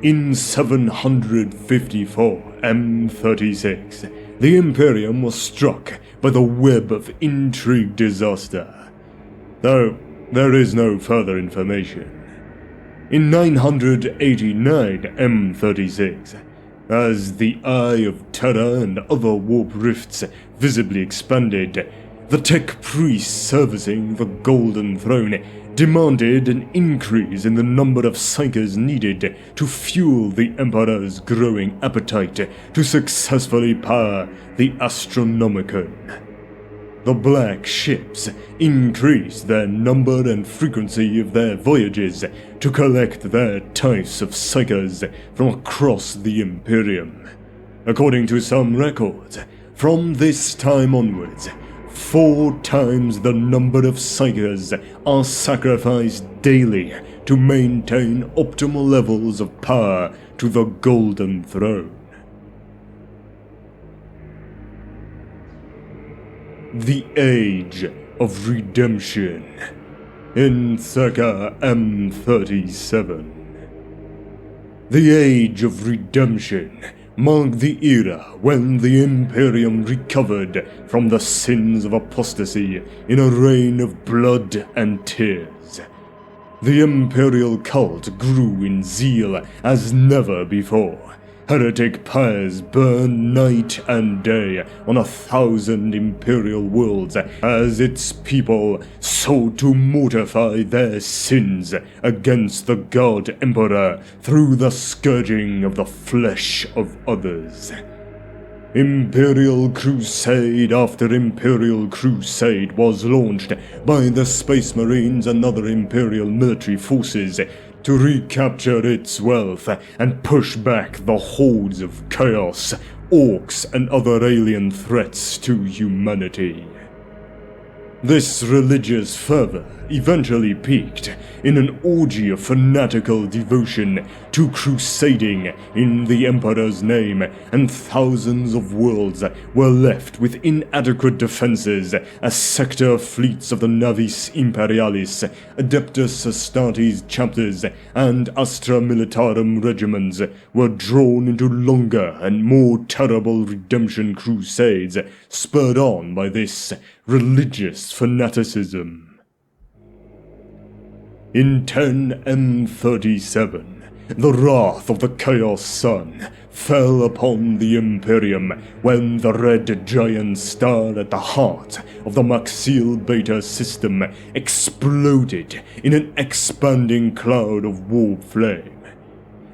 In 754 M36, the Imperium was struck by the web of intrigue disaster, though there is no further information. In 989 M36, as the Eye of Terror and other warp rifts visibly expanded, the tech priests servicing the Golden Throne demanded an increase in the number of psychers needed to fuel the Emperor's growing appetite to successfully power the Astronomicon. The Black Ships increased their number and frequency of their voyages to collect their types of psychers from across the Imperium. According to some records, from this time onwards, 4 times the number of psychers are sacrificed daily to maintain optimal levels of power to the Golden Throne. The Age of Redemption in circa M37. The Age of Redemption marked the era when the Imperium recovered from the sins of apostasy in a reign of blood and tears. The imperial cult grew in zeal as never before. Heretic pyres burned night and day on 1,000 imperial worlds as its people sought to mortify their sins against the God Emperor through the scourging of the flesh of others. Imperial crusade after imperial crusade was launched by the Space Marines and other imperial military forces to recapture its wealth and push back the hordes of chaos, orcs, and other alien threats to humanity. This religious fervor eventually peaked in an orgy of fanatical devotion to crusading in the Emperor's name, and thousands of worlds were left with inadequate defenses as sector fleets of the Navis Imperialis, Adeptus Astartes chapters, and Astra Militarum regiments were drawn into longer and more terrible redemption crusades spurred on by this religious fanaticism. In 10M37, the wrath of the Chaos Sun fell upon the Imperium when the red giant star at the heart of the Maxill Beta system exploded in an expanding cloud of warp flame.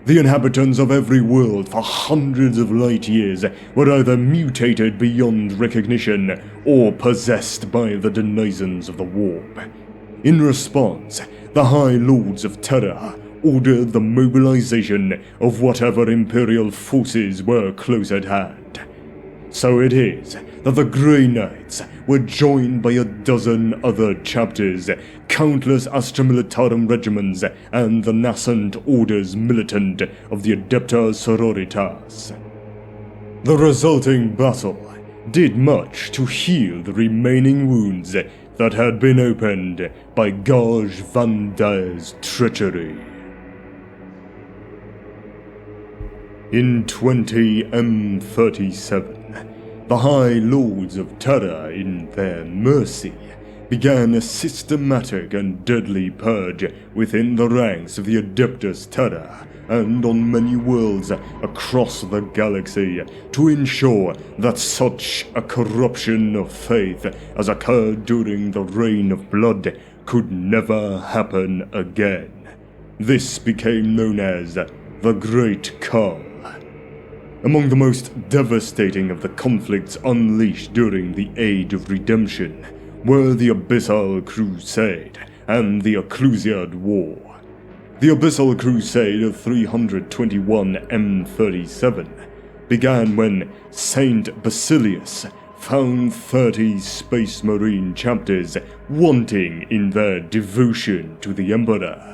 The inhabitants of every world for hundreds of light years were either mutated beyond recognition or possessed by the denizens of the warp. In response, the High Lords of Terra ordered the mobilization of whatever Imperial forces were close at hand. So it is that the Grey Knights were joined by a dozen other chapters, countless Astra Militarum regiments, and the nascent orders militant of the Adepta Sororitas. The resulting battle did much to heal the remaining wounds that had been opened by Gauge Van Dyer's treachery. In 20M37, the High Lords of Terra, in their mercy, began a systematic and deadly purge within the ranks of the Adeptus Terra and on many worlds across the galaxy to ensure that such a corruption of faith as occurred during the Reign of Blood could never happen again. This became known as the Great Call. Among the most devastating of the conflicts unleashed during the Age of Redemption were the Abyssal Crusade and the Ecclusiad War. The Abyssal Crusade of 321M37 began when Saint Basilius found 30 Space Marine chapters wanting in their devotion to the Emperor.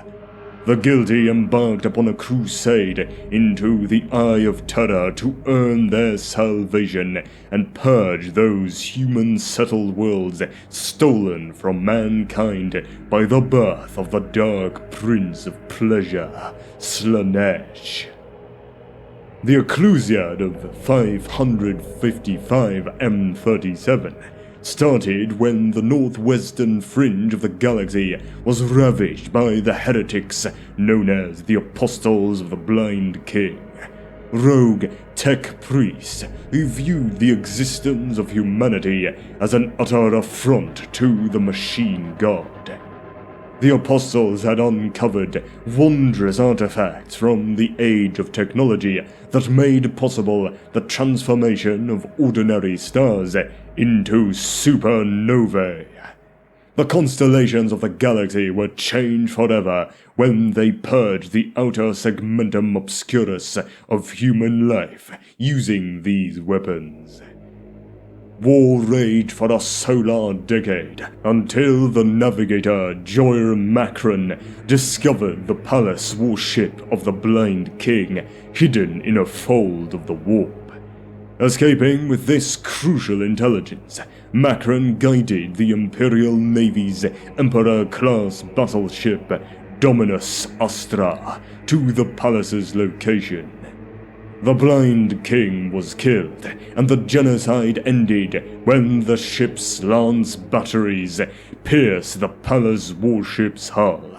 The guilty embarked upon a crusade into the Eye of Terror to earn their salvation and purge those human-settled worlds stolen from mankind by the birth of the Dark Prince of Pleasure, Slanesh. The Ecclusiad of 555M37 started when the northwestern fringe of the galaxy was ravaged by the heretics known as the Apostles of the Blind King, rogue tech priests who viewed the existence of humanity as an utter affront to the machine god. The Apostles had uncovered wondrous artifacts from the age of technology that made possible the transformation of ordinary stars into supernovae. The constellations of the galaxy were changed forever when they purged the outer segmentum obscurus of human life using these weapons. War raged for a solar decade until the navigator Joir Macron discovered the palace warship of the Blind King hidden in a fold of the warp. Escaping with this crucial intelligence, Macron guided the Imperial Navy's Emperor-class battleship Dominus Astra to the palace's location. The blind king was killed, and the genocide ended when the ship's lance batteries pierced the palace warship's hull.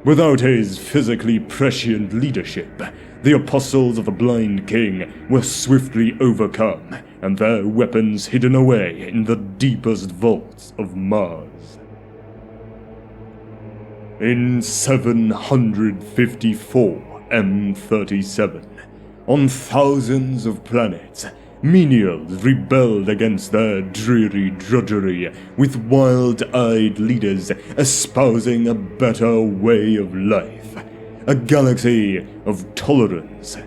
Without his physically prescient leadership, the apostles of the blind king were swiftly overcome, and their weapons hidden away in the deepest vaults of Mars. In 754 M37, on thousands of planets, menials rebelled against their dreary drudgery, with wild-eyed leaders espousing a better way of life, a galaxy of tolerance.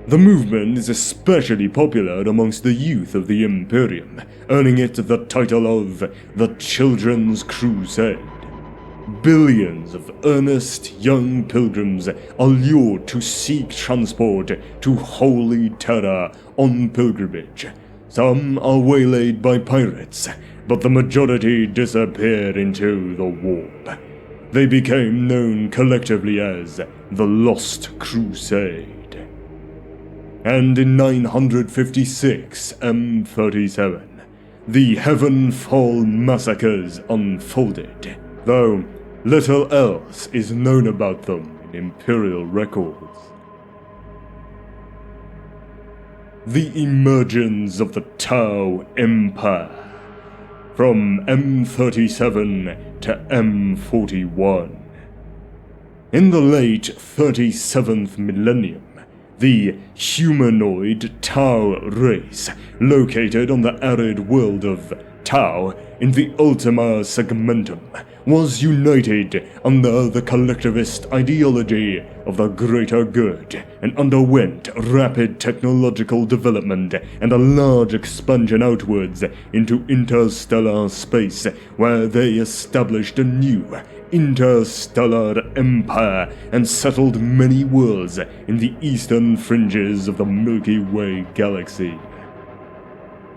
The movement is especially popular amongst the youth of the Imperium, earning it the title of the Children's Crusade. Billions of earnest young pilgrims are lured to seek transport to Holy Terra on pilgrimage. Some are waylaid by pirates, but the majority disappear into the warp. They became known collectively as the Lost Crusade. And in 956 M37, the Heavenfall massacres unfolded, though little else is known about them in Imperial records. The emergence of the Tau Empire, from M37 to M41. In the late 37th millennium, the humanoid Tau race, located on the arid world of Tau in the Ultima Segmentum, was united under the collectivist ideology of the greater good and underwent rapid technological development and a large expansion outwards into interstellar space, where they established a new interstellar empire and settled many worlds in the eastern fringes of the Milky Way galaxy.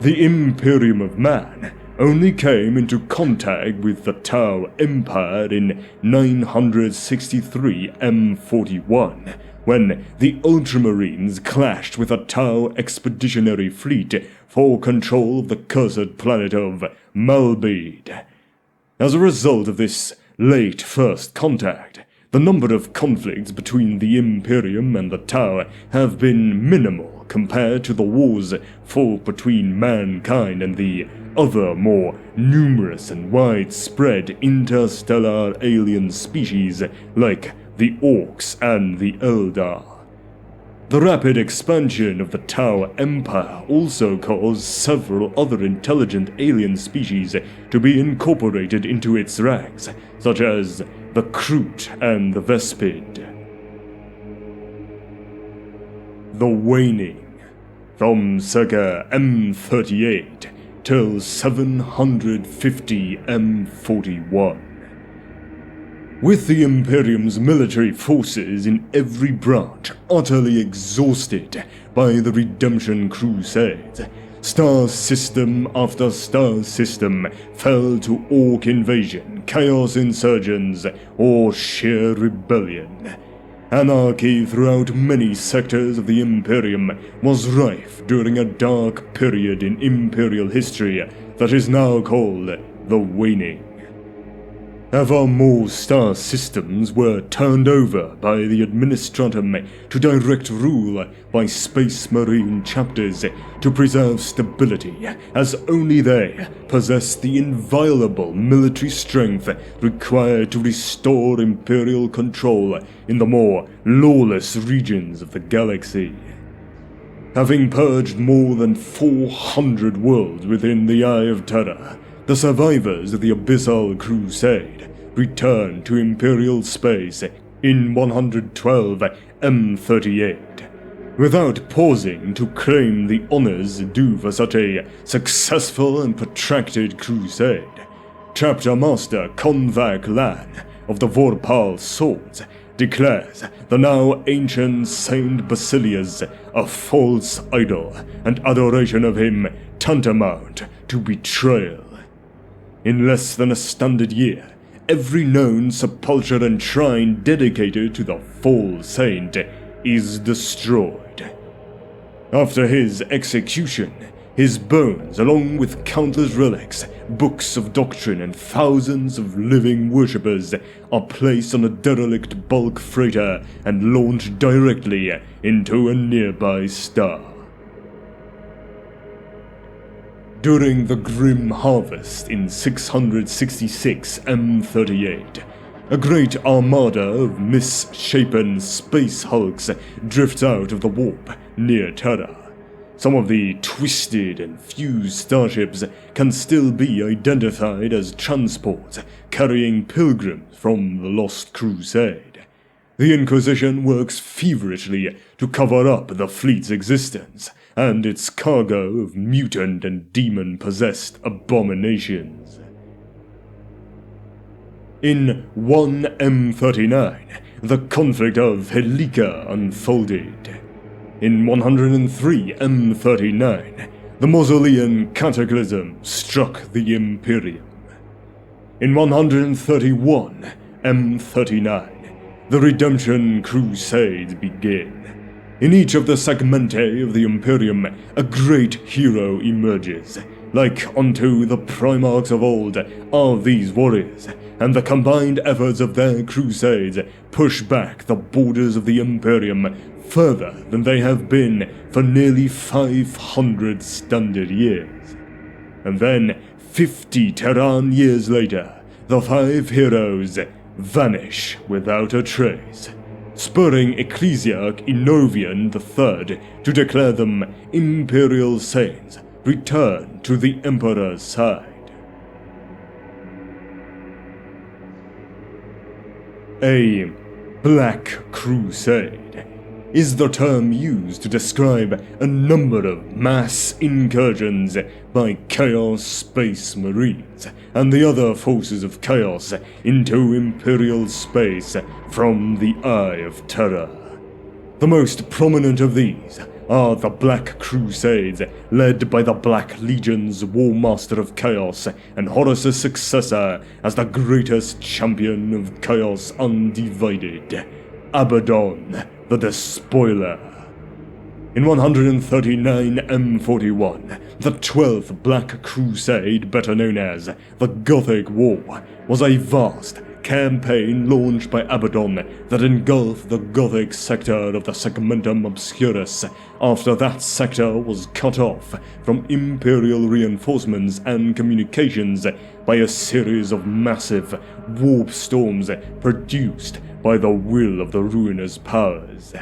The Imperium of Man only came into contact with the Tau Empire in 963 M41, when the Ultramarines clashed with a Tau expeditionary fleet for control of the cursed planet of Malbede. As a result of this late first contact, the number of conflicts between the Imperium and the Tau have been minimal compared to the wars fought between mankind and the other more numerous and widespread interstellar alien species like the Orcs and the Eldar. The rapid expansion of the Tau Empire also caused several other intelligent alien species to be incorporated into its ranks, such as the Kroot and the Vespid. The Waning, from circa M38 till 750 M41. With the Imperium's military forces in every branch utterly exhausted by the Redemption Crusades, star system after star system fell to orc invasion, chaos insurgents, or sheer rebellion. Anarchy throughout many sectors of the Imperium was rife during a dark period in Imperial history that is now called the Waning. Ever more star systems were turned over by the Administratum to direct rule by Space Marine chapters to preserve stability, as only they possessed the inviolable military strength required to restore Imperial control in the more lawless regions of the galaxy. Having purged more than 400 worlds within the Eye of Terror, the survivors of the Abyssal Crusade returned to Imperial space in 112 M38, without pausing to claim the honors due for such a successful and protracted crusade. Chapter Master Konvak Lan of the Vorpal Swords declares the now ancient Saint Basilius a false idol, and adoration of him tantamount to betrayal. In less than a standard year, every known sepulchre and shrine dedicated to the false saint is destroyed. After his execution, his bones, along with countless relics, books of doctrine, and thousands of living worshippers, are placed on a derelict bulk freighter and launched directly into a nearby star. During the grim harvest in 666 M38, a great armada of misshapen space hulks drifts out of the warp near Terra. Some of the twisted and fused starships can still be identified as transports carrying pilgrims from the Lost Crusade. The Inquisition works feverishly to cover up the fleet's existence and its cargo of mutant and demon-possessed abominations. In 1M39, the conflict of Helika unfolded. In 103 M39, the Mausolean Cataclysm struck the Imperium. In 131 M39, the Redemption Crusades begin. In each of the segmentae of the Imperium, a great hero emerges. Like unto the Primarchs of old are these warriors, and the combined efforts of their crusades push back the borders of the Imperium further than they have been for nearly 500 standard years. And then, 50 Terran years later, the 5 heroes vanish without a trace, spurring Ecclesiarch Inovian III to declare them Imperial Saints, return to the Emperor's side. A Black Crusade is the term used to describe a number of mass incursions by Chaos Space Marines and the other forces of Chaos into Imperial space from the Eye of Terror. The most prominent of these are the Black Crusades, led by the Black Legion's War Master of Chaos and Horus's successor as the greatest champion of Chaos Undivided, Abaddon, the Despoiler. In 139 M41, the 12th Black Crusade, better known as the Gothic War, was a vast campaign launched by Abaddon that engulfed the Gothic sector of the Segmentum Obscurus after that sector was cut off from Imperial reinforcements and communications by a series of massive warp storms produced by the will of the ruinous powers.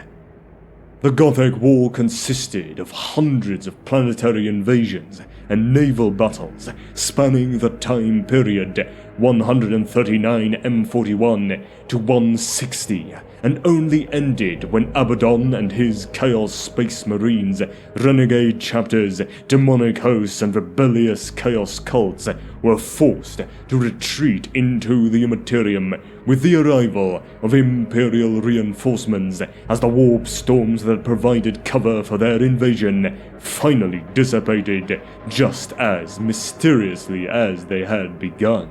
The Gothic War consisted of hundreds of planetary invasions and naval battles spanning the time period 139 M41 to 160, and only ended when Abaddon and his Chaos Space Marines, renegade chapters, demonic hosts, and rebellious Chaos cults were forced to retreat into the Imperium with the arrival of Imperial reinforcements as the warp storms that provided cover for their invasion finally dissipated just as mysteriously as they had begun.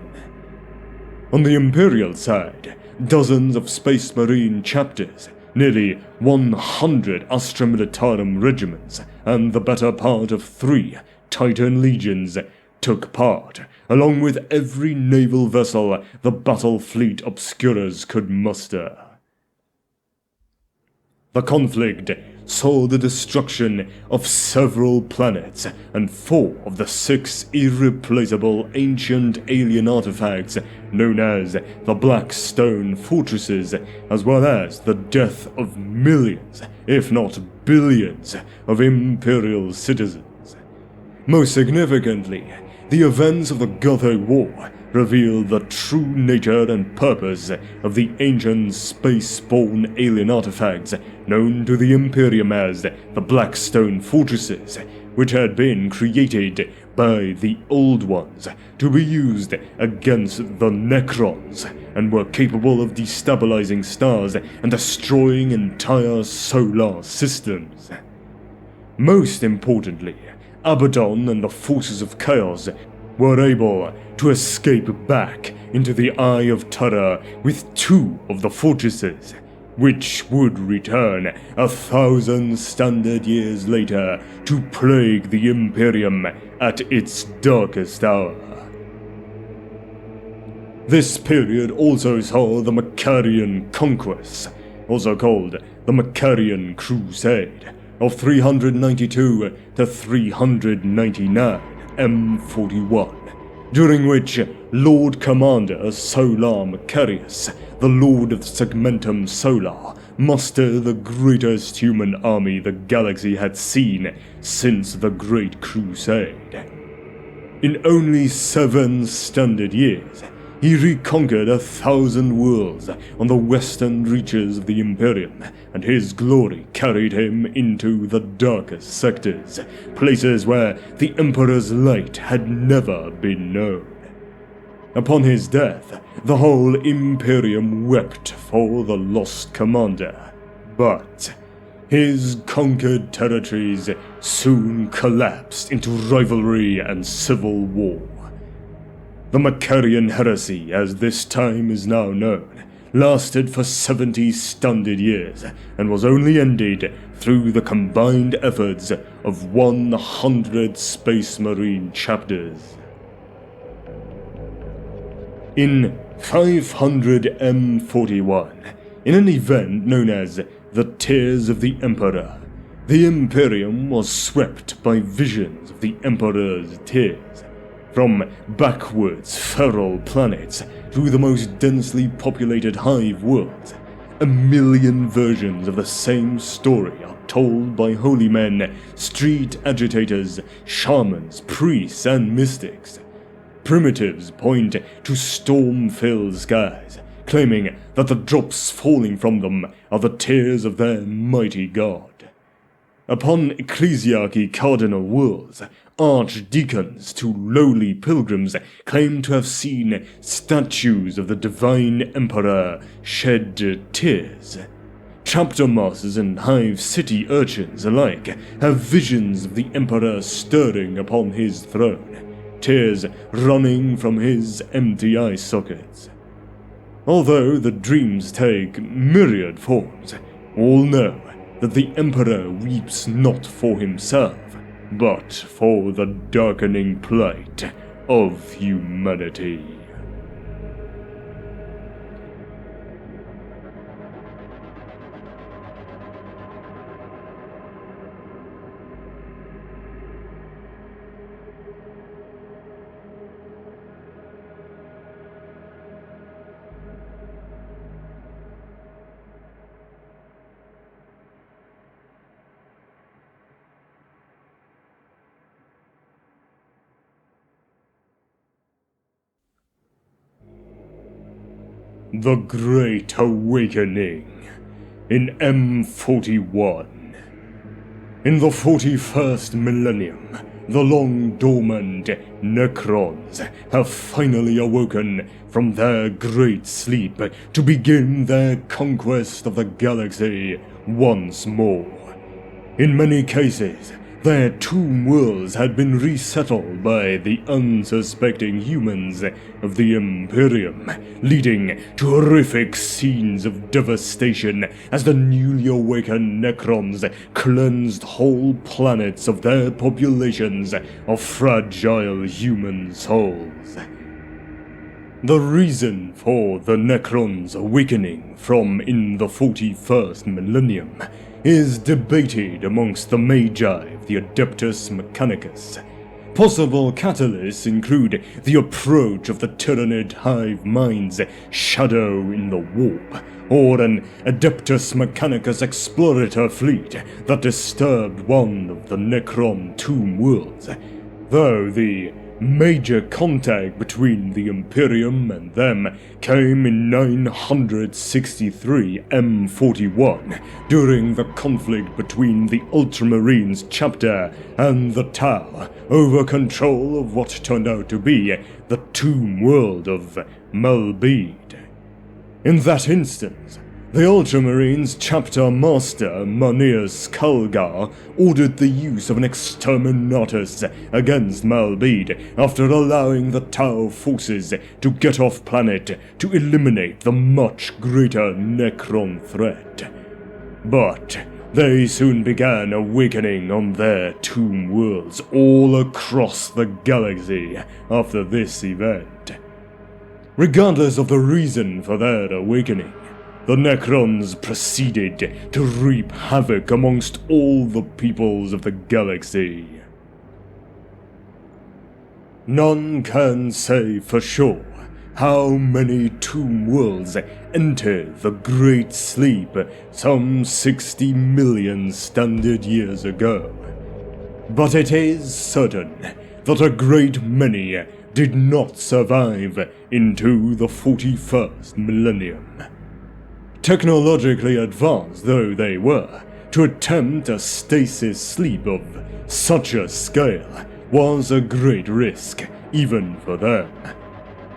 On the Imperial side, dozens of Space Marine chapters, nearly 100 Astra Militarum regiments, and the better part of 3 Titan legions took part, along with every naval vessel the battle fleet Obscurus could muster. The conflict saw the destruction of several planets and 4 of the 6 irreplaceable ancient alien artifacts known as the Black Stone Fortresses, as well as the death of millions, if not billions, of Imperial citizens. Most significantly, the events of the Gothic War reveal the true nature and purpose of the ancient space-borne alien artifacts known to the Imperium as the Black Stone Fortresses, which had been created by the Old Ones to be used against the Necrons, and were capable of destabilizing stars and destroying entire solar systems. Most importantly, Abaddon and the forces of Chaos were able to escape back into the Eye of Terror with 2 of the fortresses, which would return 1,000 standard years later to plague the Imperium at its darkest hour. This period also saw the Macarian Conquest, also called the Macarian Crusade, of 392 to 399 M41, during which Lord Commander Solar Macarius, the Lord of Segmentum Solar, mustered the greatest human army the galaxy had seen since the Great Crusade. In only 7 standard years, he reconquered 1,000 worlds on the western reaches of the Imperium, and his glory carried him into the darkest sectors, places where the Emperor's light had never been known. Upon his death, the whole Imperium wept for the lost commander, but his conquered territories soon collapsed into rivalry and civil war. The Macarian heresy, as this time is now known, lasted for 70 standard years and was only ended through the combined efforts of 100 Space Marine chapters. In 500 M41, in an event known as the Tears of the Emperor, the Imperium was swept by visions of the Emperor's tears. From backwards feral planets to the most densely populated hive worlds, 1,000,000 versions of the same story are told by holy men, street agitators, shamans, priests, and mystics. Primitives point to storm-filled skies, claiming that the drops falling from them are the tears of their mighty god. Upon ecclesiarchy cardinal worlds, archdeacons to lowly pilgrims claim to have seen statues of the divine emperor shed tears. Chapter masters and hive city urchins alike have visions of the emperor stirring upon his throne, tears running from his empty eye sockets. Although the dreams take myriad forms, all know that the emperor weeps not for himself, but for the darkening plight of humanity. The Great Awakening in M41. In the 41st millennium, the long-dormant Necrons have finally awoken from their great sleep to begin their conquest of the galaxy once more. In many cases, their tomb worlds had been resettled by the unsuspecting humans of the Imperium, leading to horrific scenes of devastation as the newly awakened Necrons cleansed whole planets of their populations of fragile human souls. The reason for the Necrons' awakening from in the 41st millennium is debated amongst the Magi of the Adeptus Mechanicus. Possible catalysts include the approach of the Tyranid hive mind's shadow in the warp, or an Adeptus Mechanicus explorator fleet that disturbed one of the Necron tomb worlds, though the major contact between the Imperium and them came in 963 M41 during the conflict between the Ultramarines chapter and the Tau over control of what turned out to be the tomb world of Malbede. In that instance, The Ultramarines chapter master Manius Kalgar ordered the use of an exterminatus against Malbede after allowing the Tau forces to get off planet to eliminate the much greater Necron threat. But they soon began awakening on their tomb worlds all across the galaxy after this event. Regardless of the reason for their awakening, the Necrons proceeded to reap havoc amongst all the peoples of the galaxy. None can say for sure how many tomb worlds entered the Great Sleep some 60 million standard years ago. But it is certain that a great many did not survive into the 41st millennium. Technologically advanced though they were, to attempt a stasis sleep of such a scale was a great risk, even for them.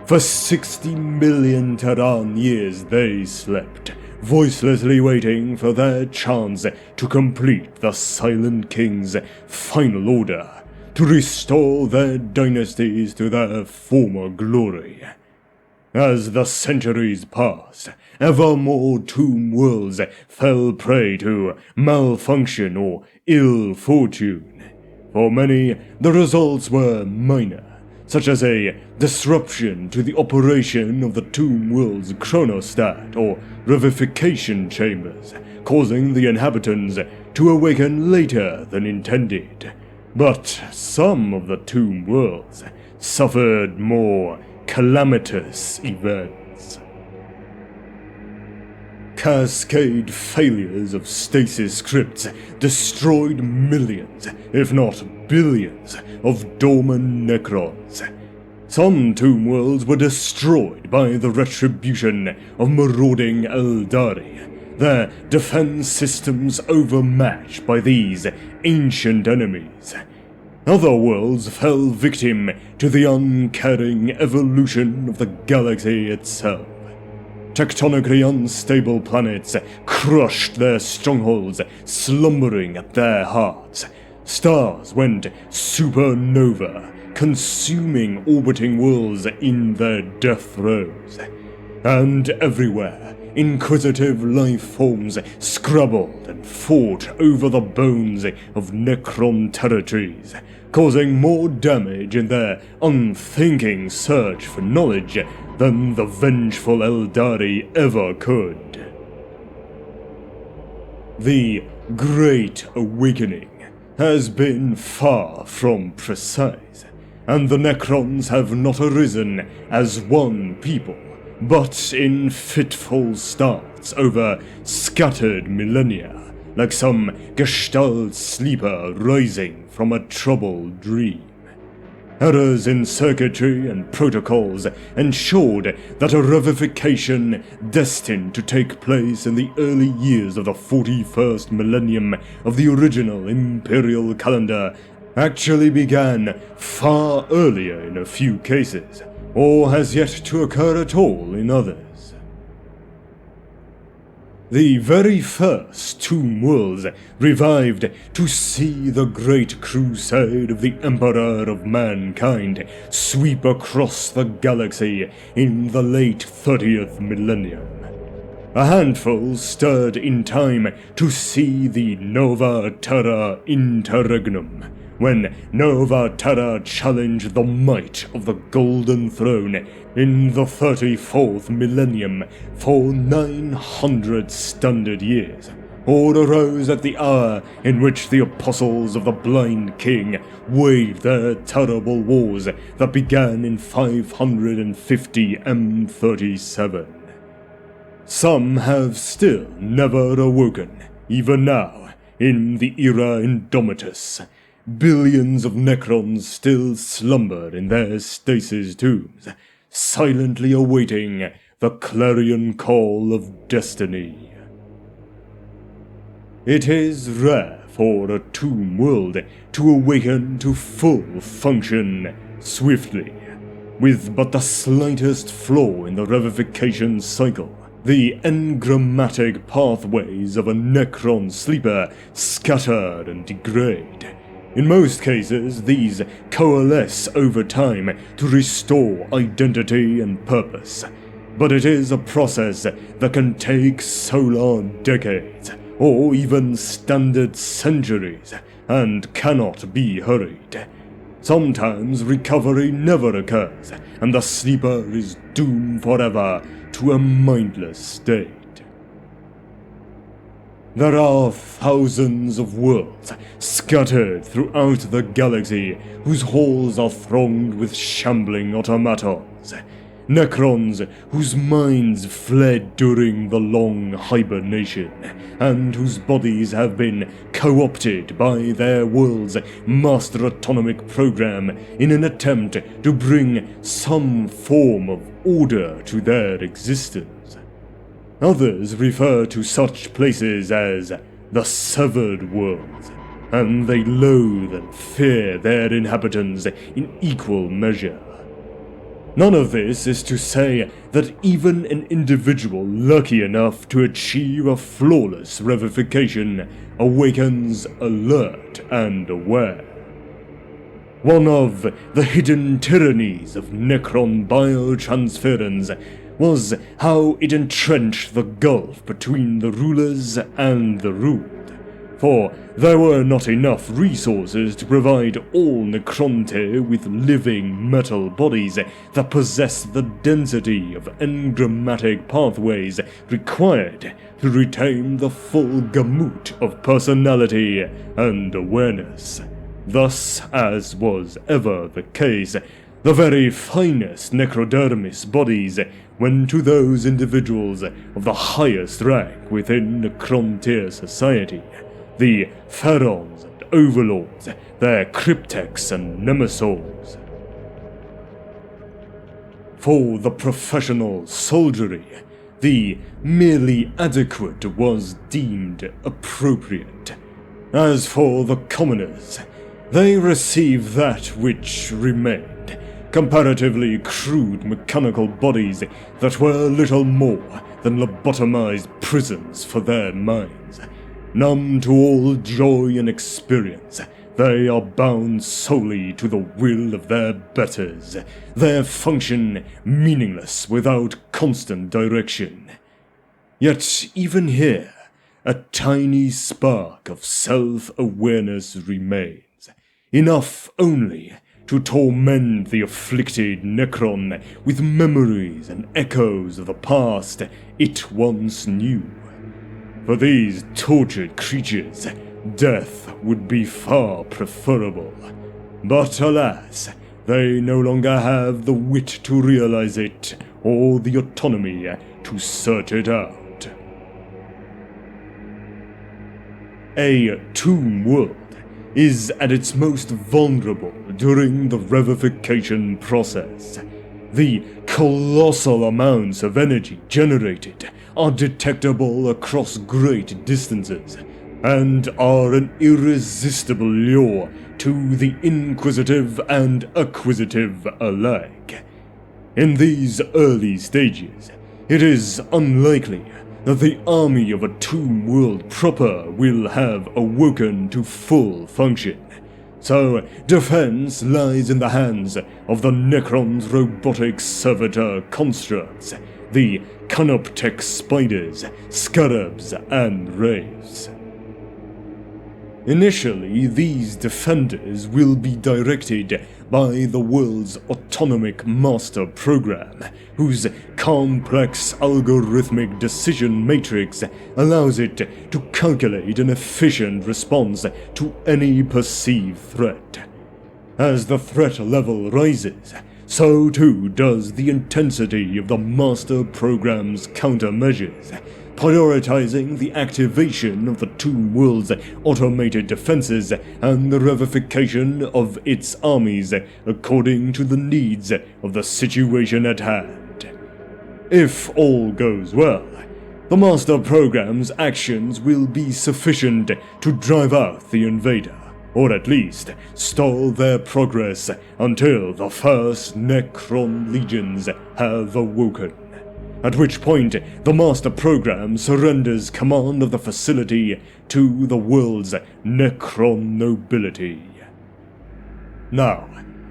For 60 million Terran years they slept, voicelessly waiting for their chance to complete the Silent King's final order, to restore their dynasties to their former glory. As the centuries passed, ever more tomb worlds fell prey to malfunction or ill fortune. For many, the results were minor, such as a disruption to the operation of the tomb world's chronostat or revivification chambers, causing the inhabitants to awaken later than intended. But some of the tomb worlds suffered more calamitous events. Cascade failures of stasis scripts destroyed millions, if not billions, of dormant Necrons. Some tomb worlds were destroyed by the retribution of marauding Eldari, their defense systems overmatched by these ancient enemies. Other worlds fell victim to the uncaring evolution of the galaxy itself. Tectonically unstable planets crushed their strongholds, slumbering at their hearts. Stars went supernova, consuming orbiting worlds in their death throes. And everywhere, inquisitive life forms scrabbled and fought over the bones of Necron territories, causing more damage in their unthinking search for knowledge than the vengeful Eldari ever could. The Great Awakening has been far from precise, and the Necrons have not arisen as one people, but in fitful starts over scattered millennia, like some gestalt sleeper rising from a troubled dream. Errors in circuitry and protocols ensured that a revivification destined to take place in the early years of the 41st millennium of the original imperial calendar actually began far earlier in a few cases, or has yet to occur at all in others. The very first tomb worlds revived to see the great crusade of the Emperor of Mankind sweep across the galaxy in the late 30th millennium. A handful stirred in time to see the Nova Terra Interregnum, when Nova Terra challenged the might of the Golden Throne in the 34th millennium for 900 standard years, or arose at the hour in which the apostles of the Blind King waged their terrible wars that began in 550 M37. Some have still never awoken, even now, in the era Indomitus. Billions of Necrons still slumber in their stasis tombs, silently awaiting the clarion call of destiny. It is rare for a tomb world to awaken to full function swiftly, with but the slightest flaw in the revivification cycle. The engrammatic pathways of a Necron sleeper scatter and degrade. In most cases, these coalesce over time to restore identity and purpose, but it is a process that can take solar decades, or even standard centuries, and cannot be hurried. Sometimes recovery never occurs, and the sleeper is doomed forever to a mindless state. There are thousands of worlds scattered throughout the galaxy whose halls are thronged with shambling automatons. Necrons whose minds fled during the long hibernation, and whose bodies have been co-opted by their world's master autonomic program in an attempt to bring some form of order to their existence. Others refer to such places as the Severed Worlds, and they loathe and fear their inhabitants in equal measure. None of this is to say that even an individual lucky enough to achieve a flawless revivification awakens alert and aware. One of the hidden tyrannies of Necron biotransference was how it entrenched the gulf between the rulers and the ruled, for there were not enough resources to provide all Necronte with living metal bodies that possessed the density of engrammatic pathways required to retain the full gamut of personality and awareness. Thus, as was ever the case, the very finest necrodermis bodies went to those individuals of the highest rank within Necrontier society, the Pharaons and Overlords, their Cryptex and Nemesols. For the professional soldiery, the merely adequate was deemed appropriate. As for the commoners, they received that which remained, comparatively crude mechanical bodies that were little more than lobotomized prisons for their minds. Numb to all joy and experience, they are bound solely to the will of their betters, their function meaningless without constant direction. Yet even here, a tiny spark of self-awareness remains, enough only to torment the afflicted Necron with memories and echoes of the past it once knew. For these tortured creatures, death would be far preferable. But alas, they no longer have the wit to realize it, or the autonomy to search it out. A tomb world is at its most vulnerable during the revivification process. The colossal amounts of energy generated are detectable across great distances, and are an irresistible lure to the inquisitive and acquisitive alike. In these early stages, it is unlikely that the army of a tomb world proper will have awoken to full function, so defense lies in the hands of the Necron's robotic servitor constructs, the Canoptech spiders, scarabs, and wraiths. Initially, these defenders will be directed by the world's autonomic master program, whose complex algorithmic decision matrix allows it to calculate an efficient response to any perceived threat. As the threat level rises, so too does the intensity of the master program's countermeasures, prioritizing the activation of the tomb world's automated defenses and the revivification of its armies according to the needs of the situation at hand. If all goes well, the master program's actions will be sufficient to drive out the invader, or at least stall their progress until the first Necron legions have awoken. at which point the master program surrenders command of the facility to the world's Necron nobility. Now,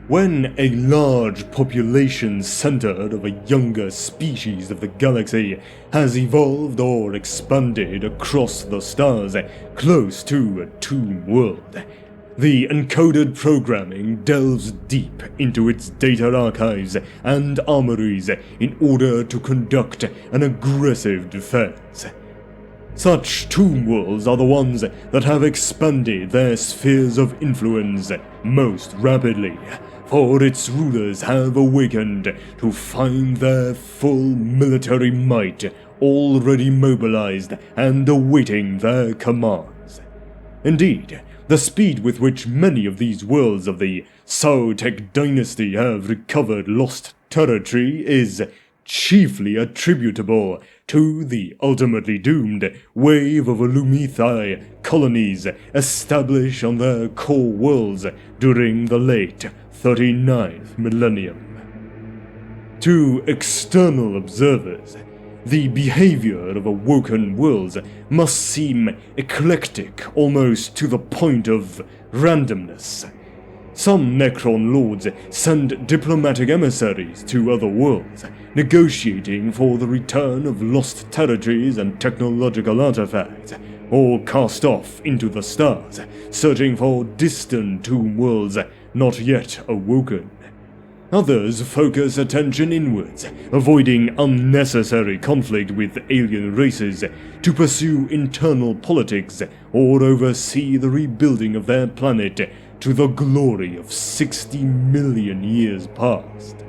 when a large population centered of a younger species of the galaxy has evolved or expanded across the stars close to a tomb world, the encoded programming delves deep into its data archives and armories in order to conduct an aggressive defense. Such tomb worlds are the ones that have expanded their spheres of influence most rapidly, for its rulers have awakened to find their full military might already mobilized and awaiting their commands. Indeed, the speed with which many of these worlds of the Sautek dynasty have recovered lost territory is chiefly attributable to the ultimately doomed wave of Illumithai colonies established on their core worlds during the late 39th millennium. To external observers, the behavior of awoken worlds must seem eclectic almost to the point of randomness. Some Necron lords send diplomatic emissaries to other worlds, negotiating for the return of lost territories and technological artifacts, or cast off into the stars, searching for distant tomb worlds not yet awoken. Others focus attention inwards, avoiding unnecessary conflict with alien races to pursue internal politics or oversee the rebuilding of their planet to the glory of 60 million years past.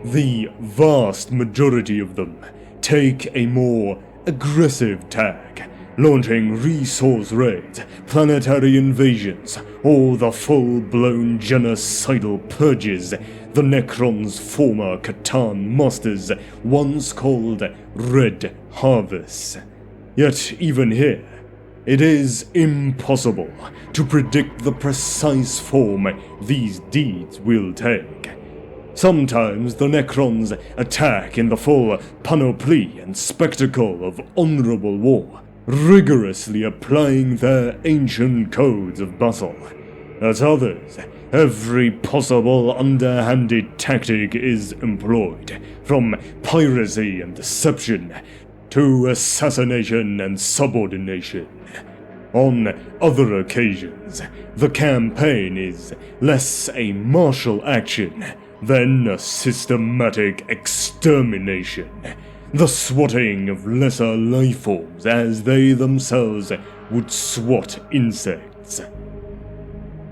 The vast majority of them take a more aggressive tack, launching resource raids, planetary invasions, or the full-blown genocidal purges the Necrons' former Catan masters once called Red Harvest. Yet even here, it is impossible to predict the precise form these deeds will take. Sometimes the Necrons attack in the full panoply and spectacle of honorable war, rigorously applying their ancient codes of battle. At others, every possible underhanded tactic is employed, from piracy and deception to assassination and subordination. On other occasions, the campaign is less a martial action than a systematic extermination, the swatting of lesser lifeforms as they themselves would swat insects.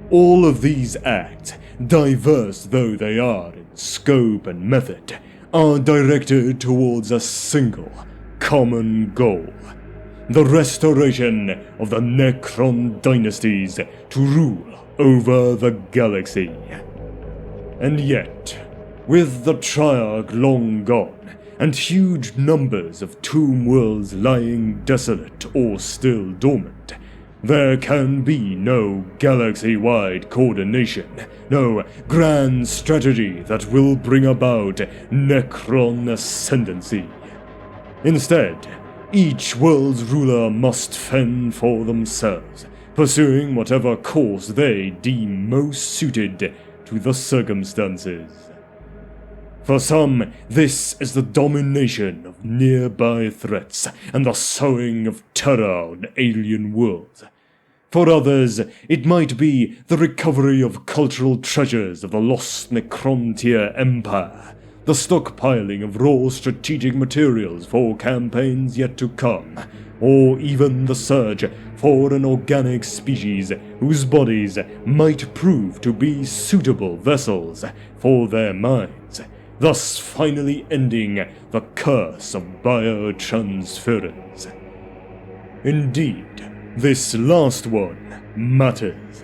All of these acts, diverse though they are in scope and method, are directed towards a single, common goal: the restoration of the Necron dynasties to rule over the galaxy. And yet, with the Triarch long gone, and huge numbers of tomb worlds lying desolate or still dormant, there can be no galaxy-wide coordination, no grand strategy that will bring about Necron ascendancy. Instead, each world's ruler must fend for themselves, pursuing whatever course they deem most suited to the circumstances. For some, this is the domination of nearby threats and the sowing of terror on alien worlds. For others, it might be the recovery of cultural treasures of the lost Necrontier Empire, the stockpiling of raw strategic materials for campaigns yet to come, or even the search for an organic species whose bodies might prove to be suitable vessels for their minds, thus finally ending the curse of biotransference. Indeed, this last one matters.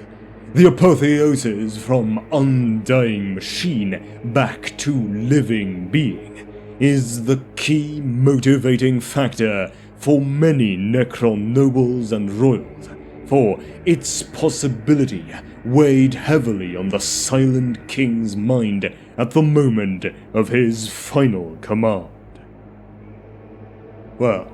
The apotheosis from undying machine back to living being is the key motivating factor for many Necron nobles and royals, for its possibility weighed heavily on the Silent King's mind at the moment of his final command. Well,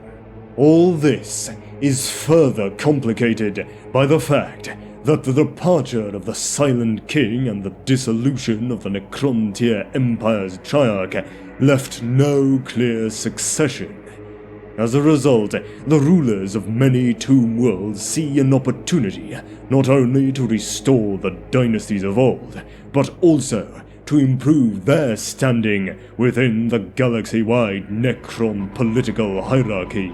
all this is further complicated by the fact that the departure of the Silent King and the dissolution of the Necrontier Empire's Triarch left no clear succession. As a result, the rulers of many tomb worlds see an opportunity not only to restore the dynasties of old, but also to improve their standing within the galaxy-wide Necron political hierarchy.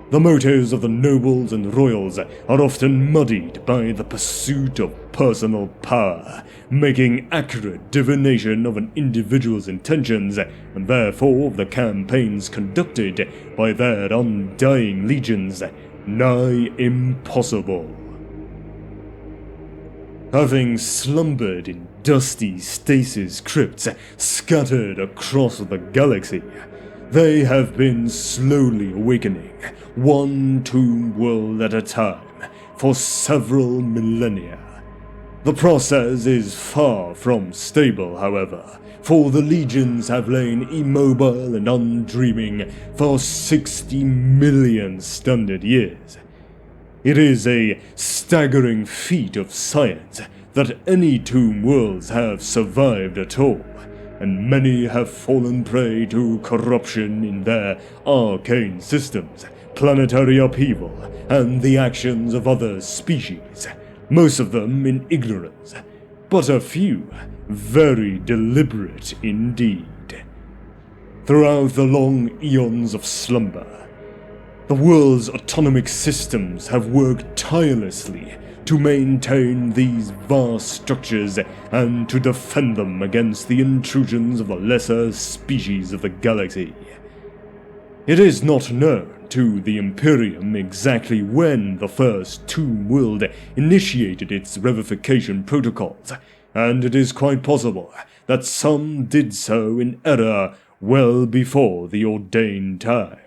The motives of the nobles and royals are often muddied by the pursuit of personal power, making accurate divination of an individual's intentions, and therefore of the campaigns conducted by their undying legions, nigh impossible. Having slumbered in dusty stasis crypts scattered across the galaxy, they have been slowly awakening, one tomb world at a time, for several millennia. The process is far from stable, however, for the legions have lain immobile and undreaming for 60 million standard years. It is a staggering feat of science that any tomb worlds have survived at all, and many have fallen prey to corruption in their arcane systems, planetary upheaval, and the actions of other species, most of them in ignorance, but a few very deliberate indeed. Throughout the long eons of slumber, the world's autonomic systems have worked tirelessly to maintain these vast structures and to defend them against the intrusions of the lesser species of the galaxy. It is not known to the Imperium exactly when the first tomb world initiated its revivification protocols, and it is quite possible that some did so in error well before the ordained time.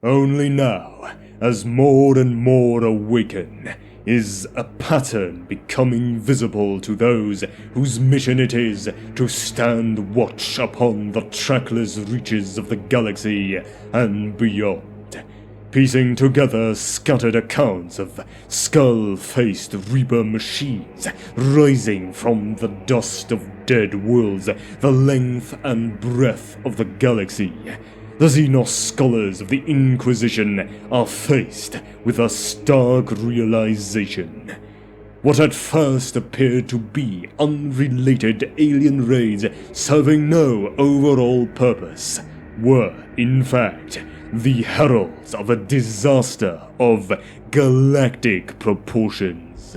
Only now, as more and more awaken, is a pattern becoming visible to those whose mission it is to stand watch upon the trackless reaches of the galaxy and beyond, piecing together scattered accounts of skull-faced Reaper machines rising from the dust of dead worlds the length and breadth of the galaxy. The Xenos scholars of the Inquisition are faced with a stark realization. What at first appeared to be unrelated alien raids serving no overall purpose were, in fact, the heralds of a disaster of galactic proportions.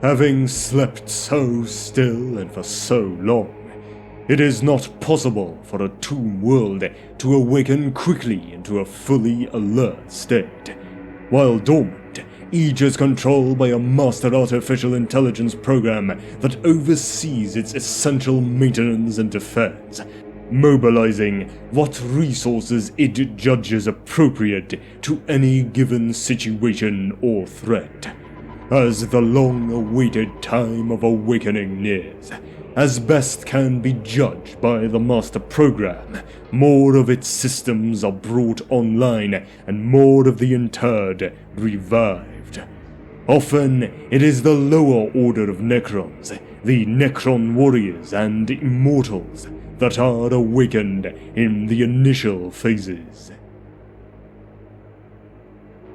Having slept so still and for so long, it is not possible for a tomb world to awaken quickly into a fully alert state. While dormant, each is controlled by a master artificial intelligence program that oversees its essential maintenance and defense, mobilizing what resources it judges appropriate to any given situation or threat. As the long-awaited time of awakening nears, as best can be judged by the master program, more of its systems are brought online and more of the interred revived. Often, it is the lower order of Necrons, the Necron warriors and immortals, that are awakened in the initial phases.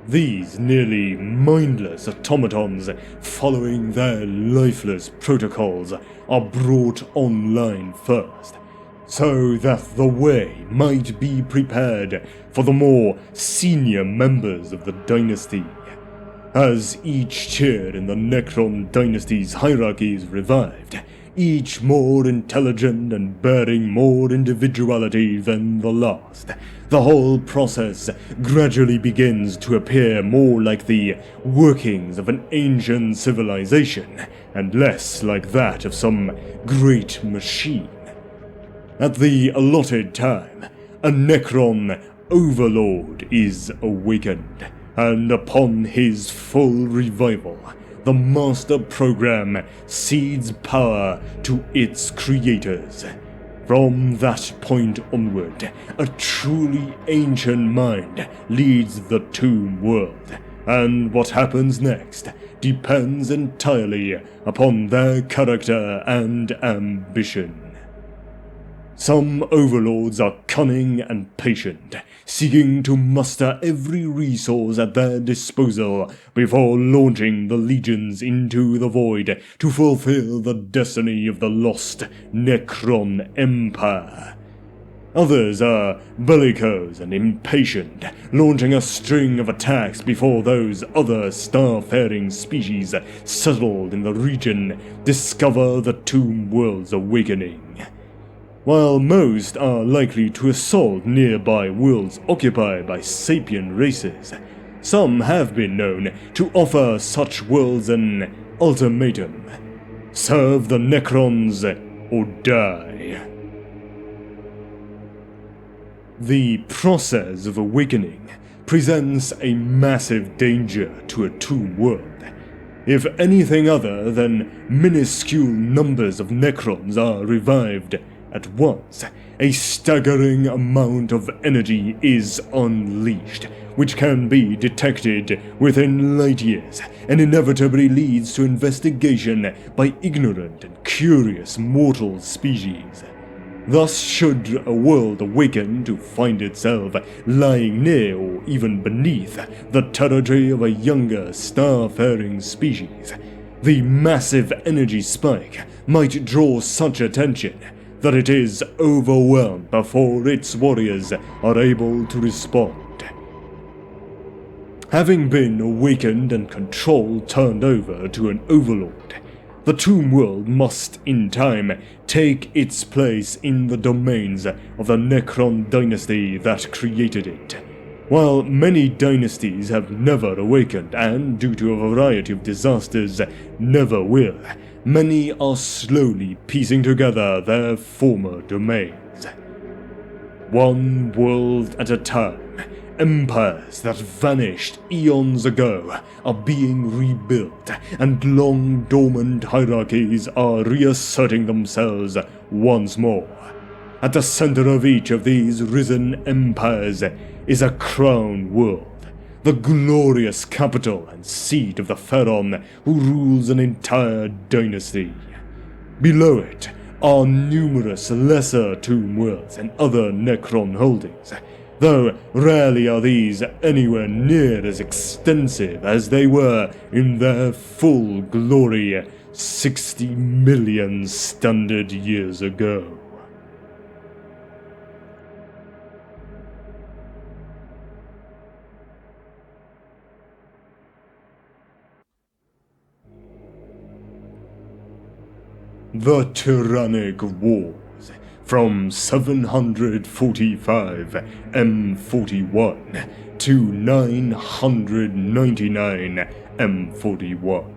These nearly mindless automatons, following their lifeless protocols, are brought online first, so that the way might be prepared for the more senior members of the dynasty. As each tier in the Necron dynasty's hierarchy is revived, each more intelligent and bearing more individuality than the last, the whole process gradually begins to appear more like the workings of an ancient civilization, and less like that of some great machine. At the allotted time, a Necron overlord is awakened, and upon his full revival, the Master Program cedes power to its creators. From that point onward, a truly ancient mind leads the Tomb World, and what happens next depends entirely upon their character and ambition. Some overlords are cunning and patient, seeking to muster every resource at their disposal before launching the legions into the void to fulfill the destiny of the lost Necron Empire. Others are bellicose and impatient, launching a string of attacks before those other starfaring species settled in the region discover the Tomb World's awakening. While most are likely to assault nearby worlds occupied by sapient races, some have been known to offer such worlds an ultimatum: serve the Necrons or die. The process of awakening presents a massive danger to a Tomb World. If anything other than minuscule numbers of Necrons are revived at once, a staggering amount of energy is unleashed, which can be detected within light years and inevitably leads to investigation by ignorant and curious mortal species. Thus, should a world awaken to find itself lying near or even beneath the territory of a younger starfaring species, the massive energy spike might draw such attention that it is overwhelmed before its warriors are able to respond. Having been awakened and control turned over to an overlord, the Tomb World must, in time, take its place in the domains of the Necron dynasty that created it. While many dynasties have never awakened and, due to a variety of disasters, never will, many are slowly piecing together their former domains. One world at a time, empires that vanished eons ago are being rebuilt, and long-dormant hierarchies are reasserting themselves once more. At the center of each of these risen empires is a crown world, the glorious capital and seat of the Pharaoh who rules an entire dynasty. Below it are numerous lesser tomb worlds and other Necron holdings, though rarely are these anywhere near as extensive as they were in their full glory 60 million standard years ago. The Tyrannic Wars, from 745 M41 to 999 M41.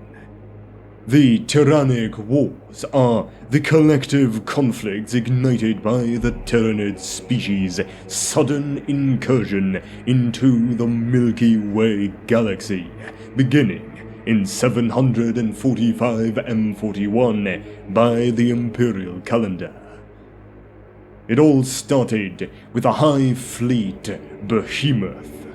The Tyrannic Wars are the collective conflicts ignited by the Tyranid species' sudden incursion into the Milky Way galaxy, beginning in 745 M41 by the Imperial calendar. It all started with a high fleet behemoth.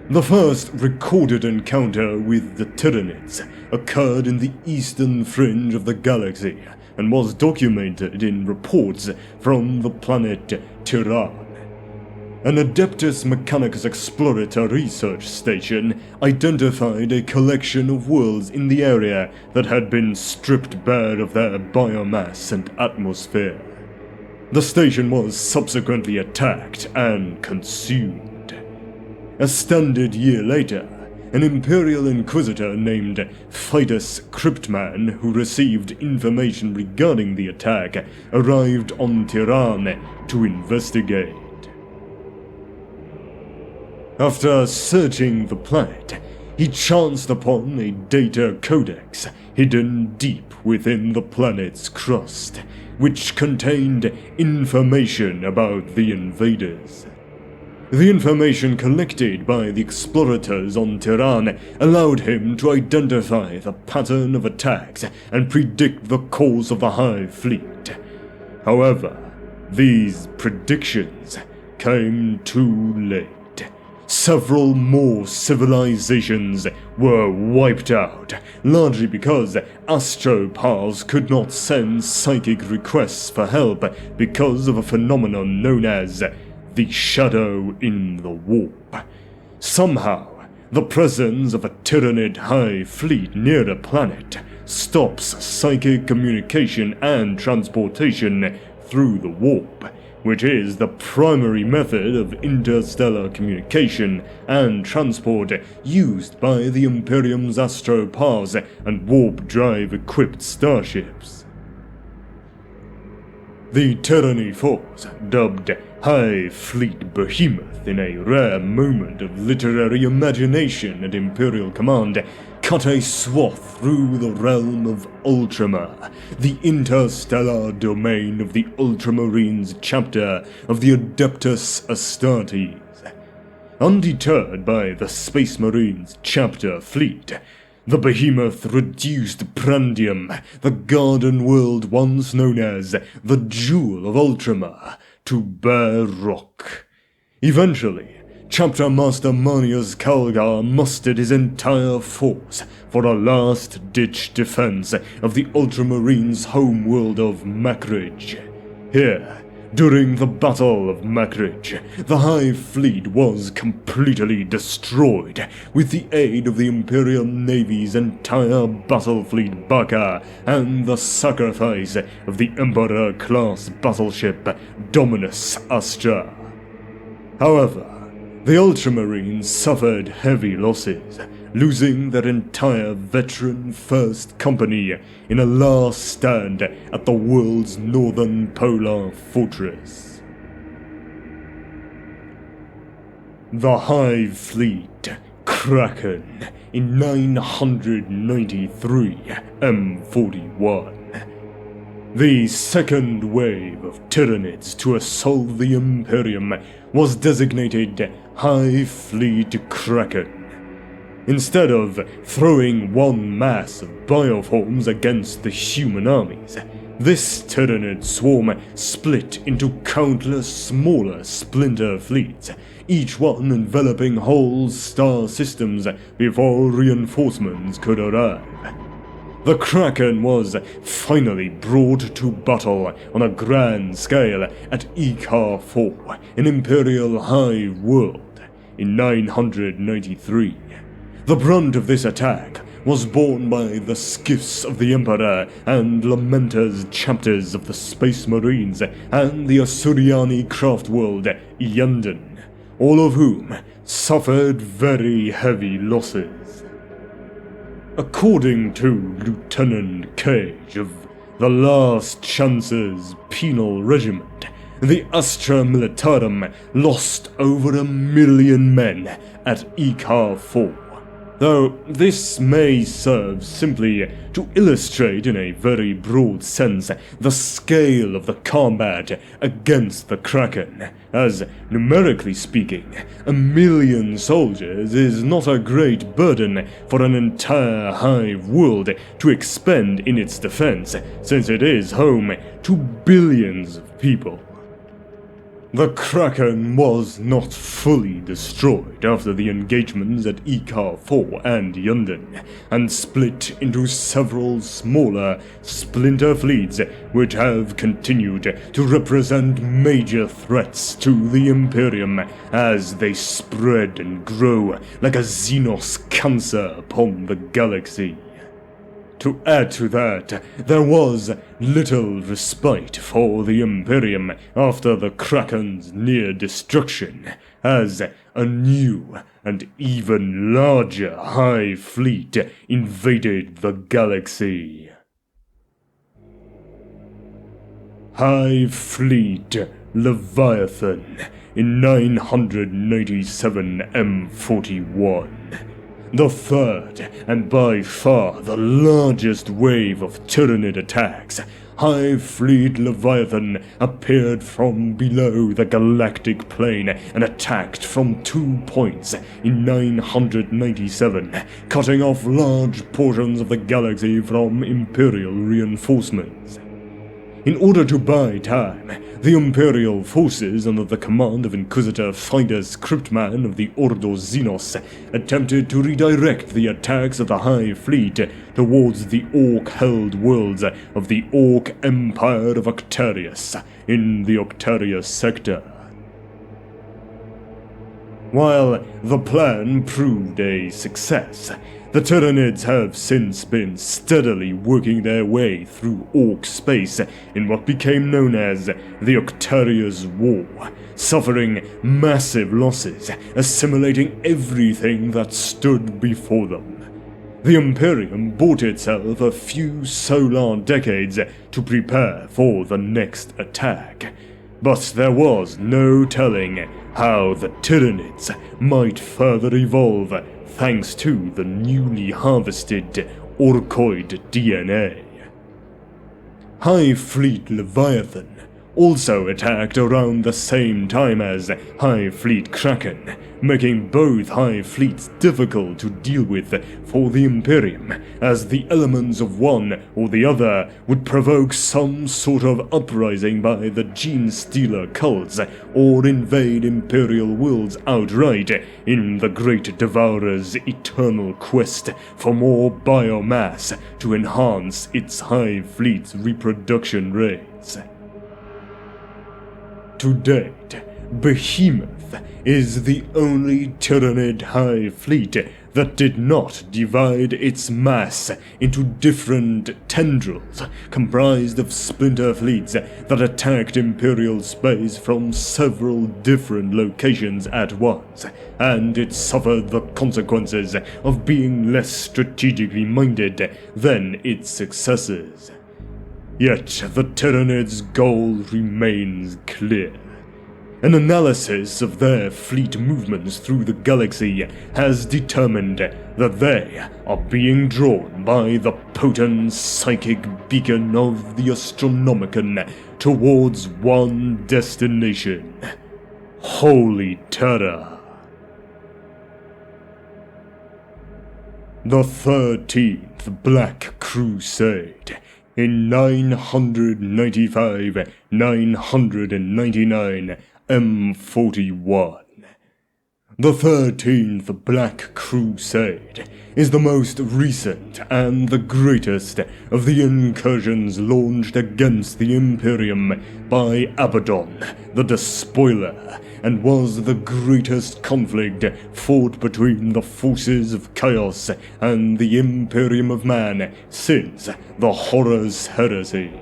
The first recorded encounter with the Tyranids occurred in the eastern fringe of the galaxy and was documented in reports from the planet Tyran. An Adeptus Mechanicus Explorator research station identified a collection of worlds in the area that had been stripped bare of their biomass and atmosphere. The station was subsequently attacked and consumed. A standard year later, an Imperial Inquisitor named Fidus Cryptman, who received information regarding the attack, arrived on Tyran to investigate. After searching the planet, he chanced upon a data codex hidden deep within the planet's crust, which contained information about the invaders. The information collected by the explorators on Tiran allowed him to identify the pattern of attacks and predict the course of the Hive fleet. However, these predictions came too late. Several more civilizations were wiped out, largely because astropaths could not send psychic requests for help because of a phenomenon known as the shadow in the warp. Somehow, the presence of a Tyranid Hive fleet near a planet stops psychic communication and transportation through the warp, which is the primary method of interstellar communication and transport used by the Imperium's astropaths and warp drive-equipped starships. The Tyranny Force, dubbed Hive Fleet Behemoth in a rare moment of literary imagination at Imperial Command, cut a swath through the realm of Ultramar, the interstellar domain of the Ultramarines chapter of the Adeptus Astartes. Undeterred by the Space Marines chapter fleet, the behemoth reduced Prandium, the garden world once known as the Jewel of Ultramar, to bare rock. Eventually, Chapter Master Manius Kalgar mustered his entire force for a last-ditch defense of the Ultramarines' homeworld of Makridge. Here, during the Battle of Makridge, the Hive fleet was completely destroyed with the aid of the Imperial Navy's entire battle fleet Baka and the sacrifice of the Emperor-class battleship Dominus Astra. However, the Ultramarines suffered heavy losses, losing their entire veteran 1st Company in a last stand at the world's northern polar fortress. The Hive Fleet Kraken in 993 M41. The second wave of Tyranids to assault the Imperium was designated Hive Fleet Kraken. Instead of throwing one mass of bioforms against the human armies, this Tyranid swarm split into countless smaller splinter fleets, each one enveloping whole star systems before reinforcements could arrive. The Kraken was finally brought to battle on a grand scale at Ikar 4 in Imperial Hive World in 993. The brunt of this attack was borne by the skiffs of the Emperor and Lamenter's chapters of the Space Marines and the Asuriani craft world Yundan, all of whom suffered very heavy losses. According to Lieutenant Cage of the Last Chance's Penal Regiment, the Astra Militarum lost over 1 million men at Ikar 4. Though this may serve simply to illustrate in a very broad sense the scale of the combat against the Kraken, as, numerically speaking, 1 million soldiers is not a great burden for an entire Hive world to expend in its defense, since it is home to billions of people. The Kraken was not fully destroyed after the engagements at Ikar 4 and Yundan, and split into several smaller splinter fleets which have continued to represent major threats to the Imperium as they spread and grow like a Xenos cancer upon the galaxy. To add to that, there was little respite for the Imperium after the Kraken's near destruction, as a new and even larger Hive fleet invaded the galaxy. Hive Fleet Leviathan in 997 M41. The third, and by far the largest wave of Tyranid attacks, Hive Fleet Leviathan appeared from below the galactic plane and attacked from 2 points in 997, cutting off large portions of the galaxy from Imperial reinforcements. In order to buy time, the Imperial forces under the command of Inquisitor Fidus Cryptman of the Ordo Xenos attempted to redirect the attacks of the Hive Fleet towards the Orc-held worlds of the Orc Empire of Octarius in the Octarius sector. While the plan proved a success, the Tyranids have since been steadily working their way through Orc space in what became known as the Octarius War, suffering massive losses, assimilating everything that stood before them. The Imperium bought itself a few solar decades to prepare for the next attack, but there was no telling how the Tyranids might further evolve thanks to the newly harvested Orcoid DNA. Hive Fleet Leviathan also attacked around the same time as Hive Fleet Kraken, making both Hive Fleets difficult to deal with for the Imperium, as the elements of one or the other would provoke some sort of uprising by the Gene Stealer cults or invade Imperial worlds outright in the Great Devourer's eternal quest for more biomass to enhance its Hive Fleet's reproduction rates. To date, Behemoth is the only Tyranid Hive Fleet that did not divide its mass into different tendrils comprised of splinter fleets that attacked Imperial space from several different locations at once, and it suffered the consequences of being less strategically minded than its successors. Yet the Tyranids' goal remains clear. An analysis of their fleet movements through the galaxy has determined that they are being drawn by the potent psychic beacon of the Astronomicon towards one destination: Holy Terra. The 13th Black Crusade in 995-999 M41. The 13th Black Crusade is the most recent and the greatest of the incursions launched against the Imperium by Abaddon, the Despoiler, and was the greatest conflict fought between the forces of Chaos and the Imperium of Man since the Horus Heresy.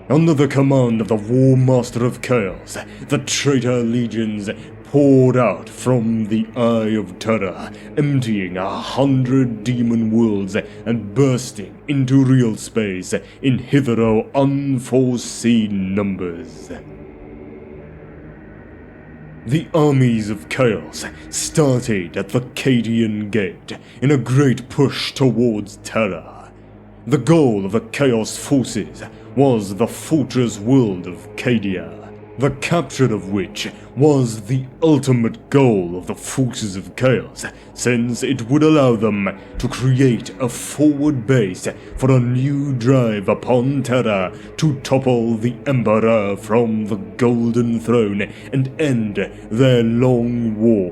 Under the command of the War Master of Chaos, the traitor legions poured out from the Eye of Terror, emptying 100 demon worlds and bursting into real space in hitherto unforeseen numbers. The armies of Chaos started at the Cadian Gate in a great push towards Terra. The goal of the Chaos forces was the fortress world of Cadia, the capture of which was the ultimate goal of the forces of Chaos, since it would allow them to create a forward base for a new drive upon Terra to topple the Emperor from the Golden Throne and end their long war.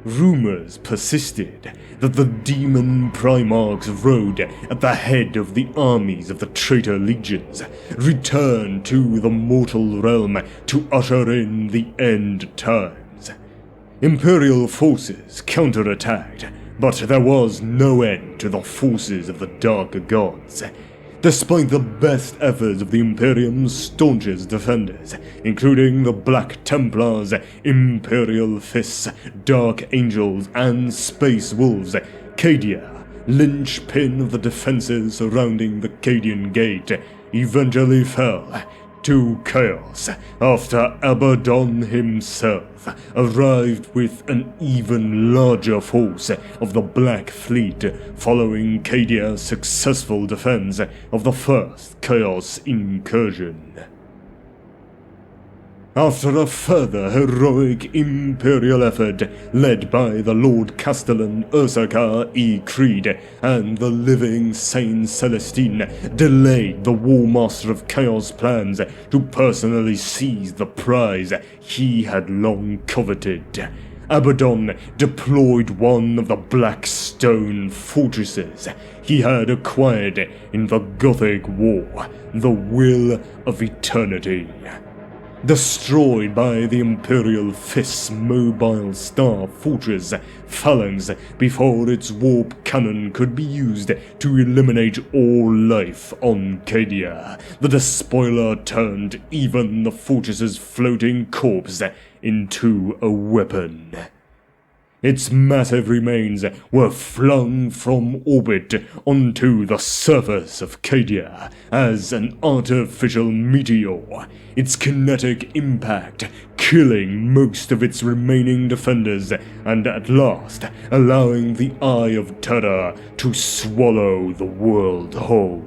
Rumors persisted that the demon Primarchs rode at the head of the armies of the traitor legions, returned to the mortal realm to usher in the end times. Imperial forces counterattacked, but there was no end to the forces of the Dark Gods. Despite the best efforts of the Imperium's staunchest defenders, including the Black Templars, Imperial Fists, Dark Angels, and Space Wolves, Cadia, linchpin of the defenses surrounding the Cadian Gate, eventually fell to chaos after Abaddon himself arrived with an even larger force of the Black Fleet following Cadia's successful defense of the first Chaos incursion. After a further heroic Imperial effort led by the Lord Castellan Ursarkar E. Creed and the living Saint Celestine delayed the War Master of Chaos plans to personally seize the prize he had long coveted, Abaddon deployed one of the black stone fortresses he had acquired in the Gothic War, the Will of Eternity. Destroyed by the Imperial Fist's mobile star fortress Phalanx before its warp cannon could be used to eliminate all life on Cadia, the despoiler turned even the fortress's floating corpse into a weapon. Its massive remains were flung from orbit onto the surface of Cadia as an artificial meteor, its kinetic impact killing most of its remaining defenders and at last allowing the Eye of Terror to swallow the world whole.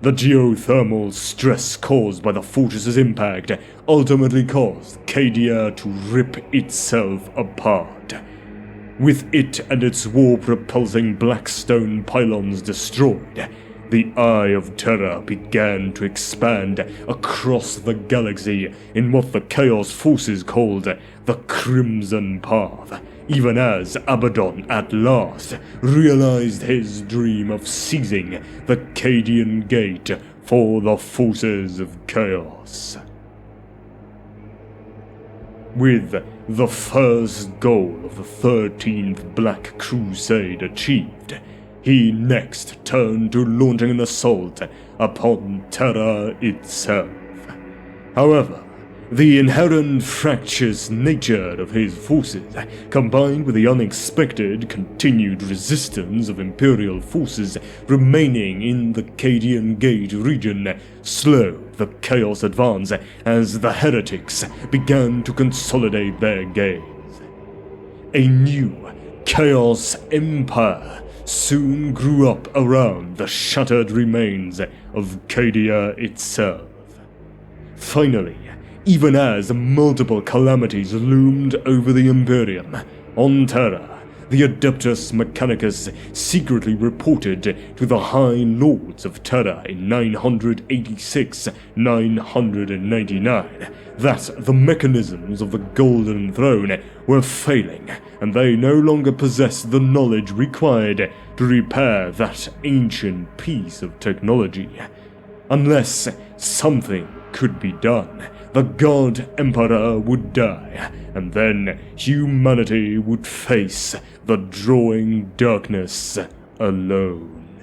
The geothermal stress caused by the fortress's impact ultimately caused Cadia to rip itself apart. With it and its war-propulsing black stone pylons destroyed, the Eye of Terror began to expand across the galaxy in what the Chaos forces called the Crimson Path, even as Abaddon at last realized his dream of seizing the Cadian Gate for the forces of Chaos. With the first goal of the 13th Black Crusade achieved, he next turned to launching an assault upon Terra itself. However, the inherent fractious nature of his forces, combined with the unexpected continued resistance of Imperial forces remaining in the Cadian Gate region, slowed the Chaos advance as the heretics began to consolidate their gains. A new Chaos Empire soon grew up around the shattered remains of Cadia itself. Finally, even as multiple calamities loomed over the Imperium, on Terra, the Adeptus Mechanicus secretly reported to the High Lords of Terra in 986-999 that the mechanisms of the Golden Throne were failing, and they no longer possessed the knowledge required to repair that ancient piece of technology. Unless something could be done, the God Emperor would die, and then humanity would face the drawing darkness alone.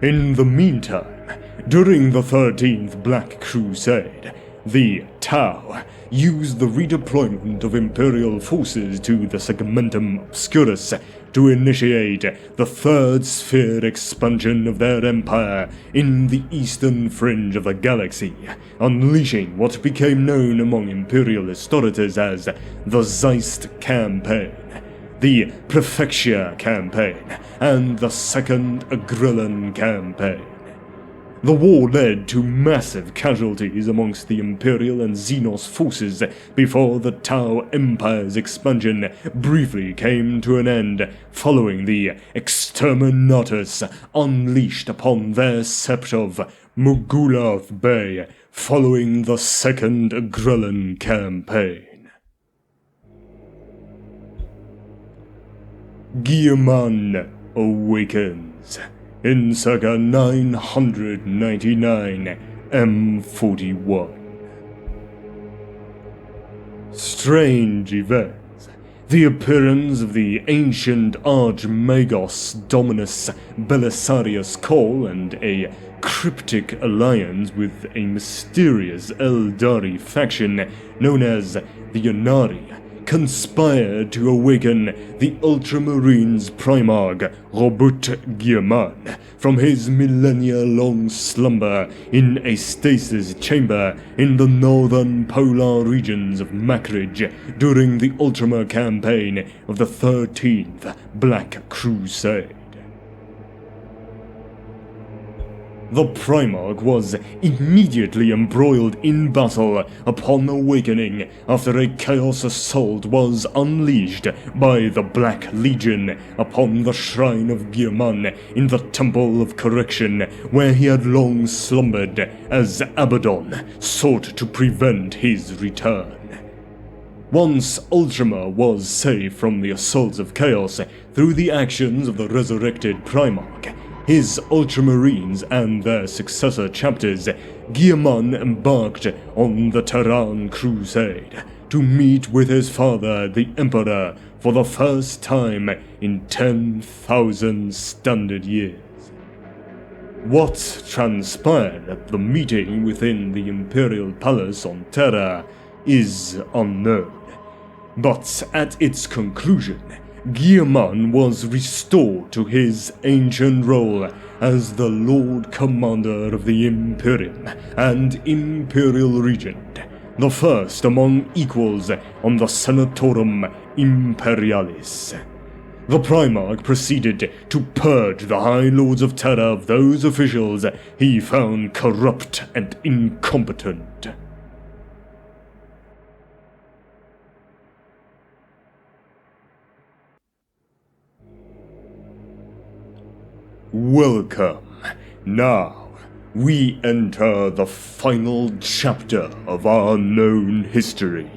In the meantime, during the 13th Black Crusade, the Tau used the redeployment of Imperial forces to the Segmentum Obscurus to initiate the Third Sphere expansion of their empire in the eastern fringe of the galaxy, unleashing what became known among Imperial historians as the Zeist Campaign, the Prefecture Campaign, and the Second Agrellan Campaign. The war led to massive casualties amongst the Imperial and Xenos forces before the Tau Empire's expansion briefly came to an end following the Exterminatus unleashed upon their sept of Mugulath Bay following the Second Agrellan Campaign. Guilliman awakens in circa 999 M41. Strange events. The appearance of the ancient Archmagos Dominus Belisarius Call and a cryptic alliance with a mysterious Eldari faction known as the Yannari conspired to awaken the Ultramarines Primarch Robert Guillermin from his millennia-long slumber in a stasis chamber in the northern polar regions of Makridge during the Ultramar campaign of the 13th Black Crusade. The Primarch was immediately embroiled in battle upon awakening after a chaos assault was unleashed by the Black Legion upon the shrine of Guillermin in the Temple of Correction, where he had long slumbered as Abaddon sought to prevent his return. Once Ultramar was saved from the assaults of chaos through the actions of the resurrected Primarch, his Ultramarines and their successor chapters, Guillermin embarked on the Terran Crusade to meet with his father, the Emperor, for the first time in 10,000 standard years. What transpired at the meeting within the Imperial Palace on Terra is unknown, but at its conclusion, Guillermin was restored to his ancient role as the Lord Commander of the Imperium and Imperial Regent, the first among equals on the Senatorum Imperialis. The Primarch proceeded to purge the High Lords of Terra of those officials he found corrupt and incompetent. Welcome. Now, we enter the final chapter of our known history,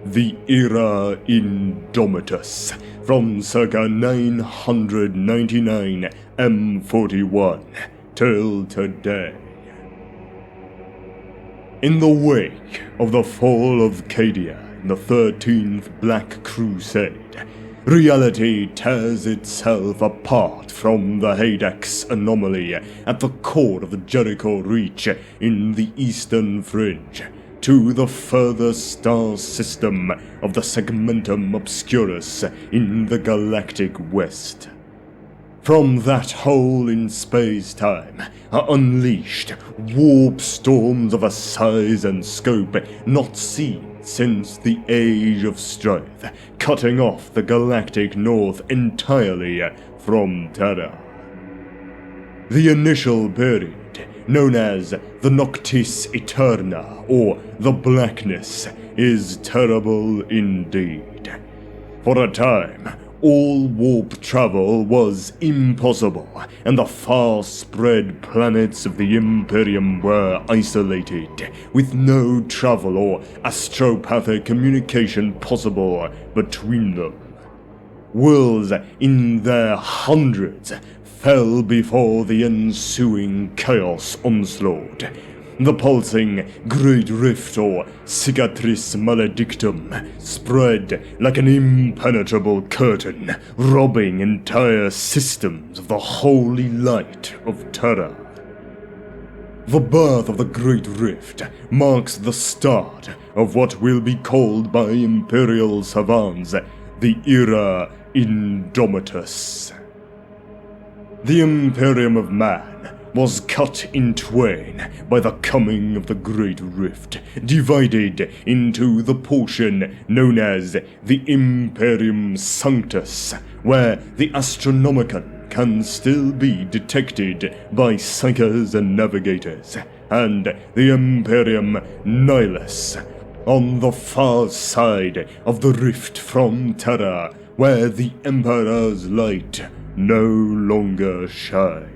the era Indomitus, from circa 999 M41 till today. In the wake of the fall of Cadia in the 13th Black Crusade, reality tears itself apart from the Hadex anomaly at the core of the Jericho Reach in the eastern fringe, to the further star system of the Segmentum Obscurus in the galactic west. From that hole in space-time are unleashed warp storms of a size and scope not seen since the Age of Strife, cutting off the galactic north entirely from Terra. The initial period, known as the Noctis Eterna, or the Blackness, is terrible indeed. For a time, all warp travel was impossible, and the far-spread planets of the Imperium were isolated, with no travel or astropathic communication possible between them. Worlds in their hundreds fell before the ensuing chaos onslaught. The pulsing Great Rift, or Cicatrice Maledictum, spread like an impenetrable curtain, robbing entire systems of the holy light of Terra. The birth of the Great Rift marks the start of what will be called by Imperial savants the era Indomitus. The Imperium of Man was cut in twain by the coming of the Great Rift, divided into the portion known as the Imperium Sanctus, where the Astronomicon can still be detected by psychers and navigators, and the Imperium Nihilus, on the far side of the rift from Terra, where the Emperor's light no longer shines.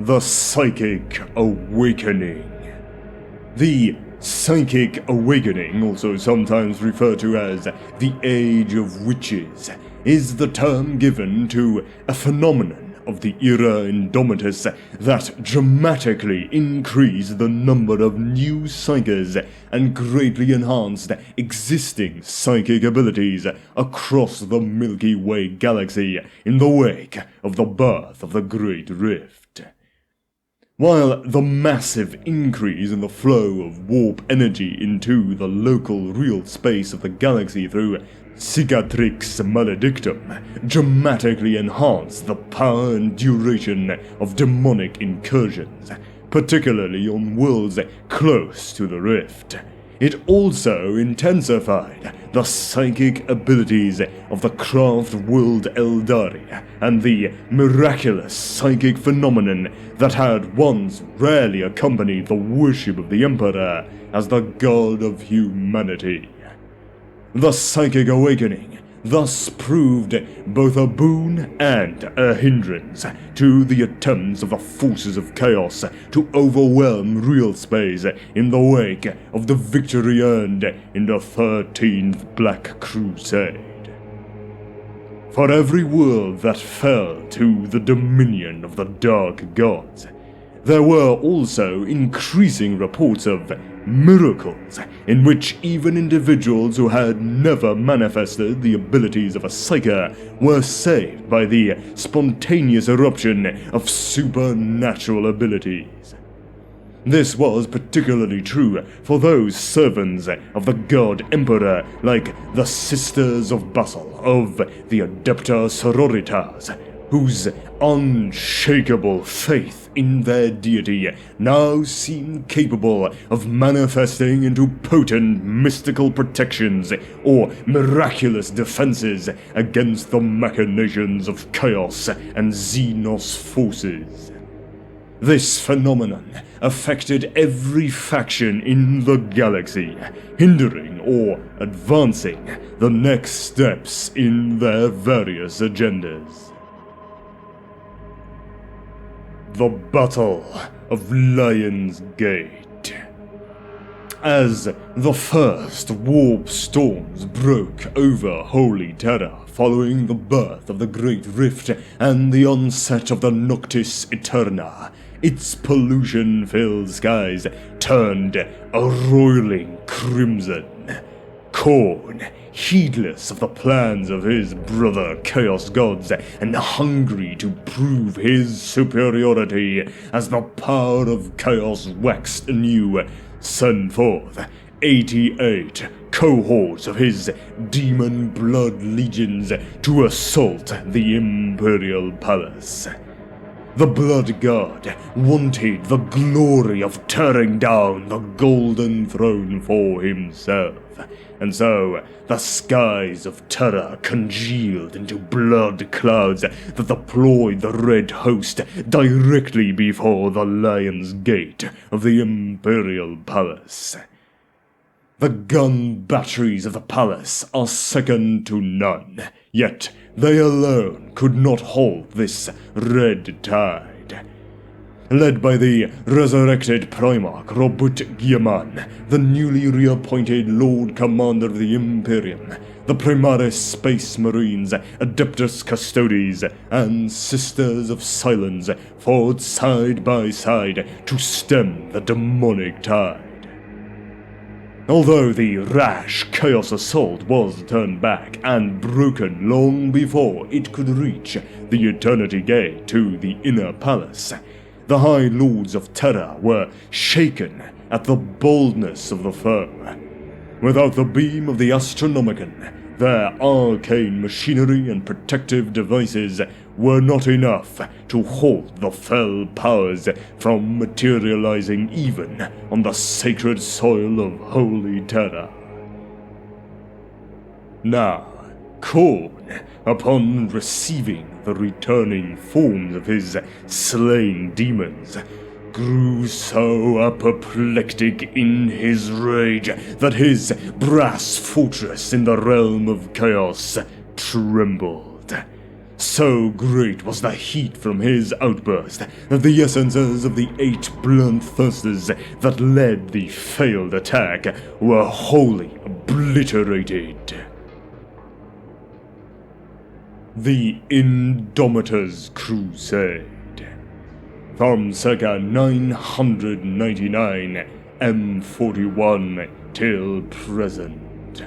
The Psychic Awakening. The Psychic Awakening, also sometimes referred to as the Age of Witches, is the term given to a phenomenon of the era Indomitus that dramatically increased the number of new psychers and greatly enhanced existing psychic abilities across the Milky Way galaxy in the wake of the birth of the Great Rift. While the massive increase in the flow of warp energy into the local real space of the galaxy through Cicatrix Maledictum dramatically enhanced the power and duration of demonic incursions, particularly on worlds close to the rift. It also intensified the psychic abilities of the craft world Eldari and the miraculous psychic phenomenon that had once rarely accompanied the worship of the Emperor as the god of humanity. The psychic awakening thus proved both a boon and a hindrance to the attempts of the forces of chaos to overwhelm real space in the wake of the victory earned in the 13th Black Crusade. For every world that fell to the dominion of the Dark Gods, there were also increasing reports of miracles in which even individuals who had never manifested the abilities of a psyker were saved by the spontaneous eruption of supernatural abilities. This was particularly true for those servants of the god Emperor like the Sisters of Basel of the Adepta Sororitas, whose unshakable faith in their deity now seemed capable of manifesting into potent mystical protections or miraculous defenses against the machinations of chaos and Xenos forces. This phenomenon affected every faction in the galaxy, hindering or advancing the next steps in their various agendas. The Battle of Lion's Gate. As the first warp storms broke over Holy Terra following the birth of the Great Rift and the onset of the Noctis Eterna, its pollution-filled skies turned a roiling crimson. Khorne, heedless of the plans of his brother Chaos Gods and hungry to prove his superiority as the power of Chaos waxed anew, sent forth 88 cohorts of his demon blood legions to assault the Imperial Palace. The Blood God wanted the glory of tearing down the Golden Throne for himself, and so the skies of Terra congealed into blood clouds that deployed the Red Host directly before the Lion's Gate of the Imperial Palace. The gun batteries of the palace are second to none, yet they alone could not halt this red tide. Led by the resurrected Primarch Robert Guilliman, the newly reappointed Lord Commander of the Imperium, the Primaris Space Marines, Adeptus Custodes, and Sisters of Silence fought side by side to stem the demonic tide. Although the rash Chaos Assault was turned back and broken long before it could reach the Eternity Gate to the Inner Palace, the High Lords of Terra were shaken at the boldness of the foe. Without the beam of the Astronomicon, their arcane machinery and protective devices were not enough to halt the fell powers from materializing even on the sacred soil of Holy Terra. Now, Khorne, upon receiving the returning forms of his slain demons, grew so apoplectic in his rage that his brass fortress in the realm of chaos trembled. So great was the heat from his outburst that the essences of the 8 blunt thrusters that led the failed attack were wholly obliterated. The Indomitus Crusade. From circa 999 M41 till present.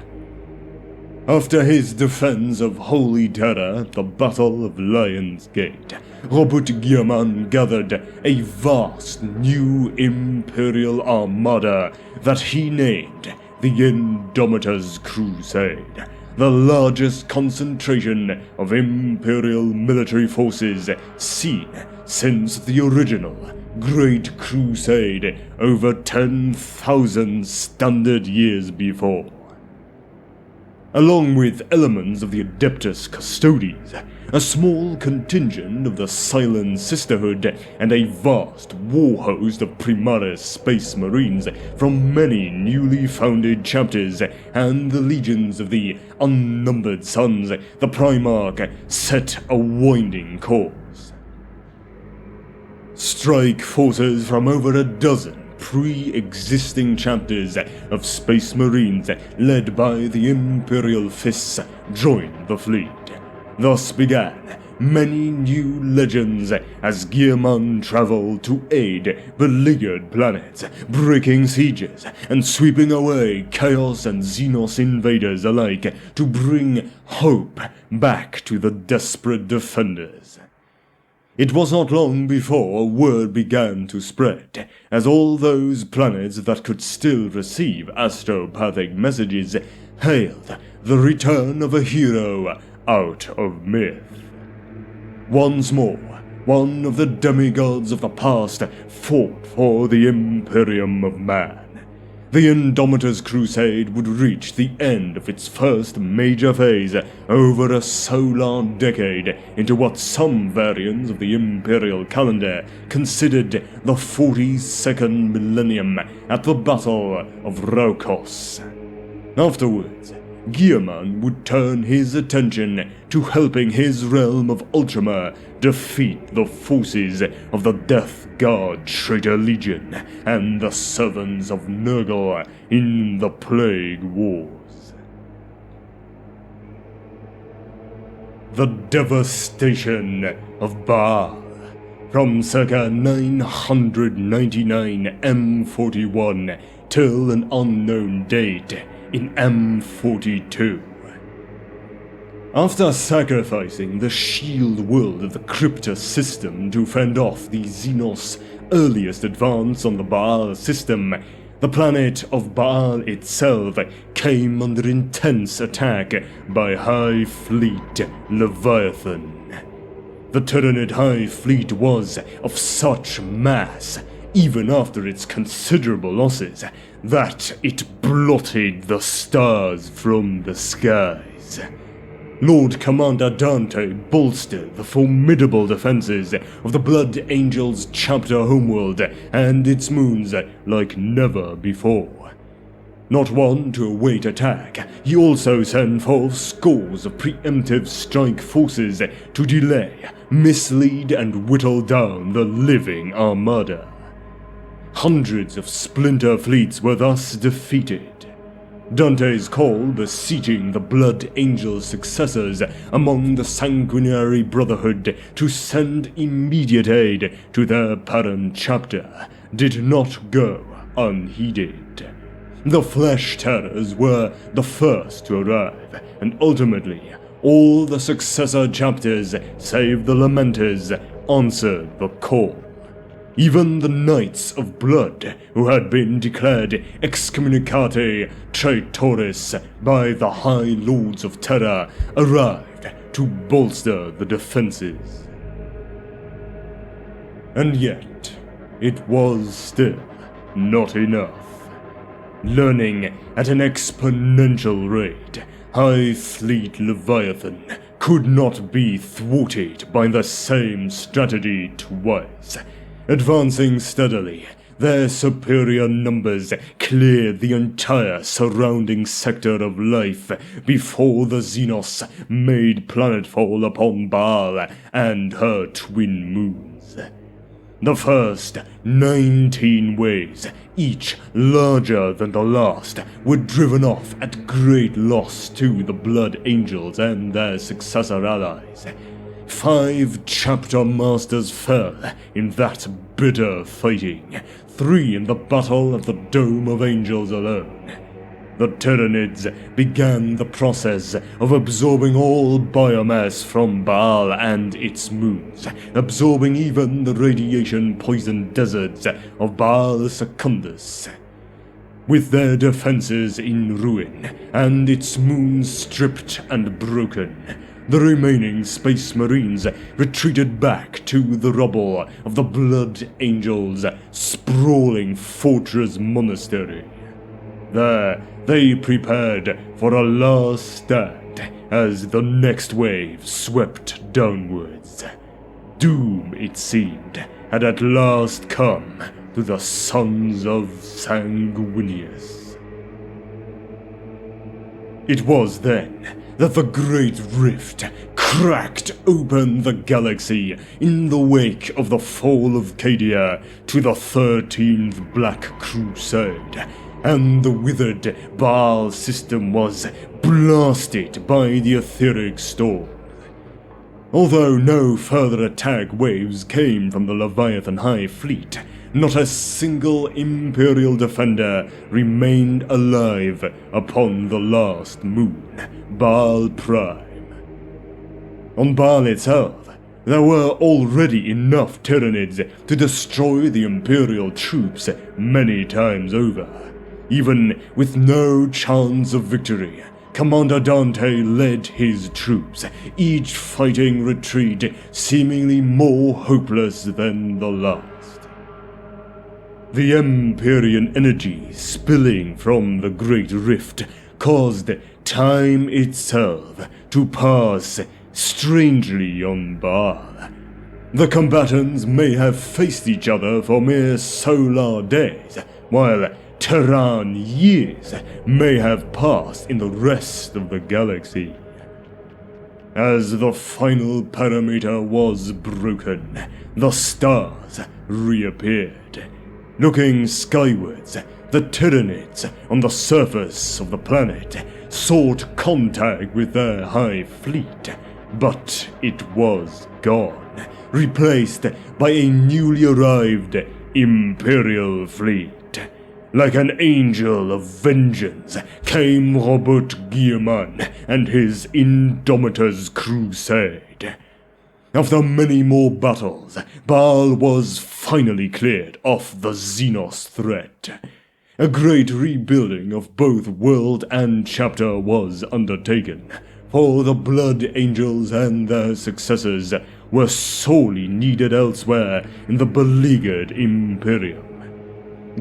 After his defense of Holy Terra at the Battle of Lion's Gate, Robert Guillermin gathered a vast new Imperial armada that he named the Indomitus Crusade, the largest concentration of Imperial military forces seen since the original Great Crusade over 10,000 standard years before. Along with elements of the Adeptus Custodes, a small contingent of the Silent Sisterhood, and a vast war host of Primaris Space Marines from many newly founded chapters and the legions of the Unnumbered Sons, the Primarch set a winding course. Strike forces from over a dozen pre-existing chapters of Space Marines led by the Imperial Fists joined the fleet. Thus began many new legends as Guillermin traveled to aid beleaguered planets, breaking sieges and sweeping away Chaos and Xenos invaders alike to bring hope back to the desperate defenders. It was not long before word began to spread, as all those planets that could still receive astropathic messages hailed the return of a hero out of myth. Once more, one of the demigods of the past fought for the Imperium of Man. The Indomitus Crusade would reach the end of its first major phase over a solar decade into what some variants of the Imperial calendar considered the 42nd millennium at the Battle of Raukos. Afterwards, Guillermin would turn his attention to helping his realm of Ultramar defeat the forces of the Death Guard Traitor Legion and the Servants of Nurgle in the Plague Wars. The devastation of Baal, from circa 999 M41 till an unknown date in M42. After sacrificing the shield world of the Cryptus system to fend off the Xenos' earliest advance on the Baal system, the planet of Baal itself came under intense attack by High Fleet Leviathan. The Tyranid High Fleet was of such mass, even after its considerable losses, that it blotted the stars from the skies. Lord Commander Dante bolstered the formidable defenses of the Blood Angels chapter homeworld and its moons like never before. Not one to await attack, he also sent forth scores of preemptive strike forces to delay, mislead, and whittle down the living armada. Hundreds of splinter fleets were thus defeated. Dante's call beseeching the Blood Angel's successors among the Sanguinary Brotherhood to send immediate aid to their parent chapter did not go unheeded. The Flesh Terrors were the first to arrive, and ultimately all the successor chapters save the Lamenters answered the call. Even the Knights of Blood, who had been declared excommunicate traitoris by the High Lords of Terra, arrived to bolster the defenses. And yet, it was still not enough. Learning at an exponential rate, High Fleet Leviathan could not be thwarted by the same strategy twice. Advancing steadily, their superior numbers cleared the entire surrounding sector of life before the Xenos made planetfall upon Baal and her twin moons. The first 19 waves, each larger than the last, were driven off at great loss to the Blood Angels and their successor allies. 5 chapter masters fell in that bitter fighting, 3 in the Battle of the Dome of Angels alone. the Tyranids began the process of absorbing all biomass from Baal and its moons, absorbing even the radiation-poisoned deserts of Baal Secundus. With their defenses in ruin and its moons stripped and broken, the remaining Space Marines retreated back to the rubble of the Blood Angels' sprawling fortress monastery. There, they prepared for a last stand as the next wave swept downwards. Doom, it seemed, had at last come to the sons of Sanguinius. It was then that the Great Rift cracked open the galaxy in the wake of the fall of Cadia to the 13th Black Crusade, and the withered Baal system was blasted by the etheric storm. Although no further attack waves came from the Leviathan High Fleet, not a single Imperial defender remained alive upon the last moon, Baal Prime. On Baal itself, there were already enough Tyranids to destroy the Imperial troops many times over. Even with no chance of victory, Commander Dante led his troops, each fighting retreat seemingly more hopeless than the last. The Empyrean energy spilling from the Great Rift caused time itself to pass strangely on Baal. The combatants may have faced each other for mere solar days, while Terran years may have passed in the rest of the galaxy. As the final parameter was broken, the stars reappeared. Looking skywards, the Tyranids on the surface of the planet sought contact with their high fleet, but it was gone, replaced by a newly arrived Imperial fleet. Like an angel of vengeance came Robert Guillermin and his Indomitus crusade. After many more battles, Baal was finally cleared of the Xenos threat. A great rebuilding of both world and chapter was undertaken, for the Blood Angels and their successors were sorely needed elsewhere in the beleaguered Imperium.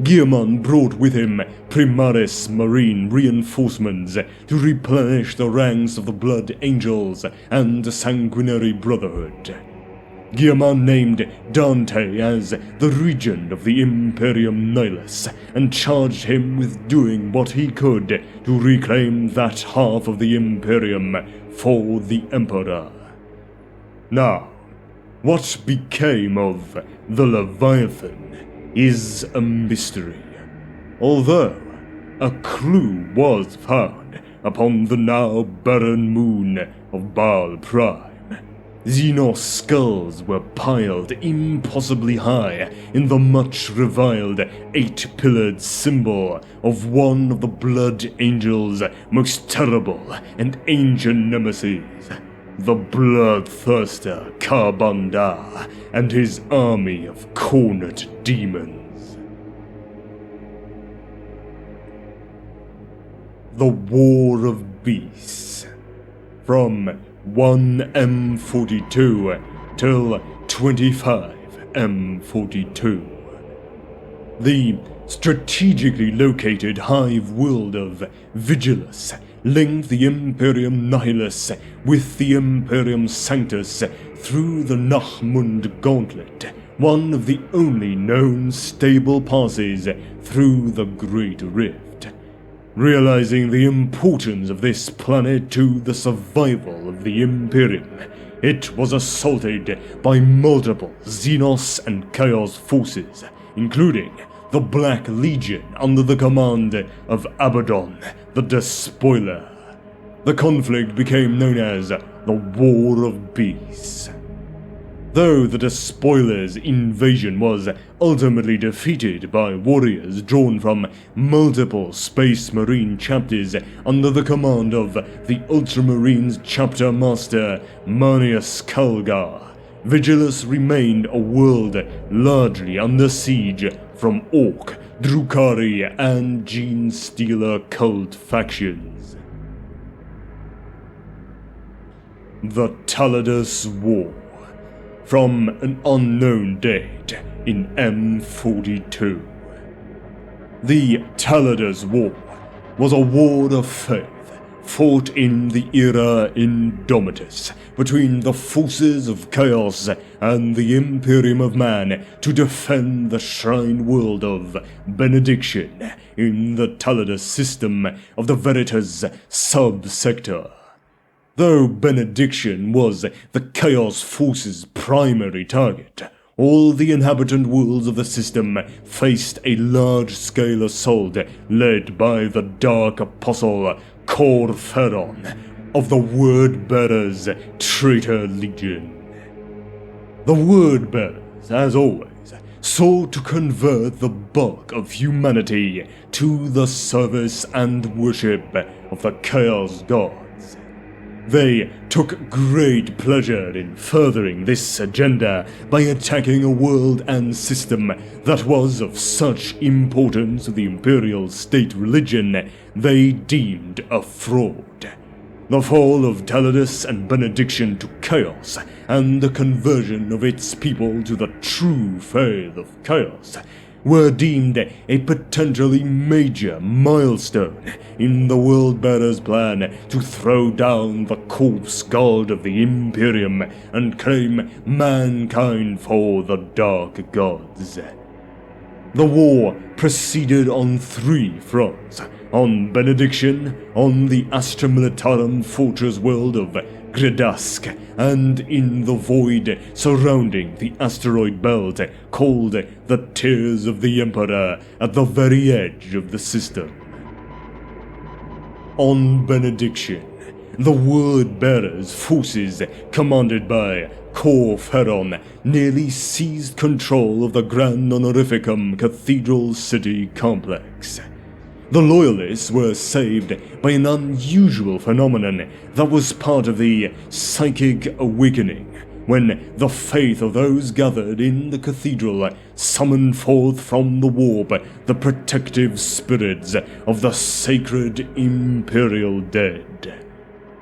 Guillermin brought with him Primaris Marine reinforcements to replenish the ranks of the Blood Angels and the Sanguinary Brotherhood. Guillermin named Dante as the regent of the Imperium Nihilus and charged him with doing what he could to reclaim that half of the Imperium for the Emperor. Now, what became of the Leviathan is a mystery, although a clue was found upon the now barren moon of Baal Prime. Xenos skulls were piled impossibly high in the much-reviled 8-pillared symbol of one of the Blood Angels' most terrible and ancient nemesis, the bloodthirster Karbandar and his army of cornered demons. The War of Beasts. From 1M42 till 25M42. The strategically located hive world of Vigilus linked the Imperium Nihilus with the Imperium Sanctus through the Nachmund Gauntlet, one of the only known stable passes through the Great Rift. Realizing the importance of this planet to the survival of the Imperium, it was assaulted by multiple Xenos and Chaos forces, including the Black Legion under the command of Abaddon, the Despoiler. The conflict became known as the War of Beasts. Though the Despoilers' invasion was ultimately defeated by warriors drawn from multiple Space Marine chapters under the command of the Ultramarines chapter master Manius Kalgar, Vigilus remained a world largely under siege from Orc, Drukhari, and Genestealer cult factions. The Taladus War. From an unknown date in M42. The Taladus War was a war of faith fought in the era Indomitus between the forces of chaos and the Imperium of Man to defend the shrine world of Benediction in the Taladus system of the Veritas sub-sector. Though Benediction was the Chaos Force's primary target, all the inhabitant worlds of the system faced a large-scale assault led by the Dark Apostle Corferon of the Word-Bearers Traitor Legion. The Word-Bearers, as always, sought to convert the bulk of humanity to the service and worship of the Chaos Gods. They took great pleasure in furthering this agenda by attacking a world and system that was of such importance to the imperial state religion they deemed a fraud. The fall of Taladus and Benediction to chaos, and the conversion of its people to the true faith of chaos, were deemed a potentially major milestone in the World-Bearers' plan to throw down the corpse god of the Imperium and claim mankind for the Dark Gods. The war proceeded on 3 fronts: on Benediction, on the Astra Militarum fortress world of Gredask, and in the void surrounding the asteroid belt called the Tears of the Emperor at the very edge of the system. On Benediction, the Word-Bearers' forces, commanded by Corferon, nearly seized control of the Grand Honorificum Cathedral City complex. The Loyalists were saved by an unusual phenomenon that was part of the Psychic Awakening, when the faith of those gathered in the cathedral summoned forth from the warp the protective spirits of the sacred Imperial Dead.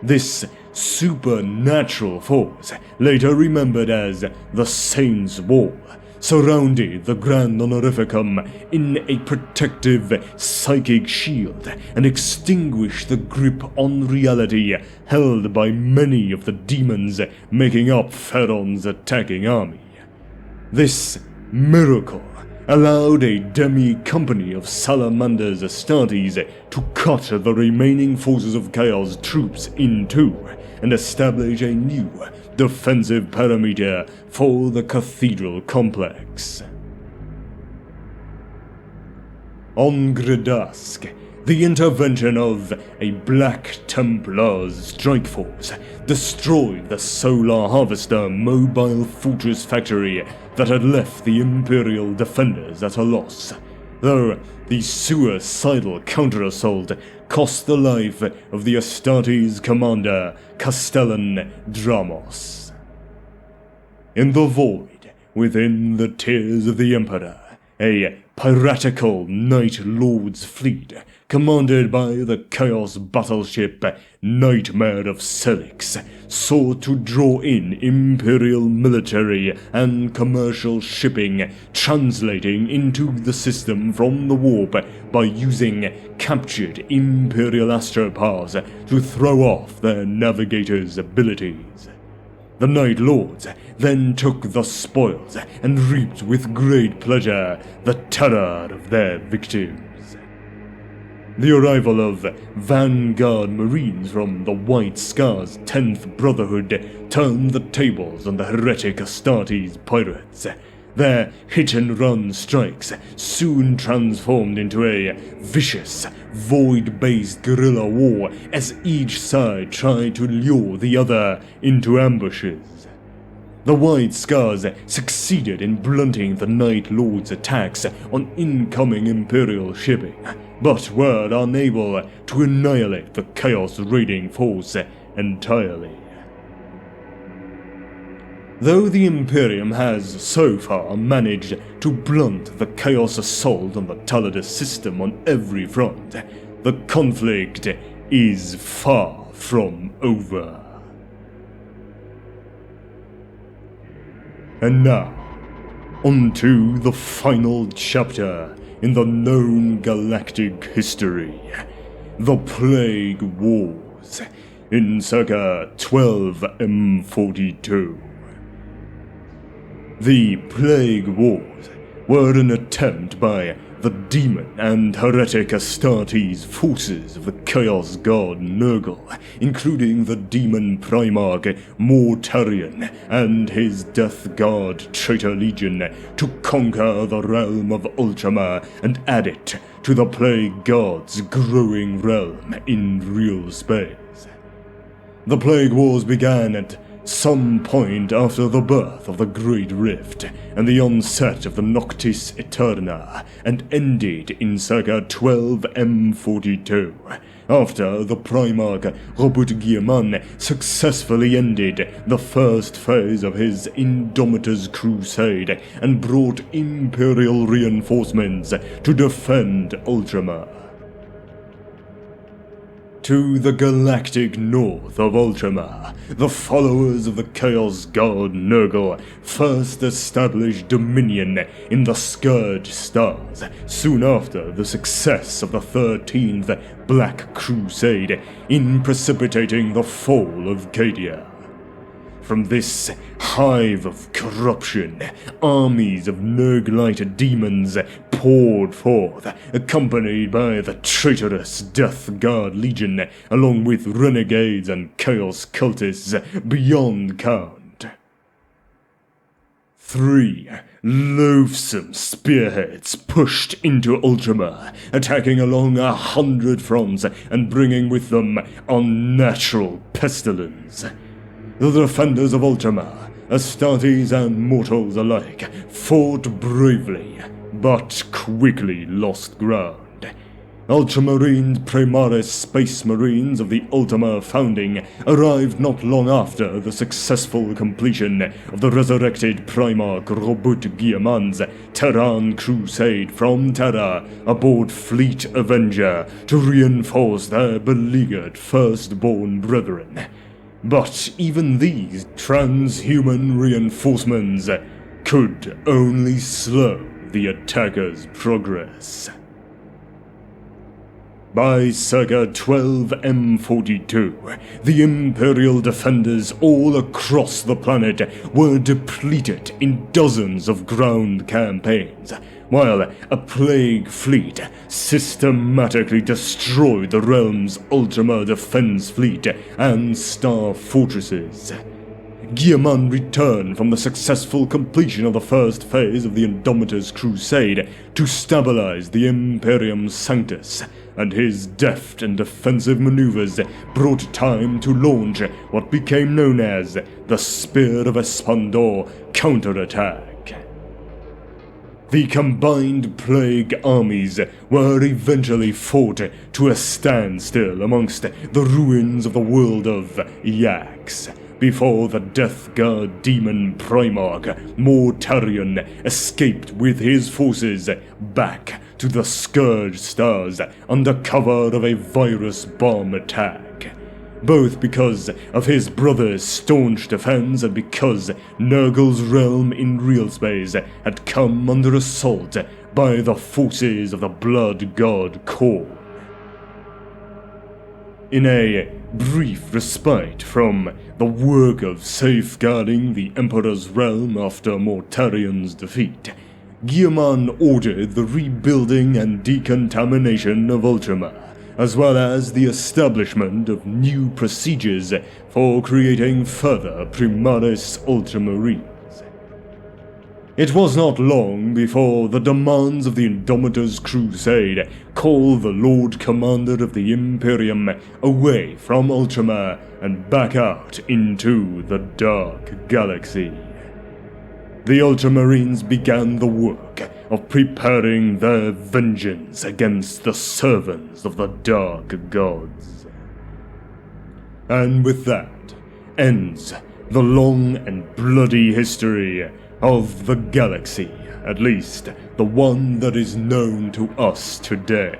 This supernatural force, later remembered as the Saints' War, surrounded the Grand Honorificum in a protective psychic shield and extinguished the grip on reality held by many of the demons making up Feron's attacking army. This miracle allowed a demi-company of Salamander's Astartes to cut the remaining forces of Chaos troops in two and establish a new defensive parameter for the cathedral complex. On Gredask, the intervention of a Black Templar's strike force destroyed the Solar Harvester mobile fortress factory that had left the Imperial defenders at a loss, though the suicidal counter-assault cost the life of the Astartes commander Castellan Dramos. In the void, within the Tears of the Emperor, a piratical Night Lord's fleet, commanded by the Chaos battleship Nightmare of Celix, sought to draw in Imperial military and commercial shipping translating into the system from the warp by using captured Imperial astropars to throw off their navigators' abilities. The Night Lords then took the spoils and reaped with great pleasure the terror of their victims. The arrival of Vanguard Marines from the White Scar's 10th Brotherhood turned the tables on the heretic Astartes pirates. Their hit-and-run strikes soon transformed into a vicious, void-based guerrilla war as each side tried to lure the other into ambushes. The White Scars succeeded in blunting the Night Lord's attacks on incoming Imperial shipping, but were unable to annihilate the Chaos raiding force entirely. Though the Imperium has so far managed to blunt the Chaos assault on the Taladus system on every front, the conflict is far from over. And now, onto the final chapter in the known galactic history, the Plague Wars, in circa 12M42. The Plague Wars were an attempt by the demon and heretic Astartes forces of the Chaos God Nurgle, including the demon Primarch Mortarion and his Death Guard Traitor Legion, to conquer the realm of Ultramar and add it to the Plague God's growing realm in real space. The Plague Wars began at some point after the birth of the Great Rift and the onset of the Noctis Eterna, and ended in circa 12M42, after the Primarch Robert Guillemot successfully ended the first phase of his Indomitus crusade and brought Imperial reinforcements to defend Ultramar. To the galactic north of Ultramar, the followers of the Chaos God Nurgle first established dominion in the Scourge Stars, soon after the success of the 13th Black Crusade in precipitating the fall of Cadia. From this hive of corruption, armies of Nurglite demons poured forth, accompanied by the traitorous Death Guard Legion, along with renegades and chaos cultists beyond count. 3 loathsome spearheads pushed into Ultramar, attacking along 100 fronts and bringing with them unnatural pestilence. The defenders of Ultramar, Astartes and mortals alike, fought bravely, but quickly lost ground. Ultramarine Primaris Space Marines of the Ultramar founding arrived not long after the successful completion of the resurrected Primarch Robert Guillemot's Terran Crusade from Terra aboard Fleet Avenger to reinforce their beleaguered firstborn brethren. But even these transhuman reinforcements could only slow the attackers' progress. By circa 12M42, the Imperial defenders all across the planet were depleted in dozens of ground campaigns, while a plague fleet systematically destroyed the realm's Ultramar defense fleet and star fortresses. Guillemot returned from the successful completion of the first phase of the Indomitus crusade to stabilize the Imperium Sanctus, and his deft and defensive maneuvers brought time to launch what became known as the Spear of Espandor counterattack. The combined plague armies were eventually fought to a standstill amongst the ruins of the world of Yax, before the Death Guard demon Primarch Mortarion escaped with his forces back to the Scourge Stars under cover of a virus bomb attack, both because of his brother's staunch defense and because Nurgle's realm in real space had come under assault by the forces of the Blood God Core. In a brief respite from the work of safeguarding the Emperor's realm after Mortarion's defeat, Guillemot ordered the rebuilding and decontamination of Ultramar, as well as the establishment of new procedures for creating further Primaris Ultramarines. It was not long before the demands of the Indomitus crusade called the Lord Commander of the Imperium away from Ultramar and back out into the Dark Galaxy. the Ultramarines began the work of preparing their vengeance against the servants of the Dark Gods. And with that ends the long and bloody history of the galaxy, at least the one that is known to us today.